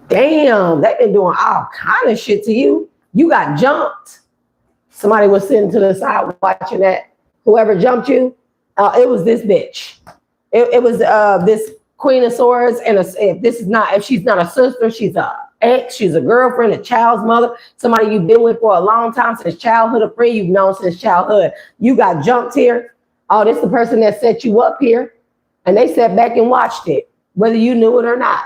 Damn, they've been doing all kind of shit to you. You got jumped. Somebody was sitting to the side watching that. Whoever jumped you, it was this bitch. It was this Queen of Swords, and if she's not a sister, she's a ex, she's a girlfriend, a child's mother, somebody you've been with for a long time, since childhood, a friend you've known since childhood. You got jumped here. Oh, this is the person that set you up here, and they sat back and watched it, whether you knew it or not.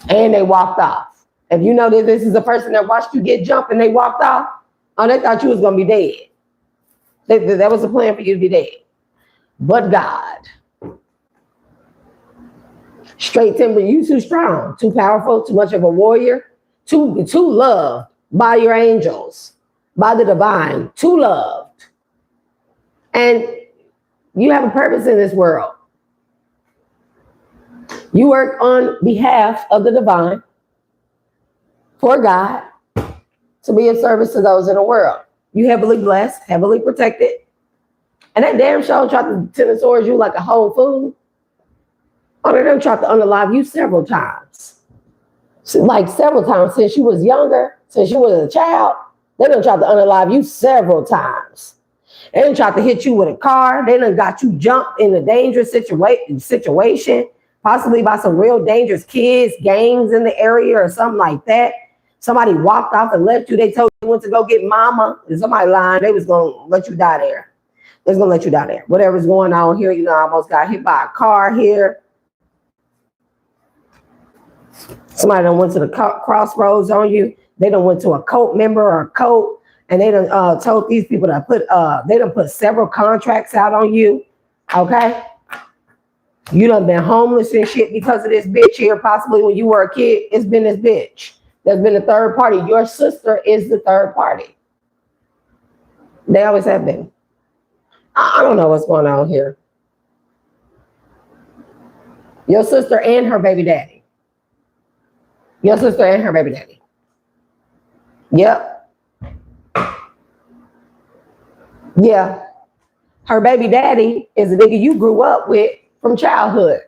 And they walked off. If you know that this is a person that watched you get jumped and they walked off, oh, they thought you was gonna be dead. That was the plan for you to be dead. But God. Straight timber, you too strong, too powerful, too much of a warrior, too loved by your angels, by the divine, too loved. And you have a purpose in this world. You work on behalf of the divine, for God, to be of service to those in the world. You heavily blessed, heavily protected. And that damn show tried to tennis towards you like a whole fool. Oh, they done tried to unalive you several times. Like several times since you was younger, since you was a child. They done tried to unalive you several times. They done tried to hit you with a car. They done got you jumped in a dangerous situation, possibly by some real dangerous kids, gangs in the area or something like that. Somebody walked off and left you. They told you went to go get mama. And somebody lying. They was going to let you die there. They was going to let you die there. Whatever's going on here, you know, I almost got hit by a car here. Somebody done went to the crossroads on you. They done went to a cult member or a cult, and they done told these people to they done put several contracts out on you. Okay? You done been homeless and shit because of this bitch here. Possibly when you were a kid, it's been this bitch. There's been a third party. Your sister is the third party. They always have been. I don't know what's going on here. Your sister and her baby daddy. Your sister and her baby daddy. Yep. Yeah. Her baby daddy is a nigga you grew up with from childhood.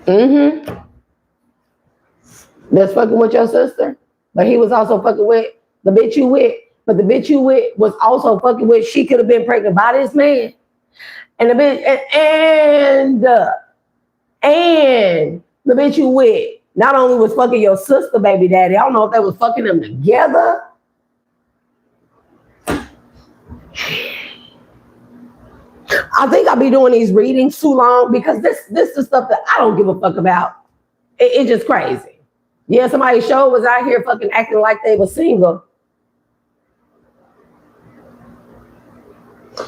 Mm-hmm. That's fucking with your sister. But he was also fucking with the bitch you with. But the bitch you with was also fucking with, she could have been pregnant by this man. And the bitch, and the bitch you with not only was fucking your sister baby daddy, I don't know if they was fucking them together. I think I'll be doing these readings too long because this is stuff that I don't give a fuck about. It's just crazy. Yeah, somebody's show was out here fucking acting like they were single.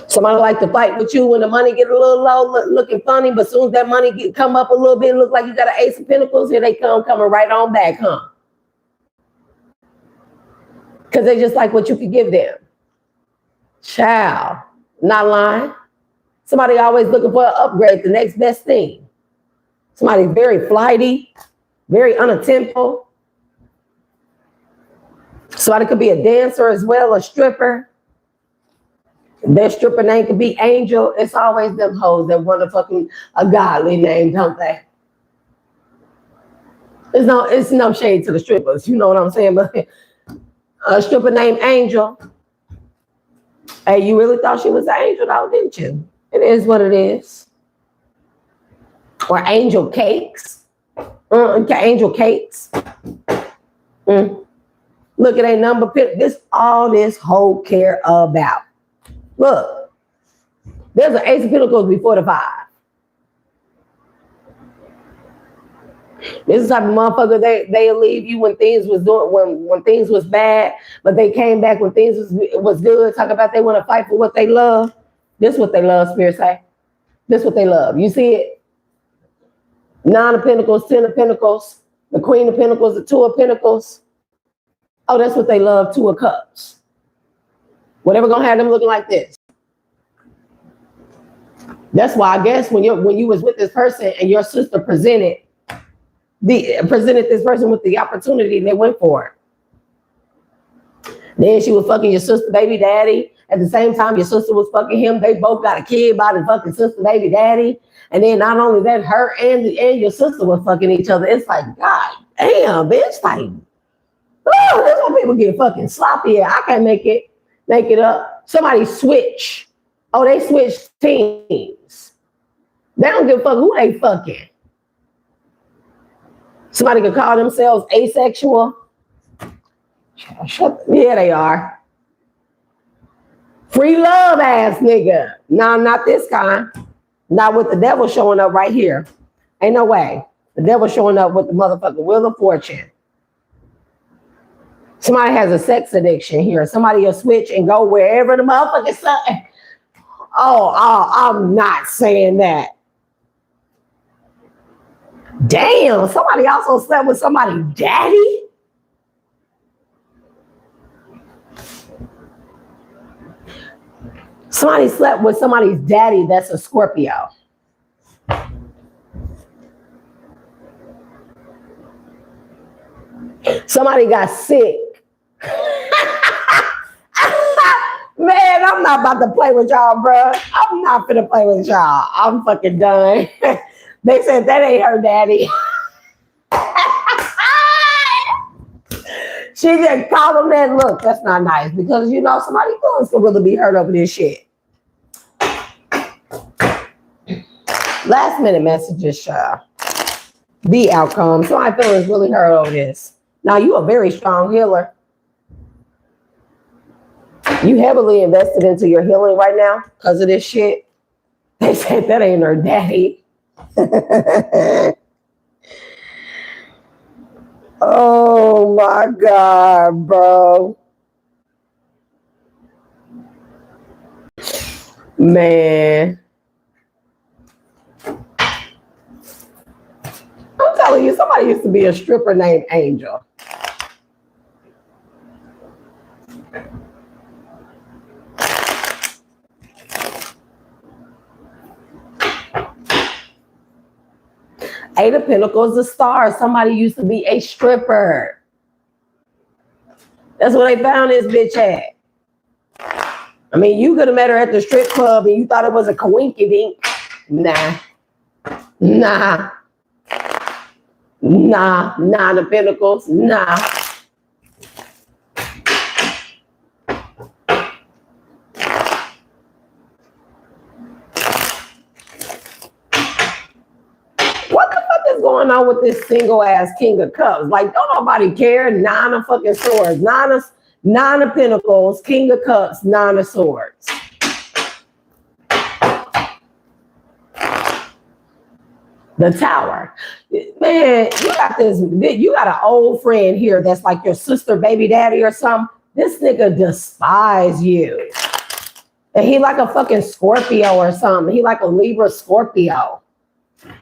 Somebody like to fight with you when the money get a little low, looking funny, but as soon as that money come up a little bit, look like you got an ace of pentacles, here they coming right on back, huh? Because they just like what you could give them. Child, not lying. Somebody always looking for an upgrade, the next best thing. Somebody's very flighty, very unattemptful. Somebody could be a dancer as well, a stripper. Their stripper name could be Angel. It's always them hoes that want a fucking a godly name, don't they? It's no shade to the strippers, you know what I'm saying? But a stripper named Angel. Hey, you really thought she was an angel though, didn't you? It is what it is. Or angel cakes. Angel cakes. Look, it ain't number. This all this whole care about. Look, there's an ace of pentacles before the 5. This is the type of motherfucker they'll leave you when things was doing when things was bad, but they came back when things was good. Talk about they want to fight for what they love. This is what they love, Spirit say. This is what they love. You see it? 9 of Pentacles, 10 of Pentacles, the Queen of Pentacles, the 2 of Pentacles. Oh, that's what they love, 2 of Cups. Whatever gonna have them looking like this. That's why I guess when you was with this person and your sister presented this person with the opportunity, they went for it. Then she was fucking your sister baby daddy. At the same time, your sister was fucking him. They both got a kid by the fucking sister baby daddy. And then not only that, her and your sister were fucking each other. It's like, God damn, bitch, like, oh, that's when people get fucking sloppy. I can't make it up. Somebody switch. Oh, they switched teams. They don't give a fuck who they fucking. Somebody could call themselves asexual. Yeah, they are. Free love ass nigga. No, not this kind. Not with the devil showing up right here. Ain't no way. The devil showing up with the motherfucking Wheel of Fortune. Somebody has a sex addiction here. Somebody will switch and go wherever the motherfucking sun. Oh, I'm not saying that. Damn, somebody also slept with somebody's daddy? Somebody slept with somebody's daddy that's a Scorpio. Somebody got sick. Man, I'm not about to play with y'all, bro. I'm not finna play with y'all. I'm fucking done. They said that ain't her daddy. She just called him that. Look, that's not nice because, you know, somebody feelings can really be hurt over this shit. Last minute messages, child. The outcome. Somebody feelings really hurt over this. Now, you a very strong healer. You heavily invested into your healing right now because of this shit. They said that ain't her daddy. Oh my God, bro. Man. I'm telling you, somebody used to be a stripper named Angel. Eight of Pentacles, the star. Somebody used to be a stripper. That's where they found this bitch at. I mean, you could have met her at the strip club and you thought it was a coinky-dink. Nah. Nah. Nah. Nine of Pentacles. Nah. What the fuck is going on with this single ass King of Cups? Like, don't nobody care. Nine of fucking swords. Nine of Pentacles, King of Cups, Nine of Swords. The Tower. Man, you got an old friend here that's like your sister, baby daddy or something. This nigga despise you. And he like a fucking Scorpio or something. He like a Libra Scorpio.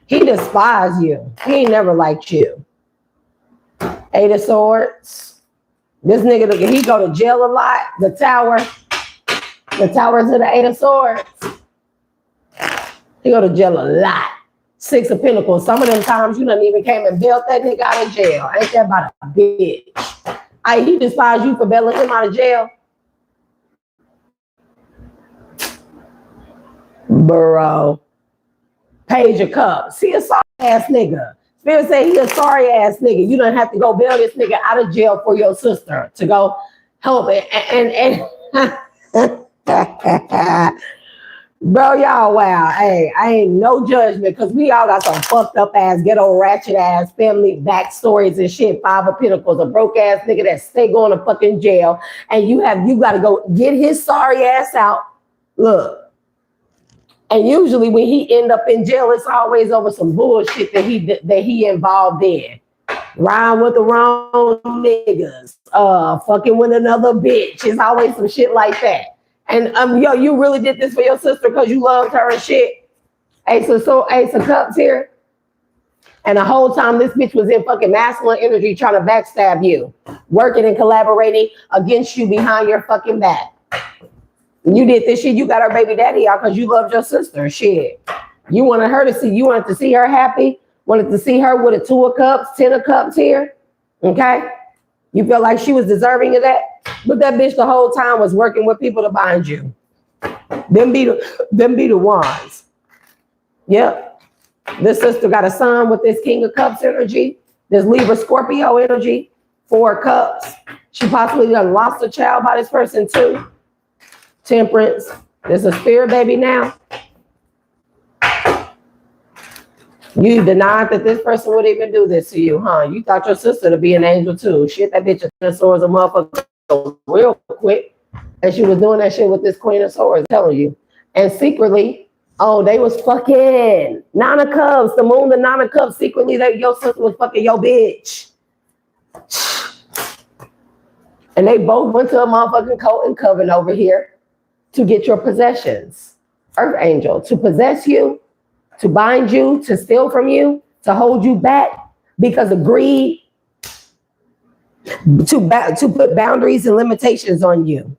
He despise you. He ain't never liked you. Eight of Swords. This nigga, he go to jail a lot. The Tower. The Tower to the Eight of Swords. He go to jail a lot. Six of Pentacles. Some of them times you done even came and bailed that nigga out of jail. Ain't that about a bitch? He despise you for bailing him out of jail. Bro. Page of Cups. He a sorry ass nigga. Spirit say he a sorry ass nigga. You don't have to go bail this nigga out of jail for your sister to go help it. And bro, y'all, wow. Hey, I ain't no judgment because we all got some fucked up ass, ghetto, ratchet ass family backstories and shit. Five of Pentacles, a broke ass nigga that stay going to fucking jail. And you got to go get his sorry ass out. Look. And usually when he end up in jail, it's always over some bullshit that he involved in. Riding with the wrong niggas, fucking with another bitch. It's always some shit like that. And yo, you really did this for your sister because you loved her and shit. Ace of Cups here. And the whole time this bitch was in fucking masculine energy trying to backstab you. Working and collaborating against you behind your fucking back. You did this shit, you got her baby daddy out because you loved your sister. Shit. You wanted to see her happy, wanted to see her with a 2 of Cups, 10 of Cups here. Okay? You felt like she was deserving of that. But that bitch the whole time was working with people to bind you. Them be the ones. Yep. This sister got a son with this King of Cups energy. This Libra Scorpio energy. 4 Cups. She possibly done lost a child by this person too. Temperance. There's a spirit baby now. You denied that this person would even do this to you, huh? You thought your sister to be an angel too. Shit, that bitch of swords a motherfucker real quick. And she was doing that shit with this Queen of Swords, I'm telling you. And secretly, they was fucking. Nine of Cups, the moon, the Nine of Cups. Secretly, your sister was fucking your bitch. And they both went to a motherfucking cult and coven over here to get your possessions. Earth angel, to possess you, to bind you, to steal from you, to hold you back because of greed, to put boundaries and limitations on you.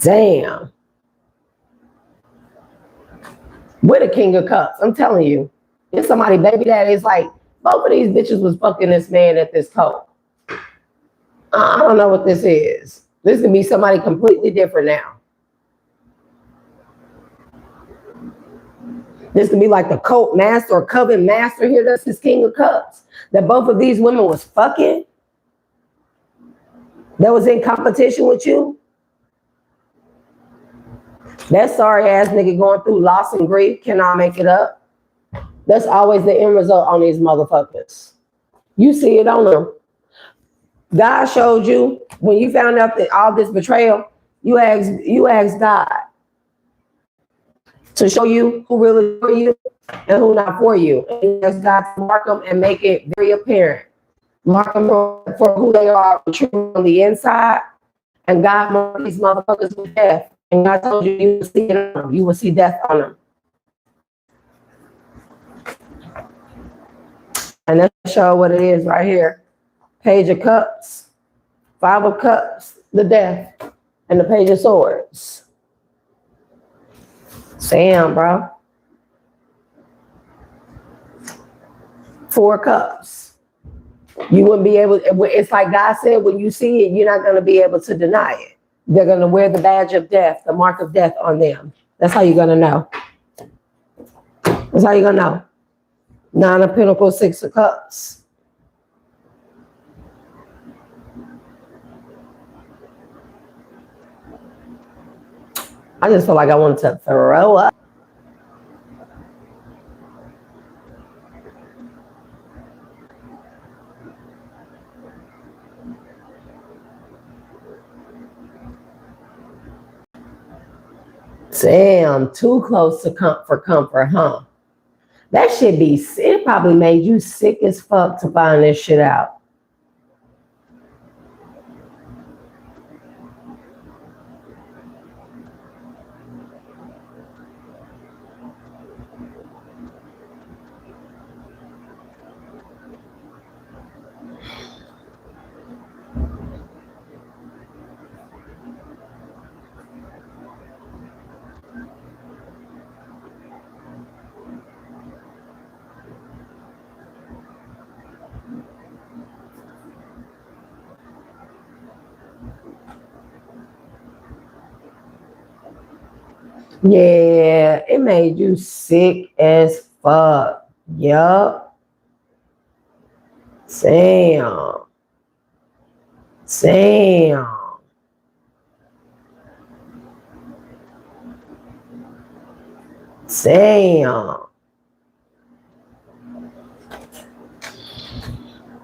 Damn. With a King of Cups, I'm telling you, it's somebody baby daddy is like, both of these bitches was fucking this man at this cult. I don't know what this is. This could be somebody completely different now. This could be like the cult master or coven master here. That's his King of Cups. That both of these women was fucking. That was in competition with you. That sorry ass nigga going through loss and grief cannot make it up. That's always the end result on these motherfuckers. You see it on them. God showed you when you found out that all this betrayal, you asked God to show you who really for you and who not for you. And you asked God to mark them and make it very apparent. Mark them for who they are truly on the inside. And God marked these motherfuckers with death. And God told you, you will see it on them. You will see death on them. And let's show what it is right here. Page of Cups, Five of Cups, the Death, and the Page of Swords. Damn, bro. Four Cups. You wouldn't be able, it's like God said, when you see it, you're not going to be able to deny it. They're going to wear the badge of death, the mark of death on them. That's how you're going to know. That's how you're going to know. Nine of Pentacles, Six of Cups. I just feel like I wanted to throw up. Damn, too close to comfort, huh? That shit it probably made you sick as fuck to find this shit out. Yeah, it made you sick as fuck. Yup. Damn. Damn. Damn.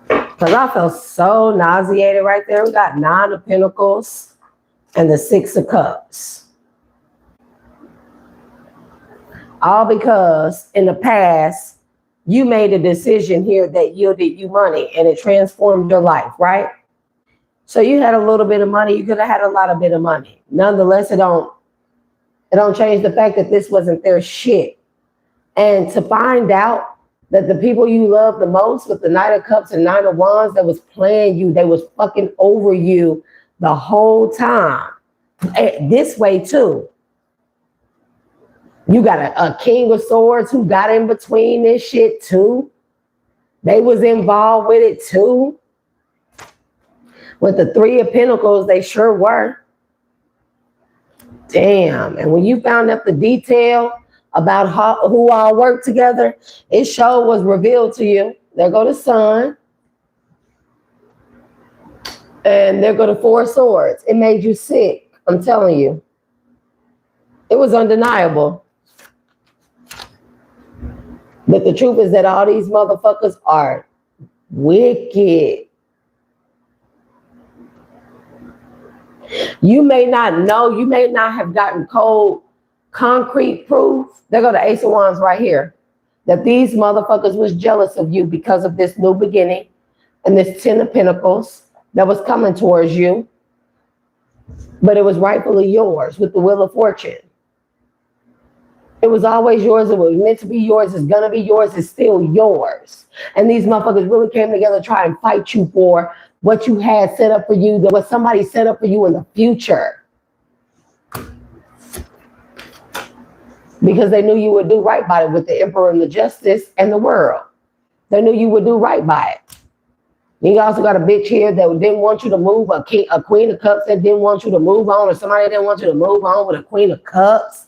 Because I felt so nauseated right there. We got Nine of Pentacles and the Six of Cups. All because in the past, you made a decision here that yielded you money and it transformed your life, right? So you had a little bit of money. You could have had a lot of bit of money. Nonetheless, it don't change the fact that this wasn't their shit. And to find out that the people you love the most with the Knight of Cups and Nine of Wands that was playing you, they was fucking over you the whole time. This way too. You got a King of Swords who got in between this shit too. They was involved with it too. With the Three of Pentacles, they sure were. Damn. And when you found out the detail about who all worked together, it sure was revealed to you. There go the Sun. And there go the Four of Swords. It made you sick. I'm telling you. It was undeniable. But the truth is that all these motherfuckers are wicked. You may not know, you may not have gotten cold, concrete proof. There go the Ace of Wands right here. That these motherfuckers was jealous of you because of this new beginning and this Ten of Pentacles that was coming towards you. But it was rightfully yours with the Wheel of Fortune. It was always yours. It was meant to be yours. It's going to be yours. It's still yours. And these motherfuckers really came together to try and fight you for what you had set up for you, what somebody set up for you in the future. Because they knew you would do right by it with the Emperor and the Justice and the World. They knew you would do right by it. You also got a bitch here that didn't want you to move, a Queen of Cups that didn't want you to move on, or somebody that didn't want you to move on with a Queen of Cups.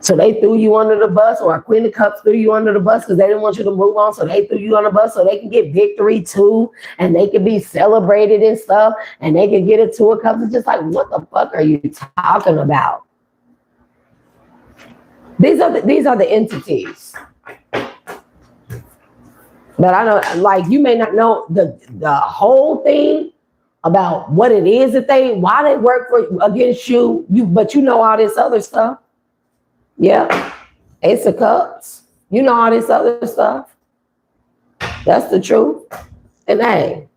So they threw you under the bus, or a Queen of Cups threw you under the bus because they didn't want you to move on. So they threw you on the bus so they can get victory too. And they can be celebrated and stuff. And they can get a Two of Cups. It's just like, what the fuck are you talking about? These are the entities. But I know, like, you may not know the whole thing about what it is that why they work against you, but you know all this other stuff. Yeah, Ace of Cups. You know all this other stuff. That's the truth. And hey,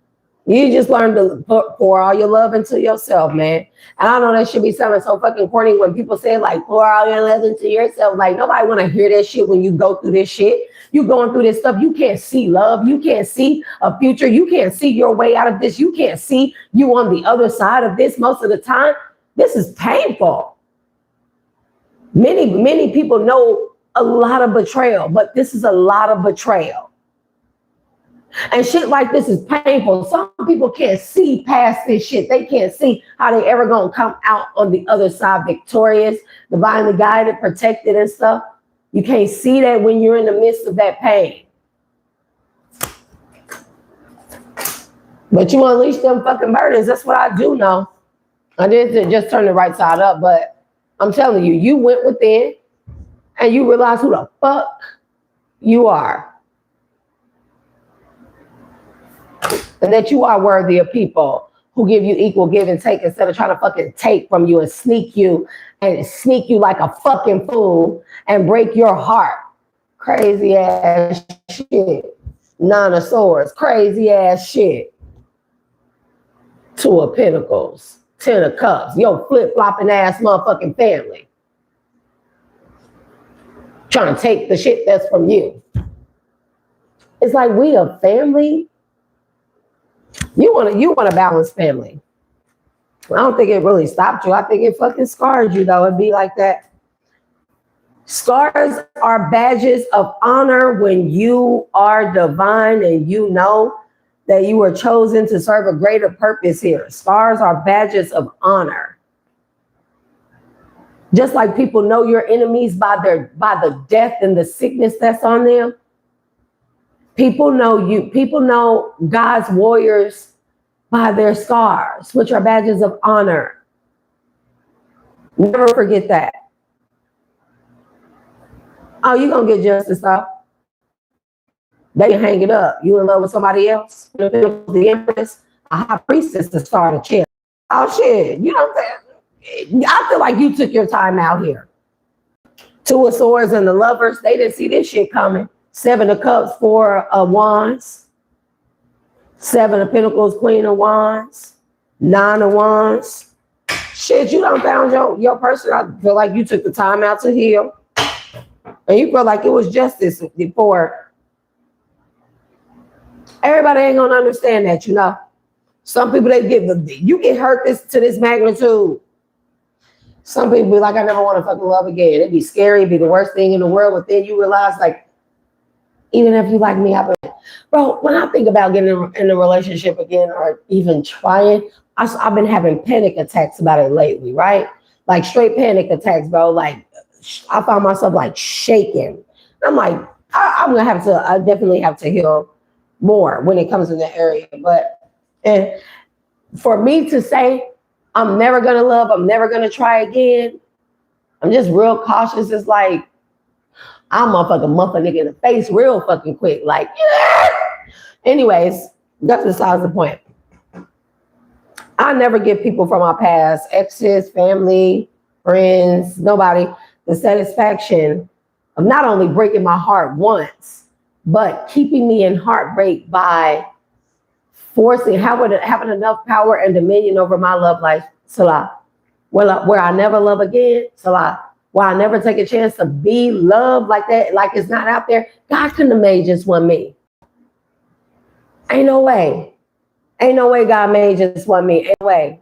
You just learn to pour all your love into yourself, man. And I know that should be sounding so fucking corny when people say like, pour all your love into yourself. Like nobody want to hear that shit when you go through this shit. You going through this stuff. You can't see love. You can't see a future. You can't see your way out of this. You can't see you on the other side of this most of the time. This is painful. Many people know a lot of betrayal, but this is a lot of betrayal. And shit like this is painful. Some people can't see past this shit. They can't see how they ever gonna come out on the other side victorious, divinely guided, protected and stuff. You can't see that when you're in the midst of that pain. But you unleash them fucking burdens. That's what I do know. I did just turn the right side up, but I'm telling you, you went within and you realize who the fuck you are. And that you are worthy of people who give you equal give and take instead of trying to fucking take from you and sneak you like a fucking fool and break your heart. Crazy ass shit. Nine of Swords. Crazy ass shit. Two of Pentacles. 10 of Cups. Yo, flip-flopping ass motherfucking family. Trying to take the shit that's from you. It's like we a family. You want a balanced family. I don't think it really stopped you. I think it fucking scarred you, though. It'd be like that. Scars are badges of honor when you are divine and you know that you were chosen to serve a greater purpose here. Scars are badges of honor. Just like people know your enemies by the death and the sickness that's on them. People know you. People know God's warriors by their scars, which are badges of honor. Never forget that. Oh, you're going to get justice off. They can hang it up. You in love with somebody else? The Empress, a high priestess to start a chair. Oh, shit. You know what I'm saying? I feel like you took your time out here. Two of Swords and the Lovers, they didn't see this shit coming. 7 of Cups, 4 of Wands. 7 of Pentacles, Queen of Wands. 9 of Wands. Shit, you done found your person. I feel like you took the time out to heal. And you feel like it was justice before. Everybody ain't gonna understand that, you know. Some people, you get hurt to this magnitude. Some people be like, I never want to fucking love again. It'd be scary, it'd be the worst thing in the world. But then you realize, like, even if you like me, bro, when I think about getting in a relationship again or even trying, I've been having panic attacks about it lately, right? Like straight panic attacks, bro. Like I found myself like shaking. I'm like, I definitely have to heal more when it comes to that area. But for me to say, I'm never going to love, I'm never going to try again, I'm just real cautious. It's like, I'm a fucking muff a nigga in the face real fucking quick. Like, yeah. Anyways, that's besides the point. I never give people from my past, exes, family, friends, nobody, the satisfaction of not only breaking my heart once, but keeping me in heartbreak by having enough power and dominion over my love life, Salah. Where I never love again, Salah. Where I never take a chance to be loved like that, like it's not out there. God couldn't have made just one me. Ain't no way. Ain't no way God made just one me. Ain't no way.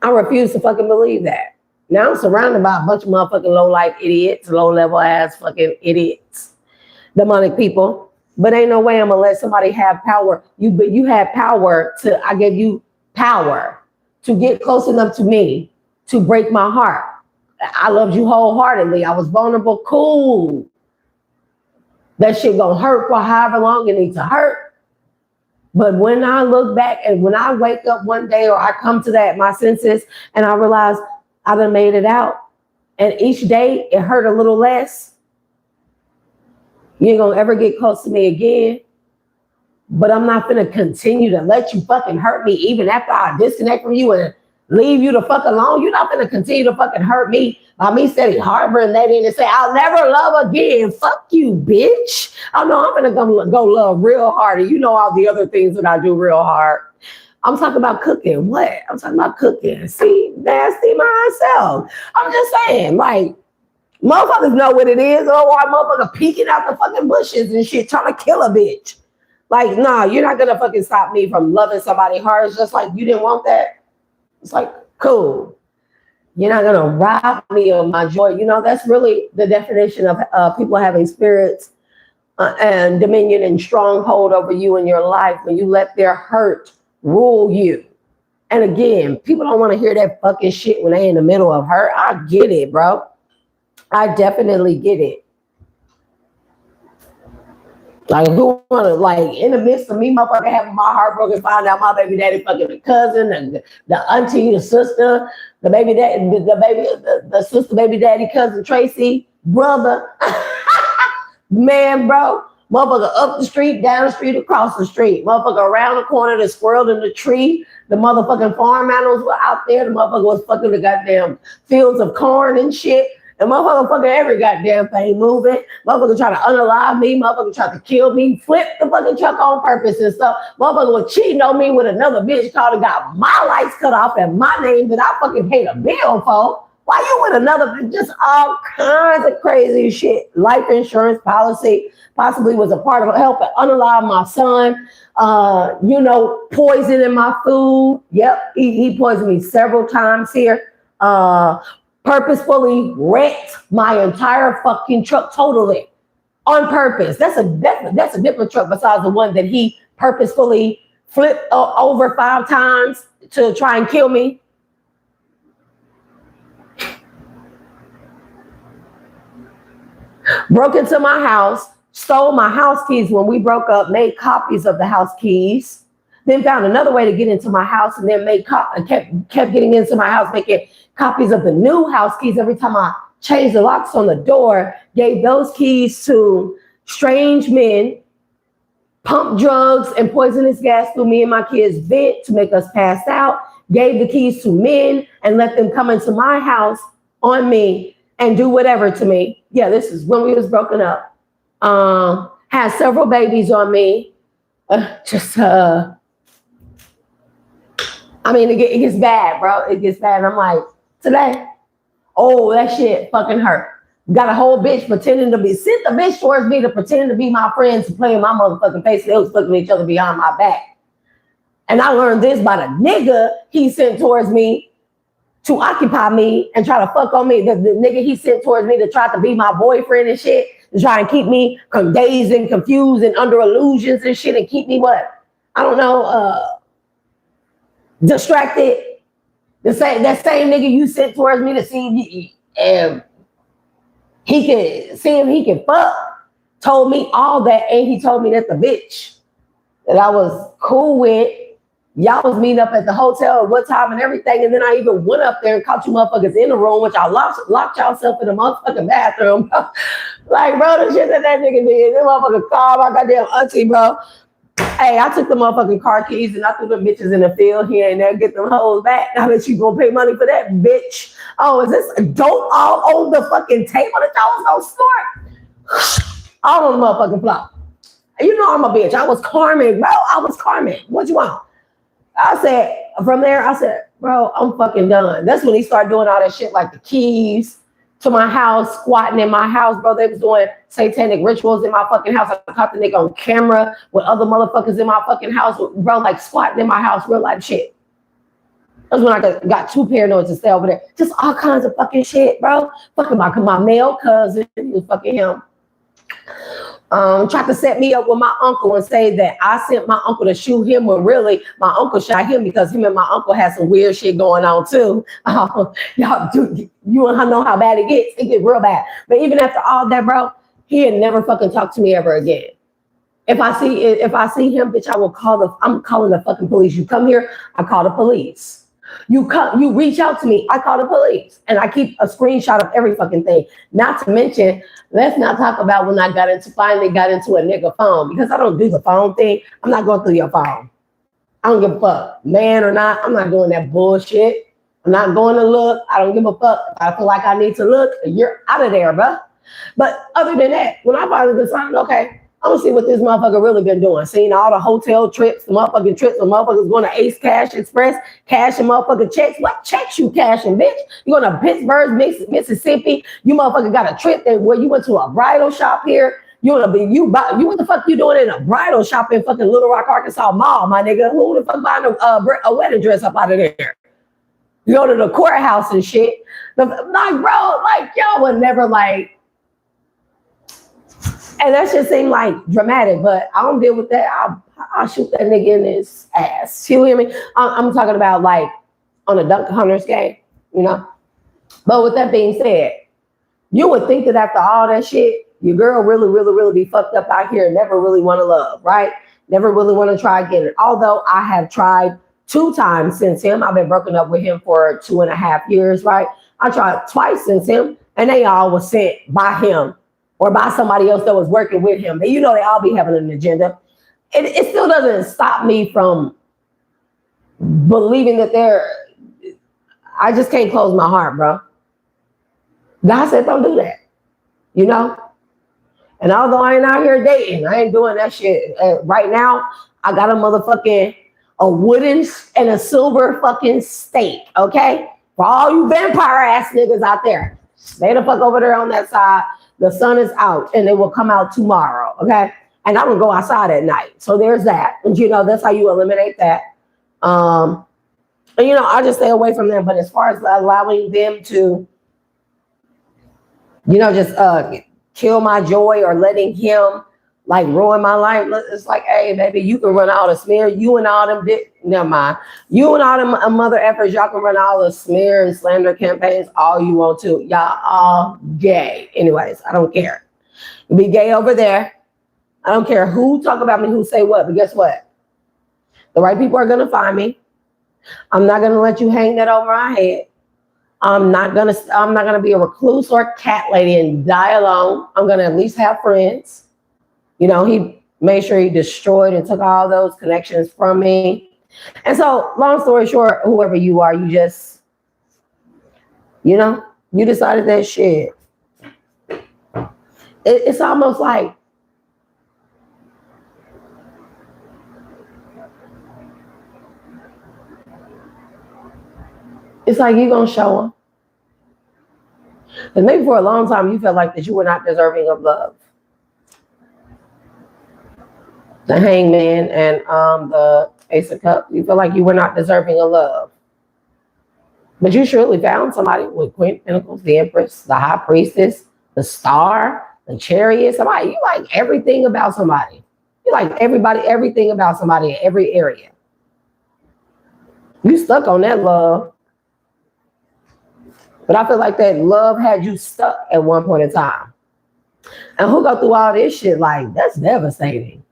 I refuse to fucking believe that. Now I'm surrounded by a bunch of motherfucking low-life idiots, low-level ass fucking idiots, demonic people. But ain't no way I'm gonna let somebody have power. You had power I gave you power to get close enough to me to break my heart. I loved you wholeheartedly. I was vulnerable. Cool. That shit gonna hurt for however long it needs to hurt. But when I look back and when I wake up one day or I come to my senses and I realize I done made it out and each day it hurt a little less, you ain't gonna ever get close to me again. But I'm not gonna continue to let you fucking hurt me even after I disconnect from you and leave you the fuck alone. You're not gonna continue to fucking hurt me by me steady harboring that in and say, I'll never love again. Fuck you, bitch. Oh no, I'm gonna go love real hard. And you know all the other things that I do real hard. I'm talking about cooking. What? I'm talking about cooking. See, nasty myself. I'm just saying, like, motherfuckers know what it is. Or why motherfucker peeking out the fucking bushes and shit trying to kill a bitch. Like, nah, you're not gonna fucking stop me from loving somebody hard. It's just like you didn't want that. It's like, cool. You're not gonna rob me of my joy. You know, that's really the definition of people having spirits and dominion and stronghold over you in your life when you let their hurt rule you. And again, people don't want to hear that fucking shit when they in the middle of hurt. I get it, bro. I definitely get it. Like, who wanna, like, in the midst of me, motherfucker, having my heart broken, find out my baby daddy fucking the cousin, and the auntie, the sister, the baby daddy, the sister, baby daddy, cousin Tracy, brother, man, bro, motherfucker up the street, down the street, across the street, motherfucker around the corner, the squirrel in the tree, the motherfucking farm animals were out there, the motherfucker was fucking the goddamn fields of corn and shit. And motherfucker fucking every goddamn thing moving. Motherfucker try to unalive me. Motherfucker try to kill me. Flip the fucking truck on purpose and stuff. Motherfucker was cheating on me with another bitch called and got my lights cut off and my name that I fucking paid a bill for. Why you with another bitch? Just all kinds of crazy shit. Life insurance policy possibly was a part of helping unalive my son. You know, poison in my food. Yep, he poisoned me several times here. Purposefully wrecked my entire fucking truck totally on purpose. That's a different truck besides the one that he purposefully flipped over 5 times to try and kill me. Broke into my house, stole my house keys when we broke up, made copies of the house keys, then found another way to get into my house, and then kept getting into my house, making copies of the new house keys every time I changed the locks on the door, gave those keys to strange men, pumped drugs and poisonous gas through me and my kids' vent to make us pass out, gave the keys to men and let them come into my house on me and do whatever to me. Yeah, this is when we was broken up. Had several babies on me. I mean, it gets bad, bro. It gets bad. I'm like, today, oh, that shit fucking hurt. Got a whole bitch pretending to be, sent the bitch towards me to pretend to be my friends to play in my motherfucking face. They was fucking each other behind my back. And I learned this by the nigga he sent towards me to occupy me and try to fuck on me. The nigga he sent towards me to try to be my boyfriend and shit, to try and keep me dazed and confused and under illusions and shit and keep me what? I don't know, distracted. That same nigga you sent towards me to see if he can fuck, told me all that, and he told me that the bitch that I was cool with, y'all was meeting up at the hotel at what time and everything, and then I even went up there and caught you motherfuckers in the room, which I locked y'allself in the motherfucking bathroom. Like, bro, the shit that nigga did, that motherfucker called my goddamn auntie, bro. Hey, I took the motherfucking car keys and I threw them bitches in the field here and there, get them hoes back. Now that you gonna pay money for that, bitch. Oh, is this dope all on the fucking table that y'all was gonna snort? All on the motherfucking flop. You know I'm a bitch. I was Carmen, bro. I was Carmen. What you want? I said, from there, I said, bro, I'm fucking done. That's when he started doing all that shit, like the keys to my house, squatting in my house, bro. They was doing satanic rituals in my fucking house. I caught the nigga on camera with other motherfuckers in my fucking house, bro, like squatting in my house, real life shit. That's when I got too paranoid to stay over there. Just all kinds of fucking shit, bro. Fucking my male cousin, he was fucking him. Tried to set me up with my uncle and say that I sent my uncle to shoot him when really my uncle shot him because him and my uncle had some weird shit going on too. Y'all, dude, you want to know how bad it gets? It gets real bad. But even after all that, bro, he had never fucking talked to me ever again. If I see him, bitch, I'm calling the fucking police. You come here, I call the police. You reach out to me, I call the police. And I keep a screenshot of every fucking thing. Not to mention, let's not talk about when I finally got into a nigga phone, because I don't do the phone thing. I'm not going through your phone. I don't give a fuck, man or not. I'm not doing that bullshit. I'm not going to look. I don't give a fuck. If I feel like I need to look, you're out of there, bro. But other than that, when I finally decided, okay, I'm gonna see what this motherfucker really been doing. Seeing all the hotel trips, the motherfucking trips, the motherfuckers going to Ace Cash Express, cashing motherfucking checks. What checks you cashing, bitch? You going to Pittsburgh, Mississippi? You motherfucker got a trip that where you went to a bridal shop here. You wanna be you what the fuck you doing in a bridal shop in fucking Little Rock, Arkansas mall, my nigga? Who the fuck buying a wedding dress up out of there? You go to the courthouse and shit. Like, bro, like y'all would never like. And that shit seemed like dramatic, but I don't deal with that. I'll shoot that nigga in his ass. You hear me? I'm talking about like on a Dunk Hunters game, you know? But with that being said, you would think that after all that shit, your girl really be fucked up out here and never really want to love, right? Never really want to try again. Although I have tried 2 times since him. I've been broken up with him for 2.5 years, right? I tried twice since him, and they all was sent by him or by somebody else that was working with him. And you know they all be having an agenda. It still doesn't stop me from believing that I just can't close my heart, bro. God said don't do that, you know? And although I ain't out here dating, I ain't doing that shit. Right now, I got a wooden and a silver fucking stake, okay? For all you vampire ass niggas out there, stay the fuck over there on that side. The sun is out and it will come out tomorrow, okay? And I don't go outside at night. So there's that. And you know, that's how you eliminate that. And you know, I just stay away from them. But as far as allowing them to, you know, just kill my joy or letting him like ruin my life, it's like, hey, baby, you can run all the smear. You and all them, never mind. You and all them mother efforts, y'all can run all the smear and slander campaigns all you want to. Y'all all gay. Anyways, I don't care. Be gay over there. I don't care who talk about me, who say what, but guess what? The right people are going to find me. I'm not going to let you hang that over my head. I'm not gonna be a recluse or a cat lady and die alone. I'm gonna at least have friends. You know, he made sure he destroyed and took all those connections from me. And so, long story short, whoever you are, you just, you know, you decided that shit. It's almost like you're gonna show him. And maybe for a long time you felt like that you were not deserving of love. The Hangman and the Ace of Cups, you feel like you were not deserving of love. But you surely found somebody with Queen of Pentacles, the Empress, the High Priestess, the Star, the Chariot, somebody. You like everything about somebody. You like everything about somebody in every area. You stuck on that love. But I feel like that love had you stuck at one point in time. And who go through all this shit, like, that's devastating.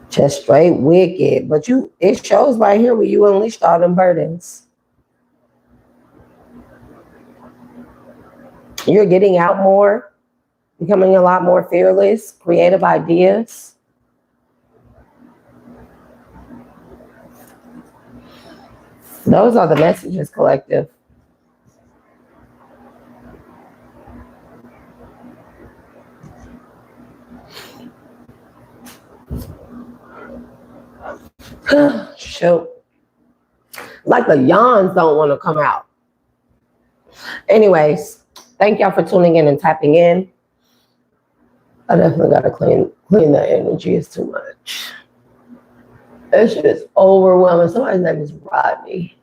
Just straight wicked. But it shows right here where you unleashed all them burdens. You're getting out more. Becoming a lot more fearless, creative ideas. Those are the messages, collective. Shoot. Like the yawns don't want to come out. Anyways, thank y'all for tuning in and tapping in. I definitely got to clean that energy. It's too much. That shit is overwhelming. Somebody's name is Rodney.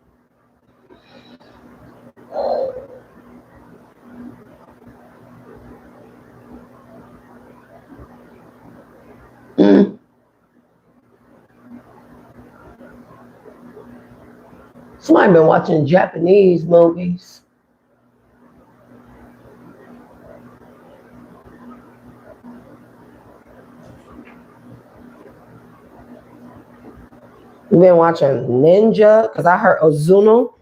Somebody been watching Japanese movies. You've been watching Ninja, because I heard Ozuno.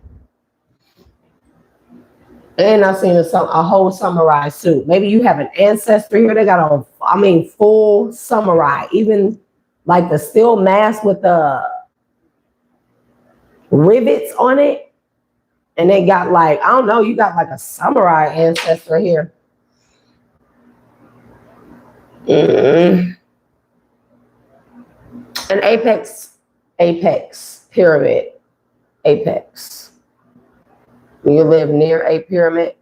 And I've seen a whole samurai suit. Maybe you have an ancestor here. They got a, I mean, full samurai. Even like the steel mask with the rivets on it. And they got like, I don't know, you got like a samurai ancestor here. Mm. An apex pyramid, apex. You live near a pyramid.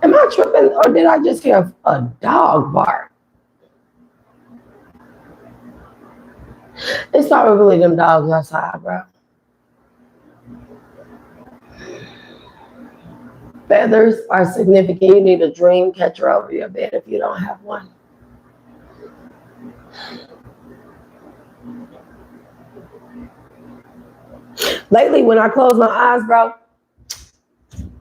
Am I tripping or did I just hear a dog bark? It's probably them dogs outside, bro. Feathers are significant. You need a dream catcher over your bed if you don't have one. Lately, when I close my eyes, bro,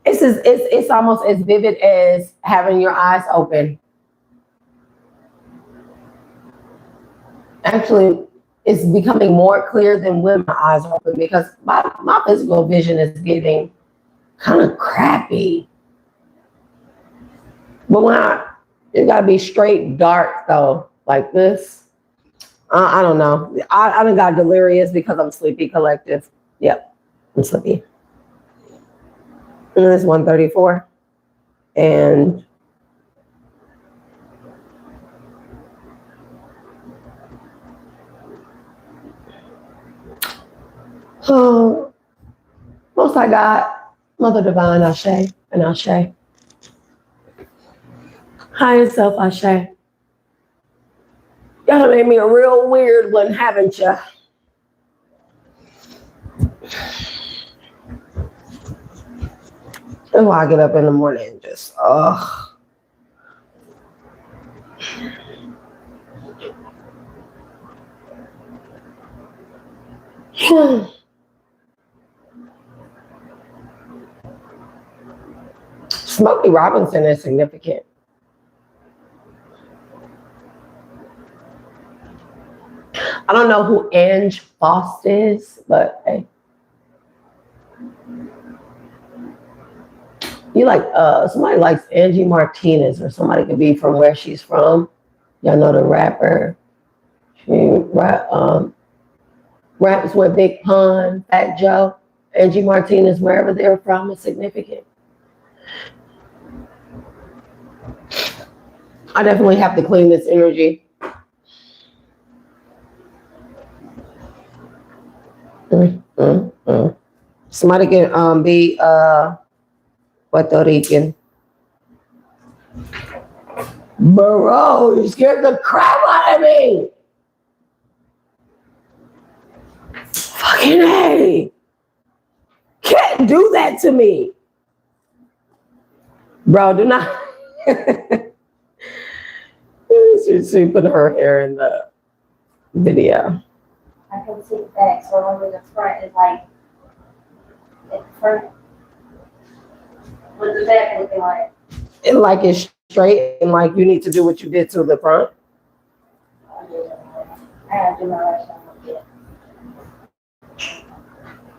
it's almost as vivid as having your eyes open. Actually, it's becoming more clear than when my eyes are open because my physical vision is getting kind of crappy. But when it gotta be straight dark though, like this. I don't know. I done got delirious because I'm sleepy collective. Yep, I'm sleepy. And it's 1:34. And oh, most I got, Mother Divine, Ashe, and Ashe. Higher self, Ashe. Y'all made me a real weird one, haven't you? That's why I get up in the morning and just, Smokey Robinson is significant. I don't know who Ange Foss is, but hey. You like somebody likes Angie Martinez, or somebody could be from where she's from. Y'all know the rapper. She raps with Big Pun, Fat Joe. Angie Martinez, wherever they're from, is significant. I definitely have to clean this energy. Somebody can be Puerto Rican. Bro, you scared the crap out of me. Fucking A. Can't do that to me. Bro, do not. She put her hair in the video. I can see the back, so only the front is like, at the front. What's the back looking like? And like it's straight and like you need to do what you did to the front. I gotta do my last time.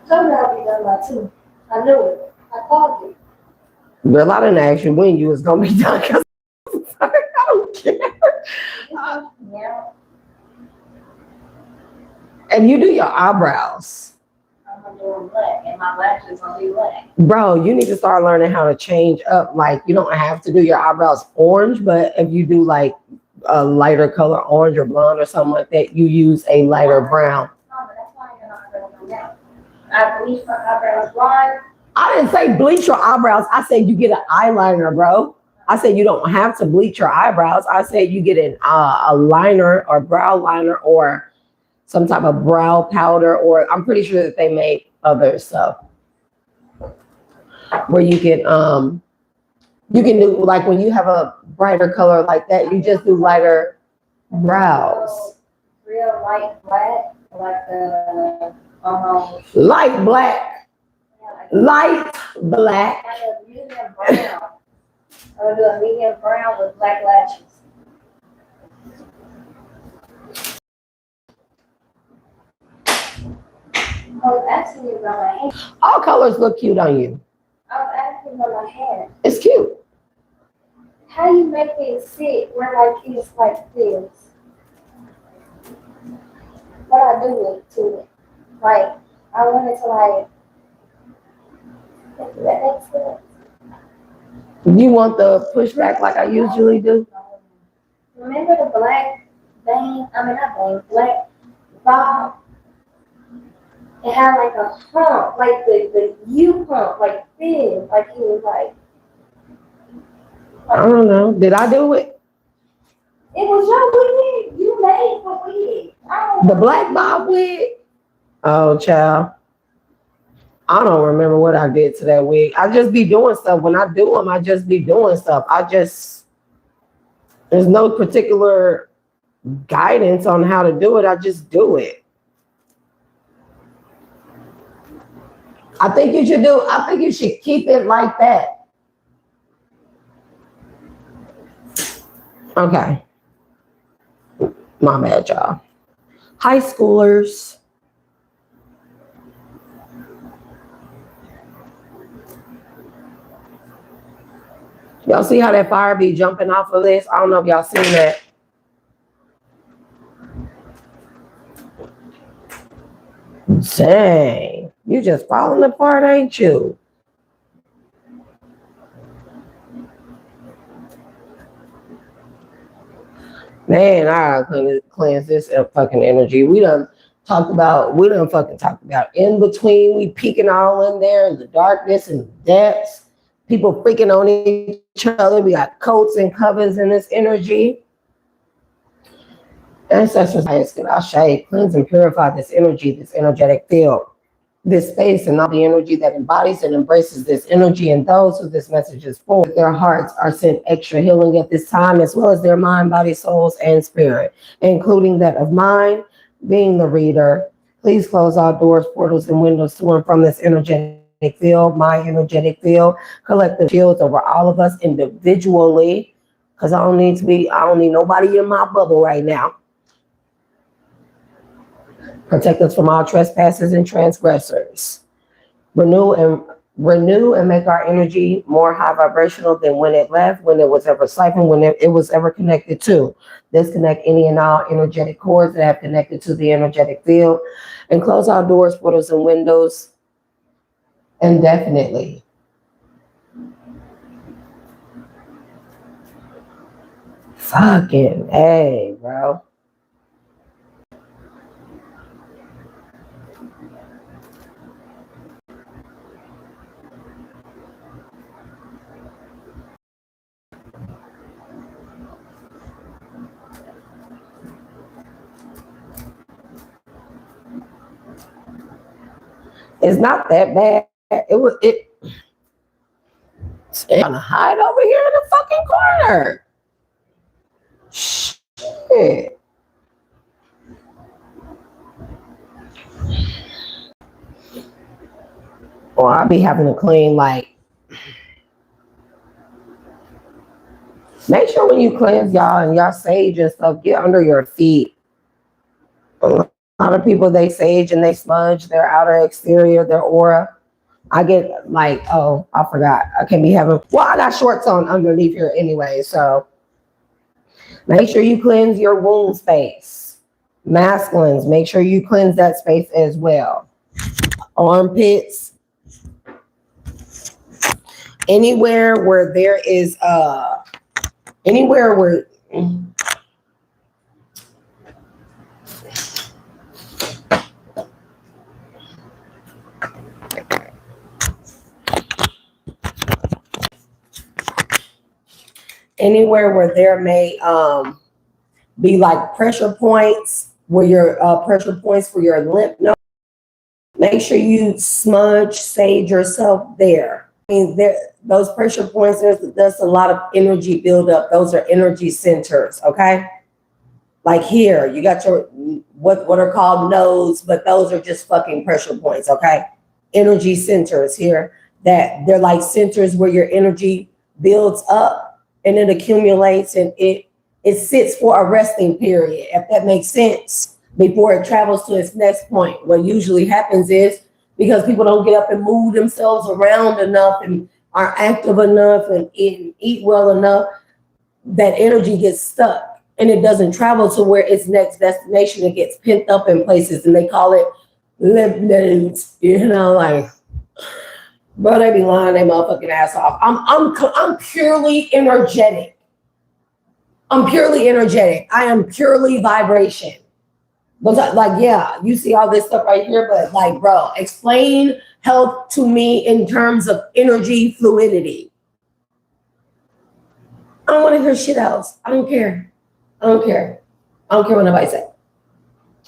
Something I'll be done by 2. I knew it. I called you. Girl, I didn't ask you when you was gonna be done because I don't care. Yeah. And you do your eyebrows. I'm gonna do them black, and my lashes gonna be black. Bro, you need to start learning how to change up. Like, you don't have to do your eyebrows orange, but if you do like a lighter color, orange or blonde or something like that, you use a lighter brown. No, but that's why you're not gonna come down. I bleached my eyebrows blonde. I didn't say bleach your eyebrows. I said you get an eyeliner, bro. I said you don't have to bleach your eyebrows. I said you get a liner or brow liner or some type of brow powder, or I'm pretty sure that they make other stuff where you can do, like when you have a brighter color like that, you just do lighter brows. Real light black, like the Light black. Light black. a medium brown. I'm gonna do a medium brown with black lashes. I was asking you about my hair. All colors look cute on you. I was asking about my hair. It's cute. How you make it sit where like it's like this? What I do to it? Like I wanted to like. Does that make sense? You want the pushback like I usually do? Remember the black bang? I mean not bang, black bob. It had like a hump, like the U hump, like thin, like it was like. I don't know. Did I do it? It was your wig. You made the wig. The black bob wig? Oh, child. I don't remember what I did to that wig. I just be doing stuff. When I do them, I just be doing stuff. There's no particular guidance on how to do it. I just do it. I think you should keep it like that. Okay. My bad, y'all. High schoolers. Y'all see how that fire be jumping off of this? I don't know if y'all seen that. Dang, you just falling apart, ain't you? Man, I gotta cleanse this fucking energy. We done fucking talked about in between. We peeking all in there in the darkness and the depths. People freaking on each other. We got coats and covers in this energy. Ancestors, I shade, cleanse and purify this energy, this energetic field, this space, and all the energy that embodies and embraces this energy. And those who this message is for, their hearts are sent extra healing at this time, as well as their mind, body, souls, and spirit, including that of mine, being the reader. Please close all doors, portals, and windows to and from this energetic field, my energetic field, collective shields over all of us individually, because I don't need nobody in my bubble right now. Protect us from all trespassers and transgressors. Renew and make our energy more high vibrational than when it left, when it was ever siphoned, when it was ever connected to. Disconnect any and all energetic cords that have connected to the energetic field, and close our doors, portals, and windows indefinitely. Fucking hey, bro. It's not that bad. It's gonna hide over here in the fucking corner. Shit. Or I'll be having to clean, like, make sure when you cleanse y'all and y'all sage and stuff, get under your feet. A lot of people, they sage and they smudge their outer exterior, their aura. I get like, oh, I forgot. I can't be having, well, I got shorts on underneath here anyway. So make sure you cleanse your womb space. Masculines, make sure you cleanse that space as well. Armpits. Anywhere where there is, anywhere where, there may be like pressure points, where your pressure points for your lymph node. Make sure you smudge, sage yourself there. I mean, those pressure points, there's a lot of energy buildup. Those are energy centers, okay? Like here, you got your, what are called nodes, but those are just fucking pressure points, okay? Energy centers here, that they're like centers where your energy builds up and it accumulates and it sits for a resting period, if that makes sense. before it travels to its next point. What usually happens is because people don't get up and move themselves around enough and are active enough and eat well enough, that energy gets stuck and it doesn't travel to where its next destination. It gets pent up in places and they call it lymph nodes, you know, like, bro, they be lying their motherfucking ass off. I'm purely energetic. I'm purely energetic. I am purely vibration. But like, yeah, you see all this stuff right here, but like, bro, explain health to me in terms of energy fluidity. I don't want to hear shit else. I don't care. I don't care. I don't care what nobody says.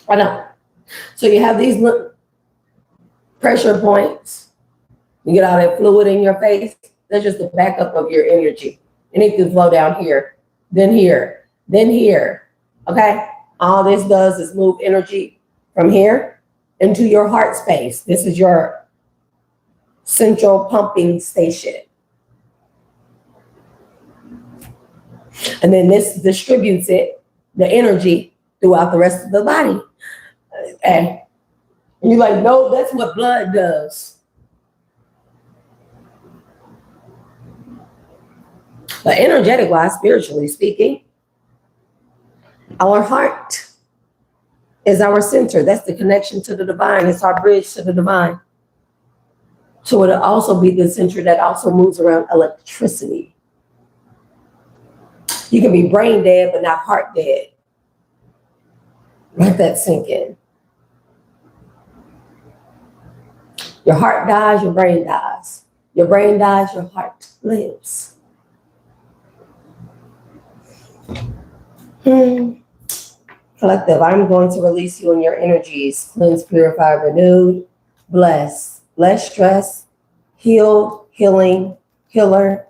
I don't. So you have these pressure points. You get all that fluid in your face. That's just the backup of your energy. And it can flow down here, then here, then here. Okay? All this does is move energy from here into your heart space. This is your central pumping station. And then this distributes it, the energy, throughout the rest of the body. And you're like, no, that's what blood does. But energetic wise, spiritually speaking, our heart is our center. That's the connection to the divine. It's our bridge to the divine. So it'll also be the center that also moves around electricity. You can be brain dead, but not heart dead. Let that sink in. Your heart dies, your brain dies. Your brain dies, your heart lives. Collective, I'm going to release you in your energies. Cleanse, purify, renewed, bless, less stress, healed, healing, healer,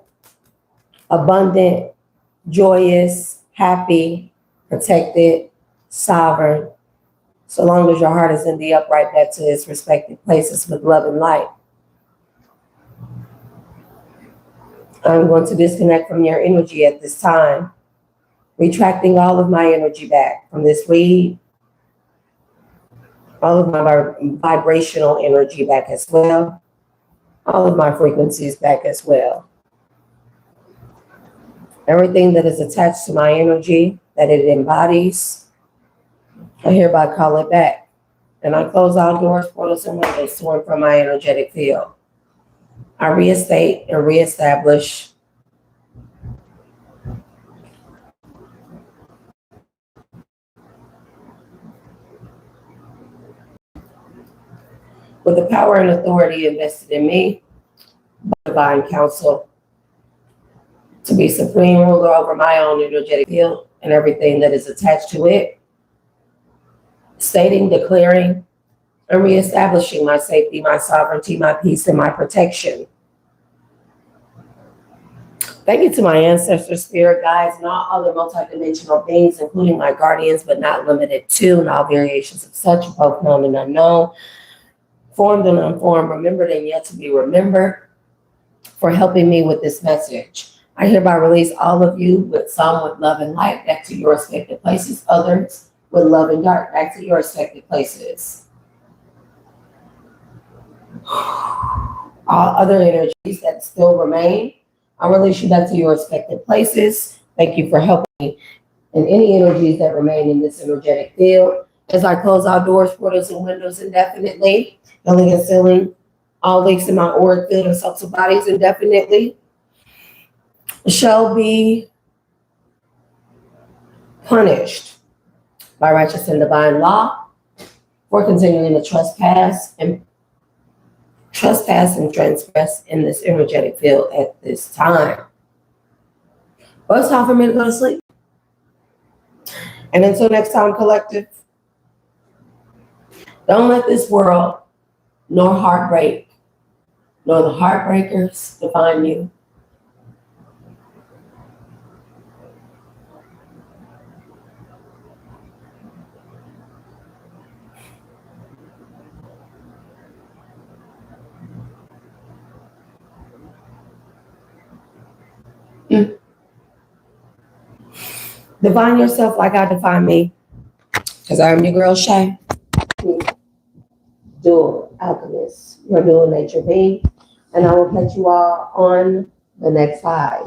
abundant, joyous, happy, protected, sovereign, so long as your heart is in the upright back to its respective places with love and light. I'm going to disconnect from your energy at this time, retracting all of my energy back from this read, all of my vibrational energy back as well, all of my frequencies back as well. Everything that is attached to my energy, that it embodies, I hereby call it back. And I close all doors, portals, and windows to and from my energetic field. I reinstate and reestablish with the power and authority invested in me by divine counsel to be supreme ruler over my own energetic field and everything that is attached to it, stating, declaring, and reestablishing my safety, my sovereignty, my peace, and my protection. Thank you to my ancestors, spirit guides, and all other multidimensional beings, including my guardians, but not limited to, and all variations of such, both known and unknown, formed and unformed, remembered and yet to be remembered, for helping me with this message. I hereby release all of you, with some with love and light, back to your respective places, others with love and dark, back to your respective places. All other energies that still remain, I'll release you back to your respective places. Thank you for helping me. And any energies that remain in this energetic field, as I close our doors, portals, and windows indefinitely, healing and sealing all leaks in my auric field and subtle bodies indefinitely, shall be punished by righteous and divine law for continuing to trespass and transgress in this energetic field at this time. Well, it's time for me to go to sleep. And until next time, collective, don't let this world nor heartbreak nor the heartbreakers define you. Define yourself like I define me. Because I'm your girl, Shay. Dual Alchemist, your dual nature being. And I will catch you all on the next live.